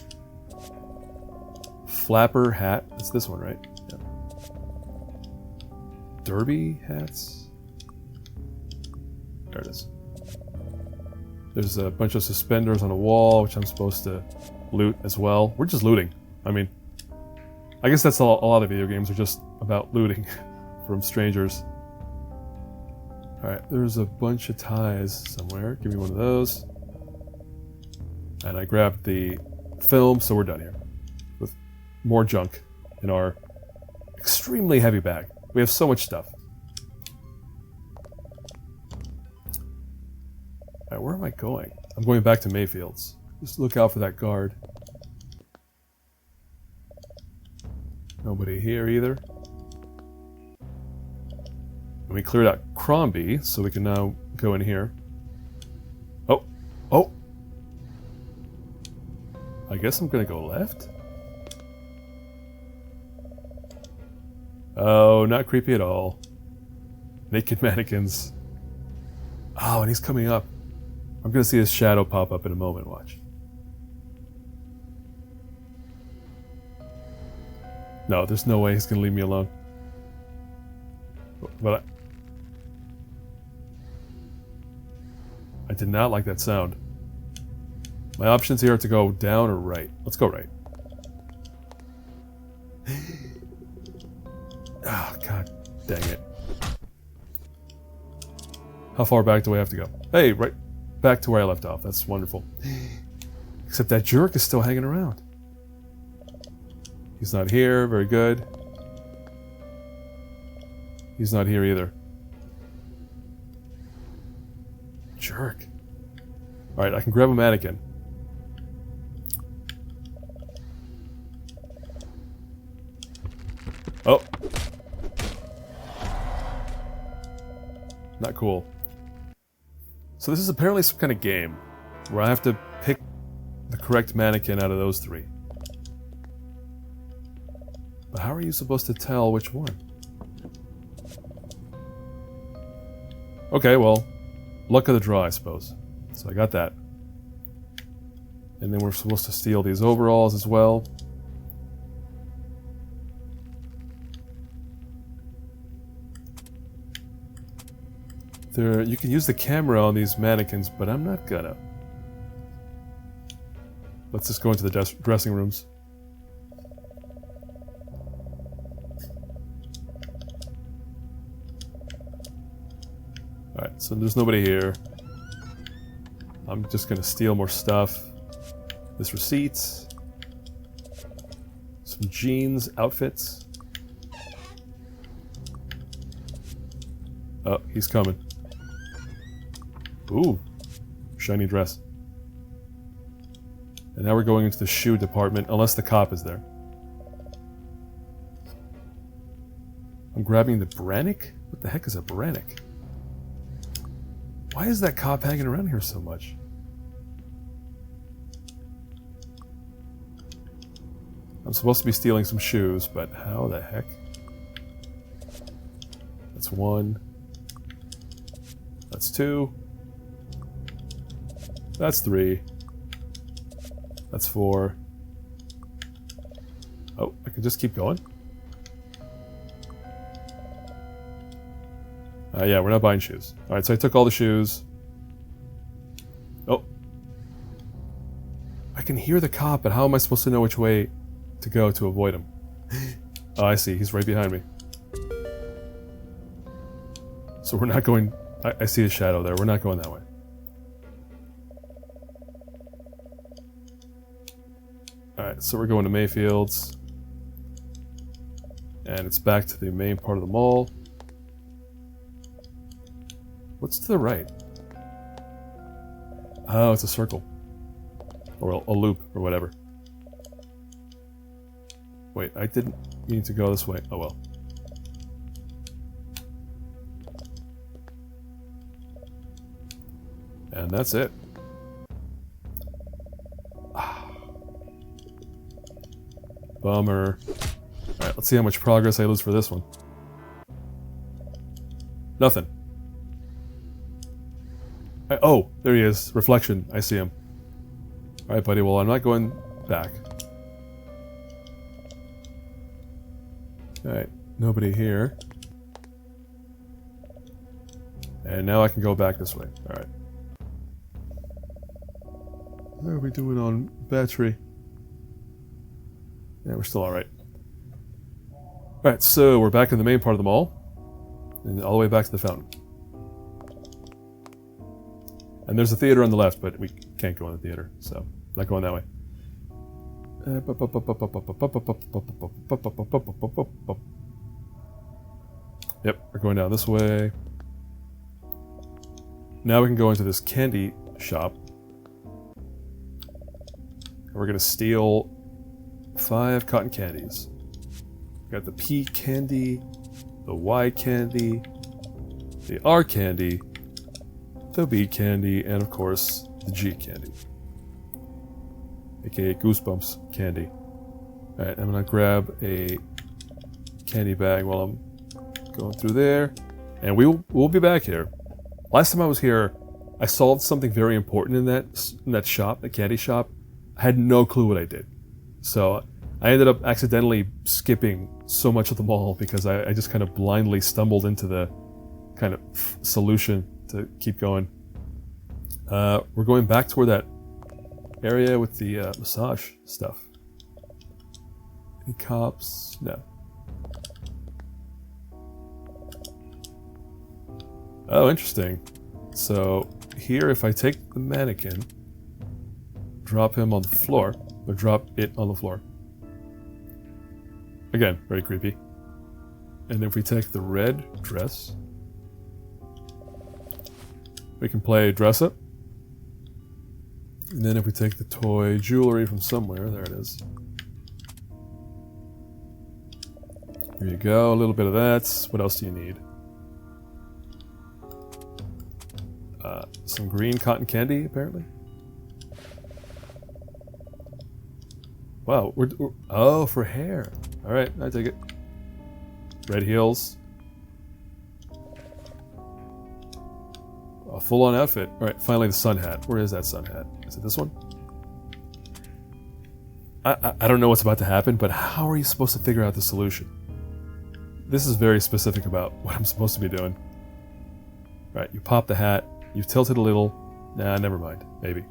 Flapper hat. That's this one, right? Yeah. Derby hats? There it is. There's a bunch of suspenders on a wall, which I'm supposed to loot as well. We're just looting. I mean, I guess that's a lot of video games are just about looting from strangers. Alright, there's a bunch of ties somewhere. Give me one of those. And I grabbed the film, so we're done here. With more junk in our extremely heavy bag. We have so much stuff. Alright, where am I going? I'm going back to Mayfield's. Just look out for that guard. Nobody here either. And we cleared out Crombie, so we can now go in here. Oh! Oh! I guess I'm gonna go left? Oh, not creepy at all. Naked mannequins. Oh, and he's coming up. I'm gonna see his shadow pop up in a moment, watch. No, there's no way he's gonna leave me alone. But I did not like that sound. My options here are to go down or right. Let's go right. Oh, god dang it. How far back do I have to go? Hey, right back to where I left off. That's wonderful. Except that jerk is still hanging around. He's not here. Very good. He's not here either. Jerk. Alright, I can grab a mannequin. Oh. Not cool. So this is apparently some kind of game where I have to pick the correct mannequin out of those three. But how are you supposed to tell which one? Okay, well, luck of the draw, I suppose. So I got that. And then we're supposed to steal these overalls as well. You can use the camera on these mannequins, but I'm not gonna. Let's just go into the dressing rooms. Alright, so there's nobody here. I'm just gonna steal more stuff. This receipts. Some jeans, outfits. Oh, he's coming. Ooh, shiny dress. And now we're going into the shoe department, unless the cop is there. I'm grabbing the Brannick? What the heck is a Brannick? Why is that cop hanging around here so much? I'm supposed to be stealing some shoes, but how the heck? That's one. That's two. That's three. That's four. Oh, I can just keep going? Yeah, we're not buying shoes. Alright, so I took all the shoes. Oh. I can hear the cop, but how am I supposed to know which way to go to avoid him? Oh, I see. He's right behind me. So we're not going... I see his shadow there. We're not going that way. Alright, so we're going to Mayfield's. And it's back to the main part of the mall. What's to the right? Oh, it's a circle. Or a loop, or whatever. Wait, I didn't mean to go this way. Oh well. And that's it. Bummer. Alright, let's see how much progress I lose for this one. Nothing. Oh, there he is. Reflection. I see him. Alright, buddy. Well, I'm not going back. Alright. Nobody here. And now I can go back this way. Alright. How are we doing on battery? Yeah, we're still alright. Alright, so we're back in the main part of the mall. And all the way back to the fountain. And there's a theater on the left, but we can't go in the theater, so not going that way. Yep, we're going down this way. Now we can go into this candy shop. We're gonna steal 5 cotton candies. We got the P candy, the Y candy, the R candy, the B candy, and of course, the G candy. AKA Goosebumps candy. Alright, I'm gonna grab a candy bag while I'm going through there. And we'll be back here. Last time I was here, I solved something very important in that shop, the candy shop. I had no clue what I did. So I ended up accidentally skipping so much of the mall because I just kind of blindly stumbled into the kind of solution to keep going. We're going back toward that area with the massage stuff. Any cops? No. Oh, interesting. So here, if I take the mannequin, drop him on the floor, or drop it on the floor. Again, very creepy. And if we take the red dress, we can play dress up. And then if we take the toy jewelry from somewhere, there it is. Here you go, a little bit of that. What else do you need? Some green cotton candy, apparently. Wow, we're oh, for hair. All right, I take it. Red heels. A full-on outfit. All right, finally the sun hat. Where is that sun hat? Is it this one? I don't know what's about to happen, but how are you supposed to figure out the solution? This is very specific about what I'm supposed to be doing. All right, you pop the hat. You've tilted a little. Nah, never mind. Maybe.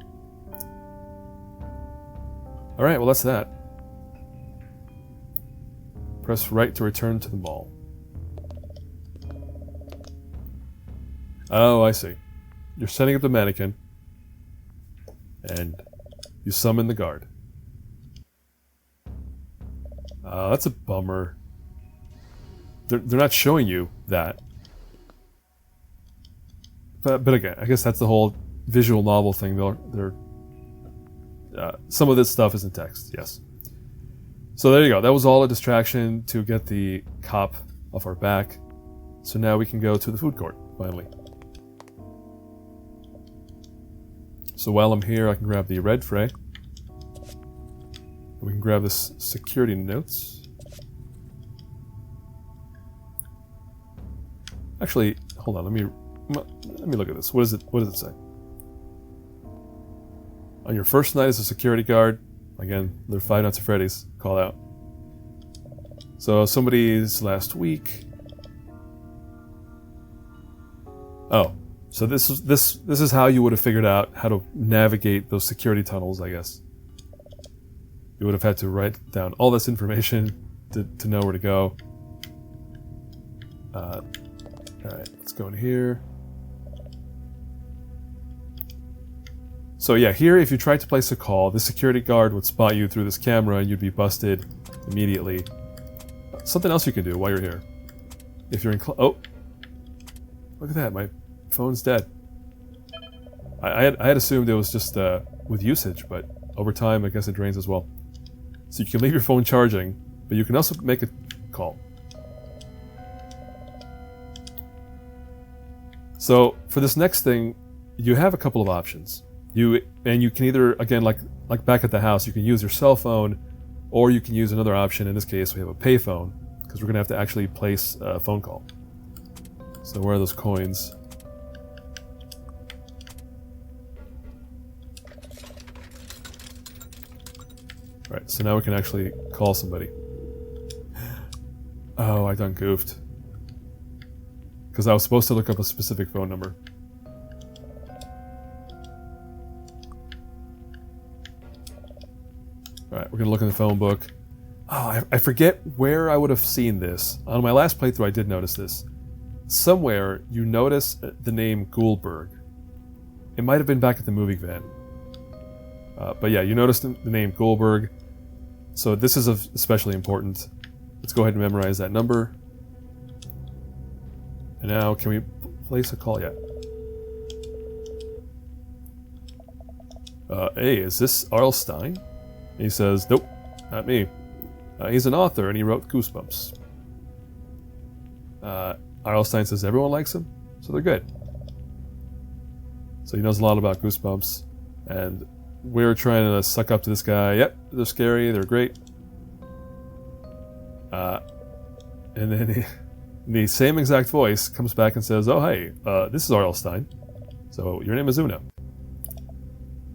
All right, well, that's that. Press right to return to the mall. Oh, I see. You're setting up the mannequin, and you summon the guard. That's a bummer. They're not showing you that. But again, I guess that's the whole visual novel thing. Some of this stuff is in text, yes. So there you go. That was all a distraction to get the cop off our back. So now we can go to the food court, finally. So while I'm here, I can grab the red tray. We can grab this security notes. Actually, hold on. Let me look at this. What is it? What does it say? On your first night as a security guard, again, they're Five Nights at Freddy's call out. So somebody's last week. Oh, so this is how you would have figured out how to navigate those security tunnels, I guess. You would have had to write down all this information to know where to go. All right, let's go in here. So yeah, here if you tried to place a call, the security guard would spot you through this camera and you'd be busted immediately. Something else you can do while you're here. If you're in oh, look at that, my phone's dead. I had assumed it was just with usage, but over time I guess it drains as well. So you can leave your phone charging, but you can also make a call. So for this next thing, you have a couple of options. You can either, again, like back at the house, you can use your cell phone, or you can use another option. In this case, we have a payphone, because we're going to have to actually place a phone call. So where are those coins? Alright, so now we can actually call somebody. Oh, I done goofed. Because I was supposed to look up a specific phone number. Alright, we're going to look in the phone book. Oh, I forget where I would have seen this. On my last playthrough, I did notice this. Somewhere, you notice the name Goldberg. It might have been back at the moving van. But yeah, you noticed the name Goldberg. So this is especially important. Let's go ahead and memorize that number. And now, can we place a call yet? Hey, is this R.L. Stine? And he says, nope, not me. He's an author and he wrote Goosebumps. R.L. Stine says everyone likes him, so they're good. So he knows a lot about Goosebumps. And we're trying to suck up to this guy. Yep, they're scary, they're great. And then the same exact voice comes back and says, oh, hey, this is R.L. Stine. So your name is Una.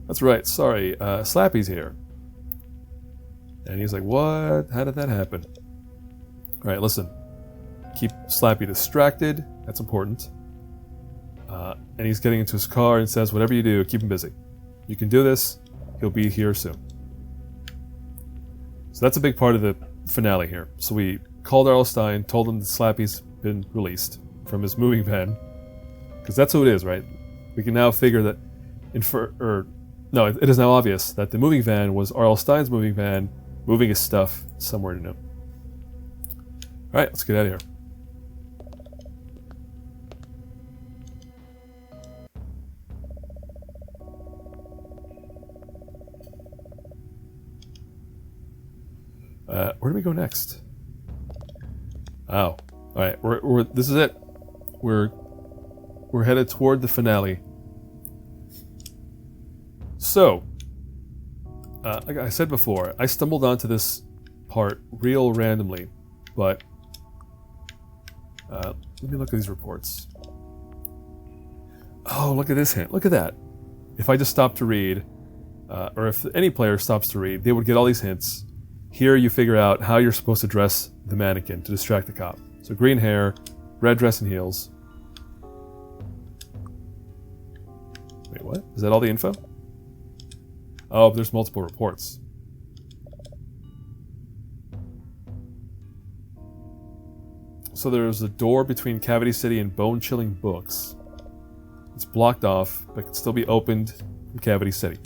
That's right, sorry, Slappy's here. And he's like, what? How did that happen? Alright, listen. Keep Slappy distracted. That's important. And he's getting into his car and says, whatever you do, keep him busy. You can do this. He'll be here soon. So that's a big part of the finale here. So we called R.L. Stine, told him that Slappy's been released from his moving van. Because that's who it is, right? We can now figure that... it is now obvious that the moving van was R.L. Stine's moving van, moving his stuff somewhere to know. Alright, let's get out of here. Where do we go next? Oh, alright, this is it. We're headed toward the finale. So, like I said before, I stumbled onto this part real randomly, but let me look at these reports. Oh, look at this hint. Look at that. If I just stop to read, or if any player stops to read, they would get all these hints. Here you figure out how you're supposed to dress the mannequin to distract the cop. So green hair, red dress and heels. Wait, what? Is that all the info? Oh, there's multiple reports. So there's a door between Cavity City and Bone-Chilling Books. It's blocked off, but can still be opened from Cavity City.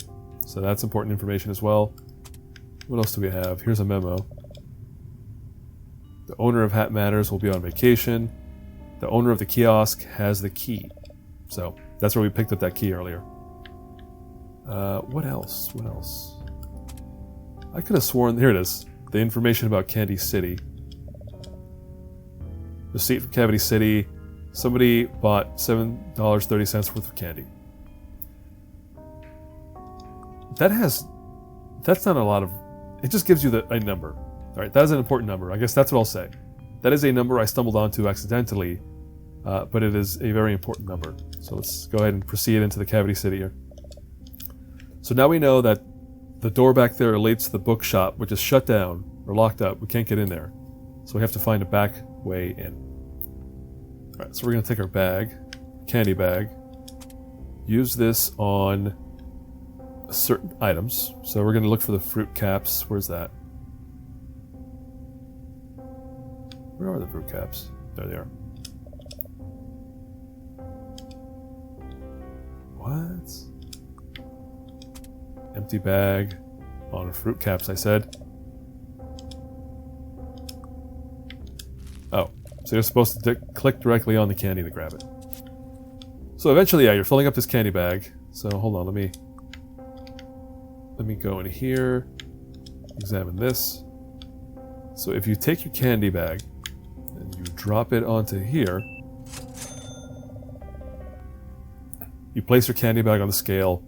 So that's important information as well. What else do we have? Here's a memo. The owner of Hat Matters will be on vacation. The owner of the kiosk has the key. So that's where we picked up that key earlier. What else? What else? I could have sworn... Here it is. The information about Candy City. Receipt from Cavity City. Somebody bought $7.30 worth of candy. That's not a lot of... It just gives you a number. Alright, that is an important number. I guess that's what I'll say. That is a number I stumbled onto accidentally, but it is a very important number. So let's go ahead and proceed into the Cavity City here. So now we know that the door back there leads to the bookshop, which is shut down or locked up. We can't get in there. So we have to find a back way in. Alright, so we're going to take our bag, candy bag, use this on certain items. So we're going to look for the fruit caps. Where's that? Where are the fruit caps? There they are. What? Empty bag on fruit caps, I said. Oh, so you're supposed to click directly on the candy to grab it. So eventually, yeah, you're filling up this candy bag. So hold on, let me go in here, examine this. So if you take your candy bag and you drop it onto here, you place your candy bag on the scale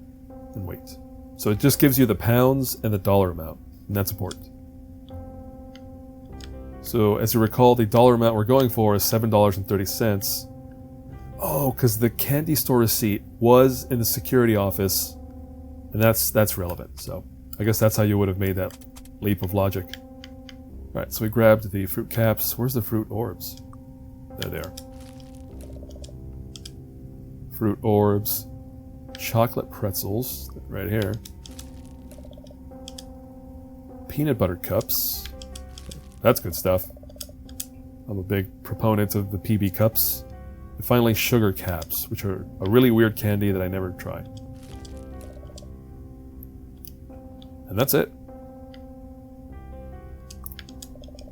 and wait. So it just gives you the pounds and the dollar amount, and that's important. So as you recall, the dollar amount we're going for is $7.30. Oh, because the candy store receipt was in the security office, and that's relevant. So I guess that's how you would have made that leap of logic. Alright, so we grabbed the fruit caps. Where's the fruit orbs? There they are. Fruit orbs. Chocolate pretzels. Right here. Peanut butter cups. That's good stuff. I'm a big proponent of the PB cups. And finally, sugar caps, which are a really weird candy that I never tried. And that's it.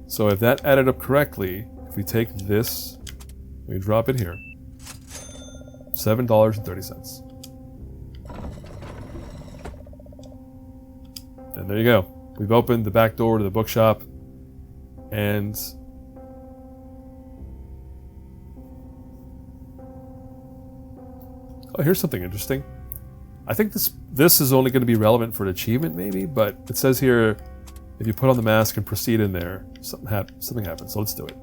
So if that added up correctly, if we take this, we drop it here. $7.30. And there you go. We've opened the back door to the bookshop, and oh, here's something interesting. I think this is only going to be relevant for an achievement, maybe, but it says here, if you put on the mask and proceed in there, something happens. So let's do it.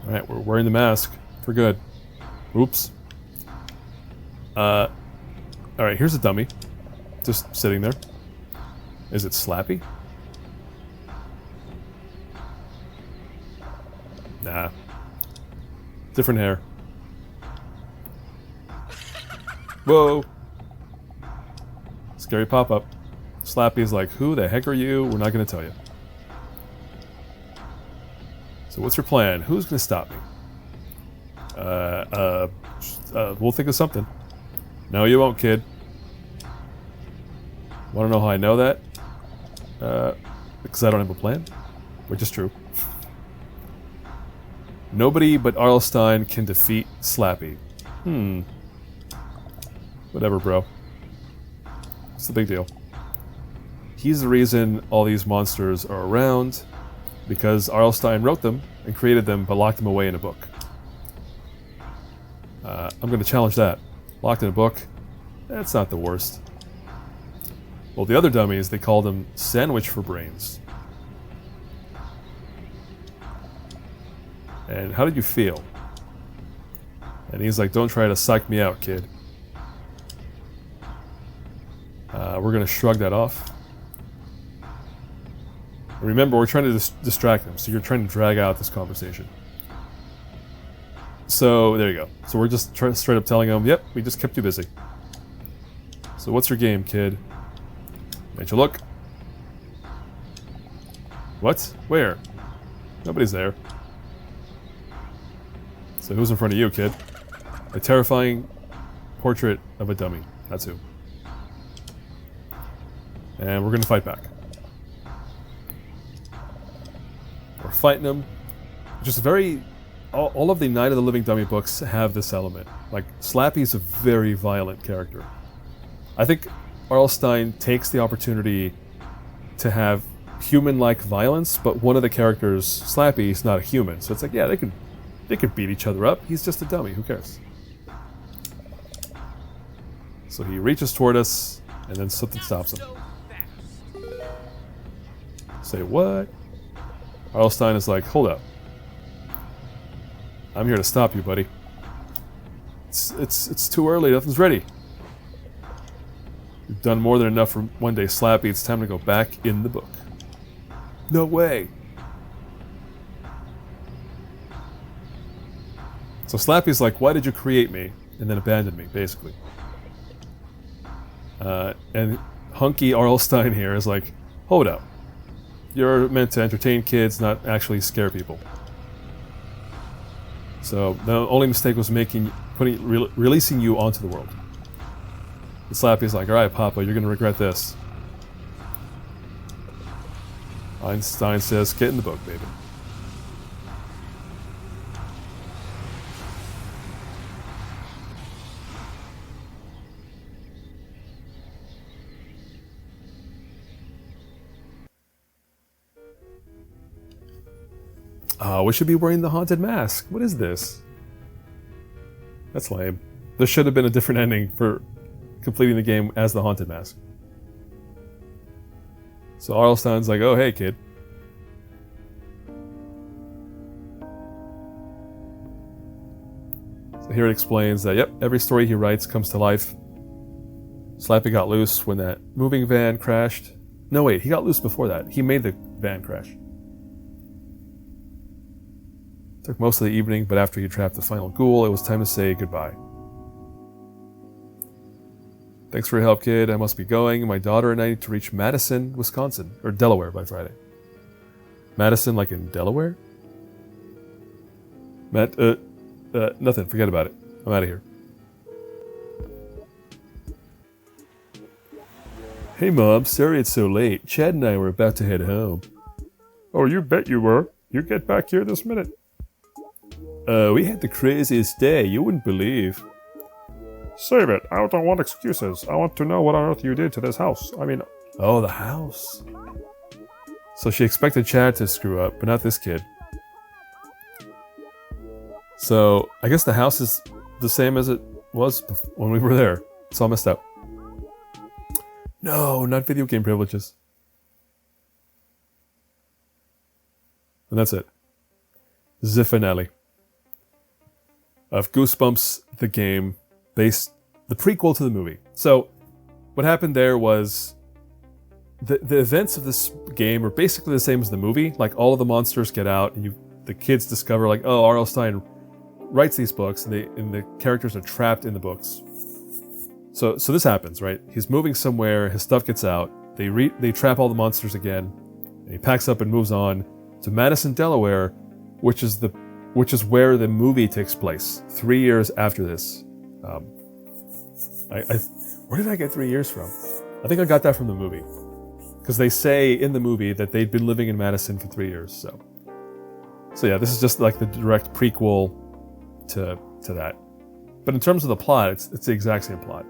Alright, we're wearing the mask. For good. Oops. Alright, here's a dummy. Just sitting there. Is it Slappy? Nah. Different hair. Whoa! Scary pop-up. Slappy's like, who the heck are you? We're not gonna tell you. So what's your plan? Who's gonna stop me? We'll think of something. No, you won't, kid. Wanna know how I know that? Because I don't have a plan. Which is true. Nobody but Arlstein can defeat Slappy. Whatever, bro. What's the big deal? He's the reason all these monsters are around, because Arlstein wrote them and created them, but locked them away in a book. I'm going to challenge that. Locked in a book? That's not the worst. Well, the other dummies, they called him Sandwich for Brains. And how did you feel? And he's like, don't try to psych me out, kid. We're going to shrug that off. Remember, we're trying to distract them, so you're trying to drag out this conversation. So, there you go. So we're just straight up telling them, yep, we just kept you busy. So what's your game, kid? Made you look. What? Where? Nobody's there. So who's in front of you, kid? A terrifying portrait of a dummy. That's who. And we're gonna fight back. We're fighting them. Just very... All of the Night of the Living Dummy books have this element. Like, Slappy's a very violent character. I think Arlstein takes the opportunity to have human-like violence, but one of the characters, Slappy, is not a human. So it's like, yeah, they could beat each other up. He's just a dummy. Who cares? So he reaches toward us, and then something stops him. Say what? Arlstein is like, hold up. I'm here to stop you, buddy. It's too early. Nothing's ready. You've done more than enough for one day, Slappy. It's time to go back in the book. No way. So Slappy's like, why did you create me? And then abandon me, basically. And hunky Arlstein here is like, hold up. You're meant to entertain kids, not actually scare people. So the only mistake was releasing you onto the world. And Slappy's like, alright, Papa, you're gonna regret this. Einstein says, get in the book, baby. Oh, we should be wearing the haunted mask. What is this? That's lame. There should have been a different ending for completing the game as the haunted mask. So Arlstein's like, oh, hey, kid. So here it explains that, yep, every story he writes comes to life. Slappy got loose when that moving van crashed. No, wait, he got loose before that. He made the van crash. Took most of the evening, but after he trapped the final ghoul, it was time to say goodbye. Thanks for your help, kid. I must be going. My daughter and I need to reach Madison, Wisconsin, or Delaware by Friday. Madison, like in Delaware? Nothing. Forget about it. I'm out of here. Hey, Mom. Sorry it's so late. Chad and I were about to head home. Oh, you bet you were. You get back here this minute. We had the craziest day. You wouldn't believe. Save it. I don't want excuses. I want to know what on earth you did to this house. I mean... Oh, the house. So she expected Chad to screw up, but not this kid. So, I guess the house is the same as it was when we were there. It's all messed up. No, not video game privileges. And that's it. The finale of Goosebumps, the game, based the prequel to the movie. So, what happened there was the events of this game are basically the same as the movie. Like, all of the monsters get out, and the kids discover, like, oh, R.L. Stine writes these books, and the characters are trapped in the books. So this happens, right? He's moving somewhere, his stuff gets out, they trap all the monsters again, and he packs up and moves on to Madison, Delaware, which is where the movie takes place, 3 years after this. Where did I get 3 years from? I think I got that from the movie. Because they say in the movie that they'd been living in Madison for 3 years, So yeah, this is just like the direct prequel to that. But in terms of the plot, it's the exact same plot.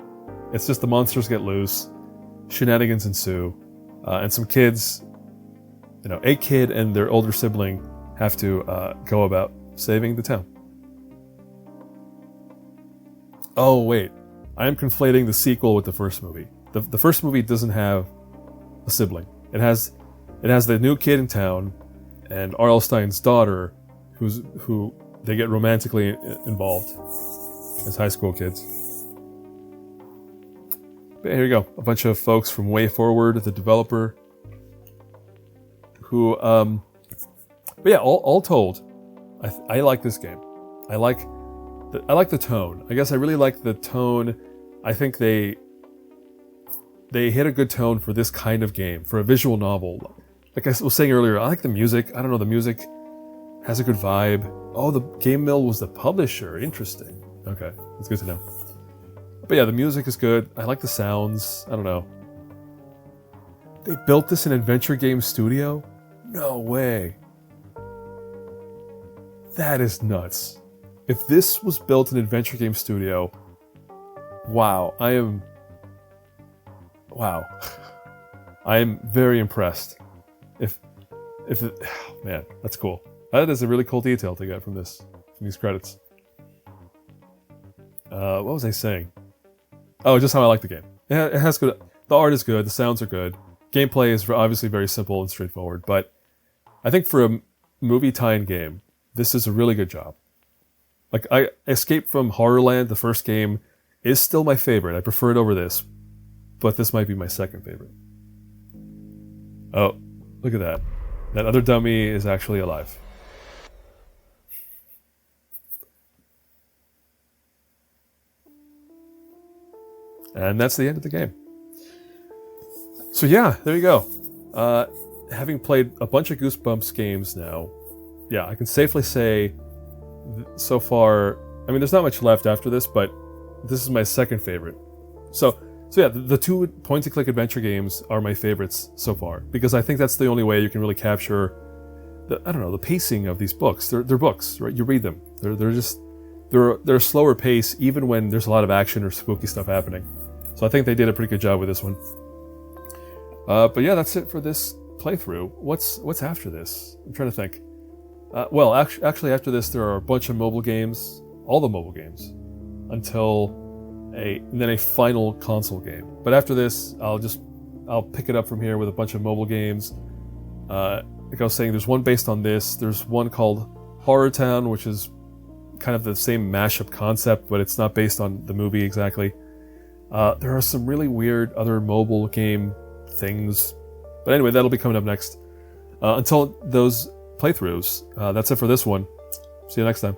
It's just the monsters get loose, shenanigans ensue, and some kids, a kid and their older sibling have to go about saving the town. Oh, wait. I am conflating the sequel with the first movie. The first movie doesn't have a sibling. It has the new kid in town and R.L. Stine's daughter who they get romantically involved as high school kids. But here you go. A bunch of folks from Way Forward, the developer, who, but yeah, all told, I like this game. I like the tone. I guess I really like the tone. I think they hit a good tone for this kind of game, for a visual novel. Like I was saying earlier, I like the music. I don't know, the music has a good vibe. Oh, the Game Mill was the publisher. Interesting. Okay, that's good to know. But yeah, the music is good. I like the sounds. I don't know. They built this in Adventure Game Studio? No way. That is nuts. If this was built in Adventure Game Studio, wow, I am very impressed. If oh man, that's cool. That is a really cool detail to get from these credits. What was I saying? Oh, just how I like the game. It has good. The art is good. The sounds are good. Gameplay is obviously very simple and straightforward. But I think for a movie tie-in game, this is a really good job. Like, Escape from Horrorland, the first game, is still my favorite. I prefer it over this, but this might be my second favorite. Oh, look at that. That other dummy is actually alive. And that's the end of the game. So yeah, there you go. Having played a bunch of Goosebumps games now, yeah, I can safely say so far, I mean, there's not much left after this, but this is my second favorite. So yeah, the two point-and-click adventure games are my favorites so far, because I think that's the only way you can really capture the pacing of these books. They're books, right? You read them. They're a slower pace, even when there's a lot of action or spooky stuff happening. So I think they did a pretty good job with this one. But yeah, that's it for this playthrough. What's after this? I'm trying to think. Well, actually, after this, there are a bunch of mobile games, all the mobile games, until then a final console game. But after this, I'll pick it up from here with a bunch of mobile games. Like I was saying, there's one based on this. There's one called Horror Town, which is kind of the same mashup concept, but it's not based on the movie exactly. There are some really weird other mobile game things. But anyway, that'll be coming up next. Until those playthroughs, that's it for this one. See you next time.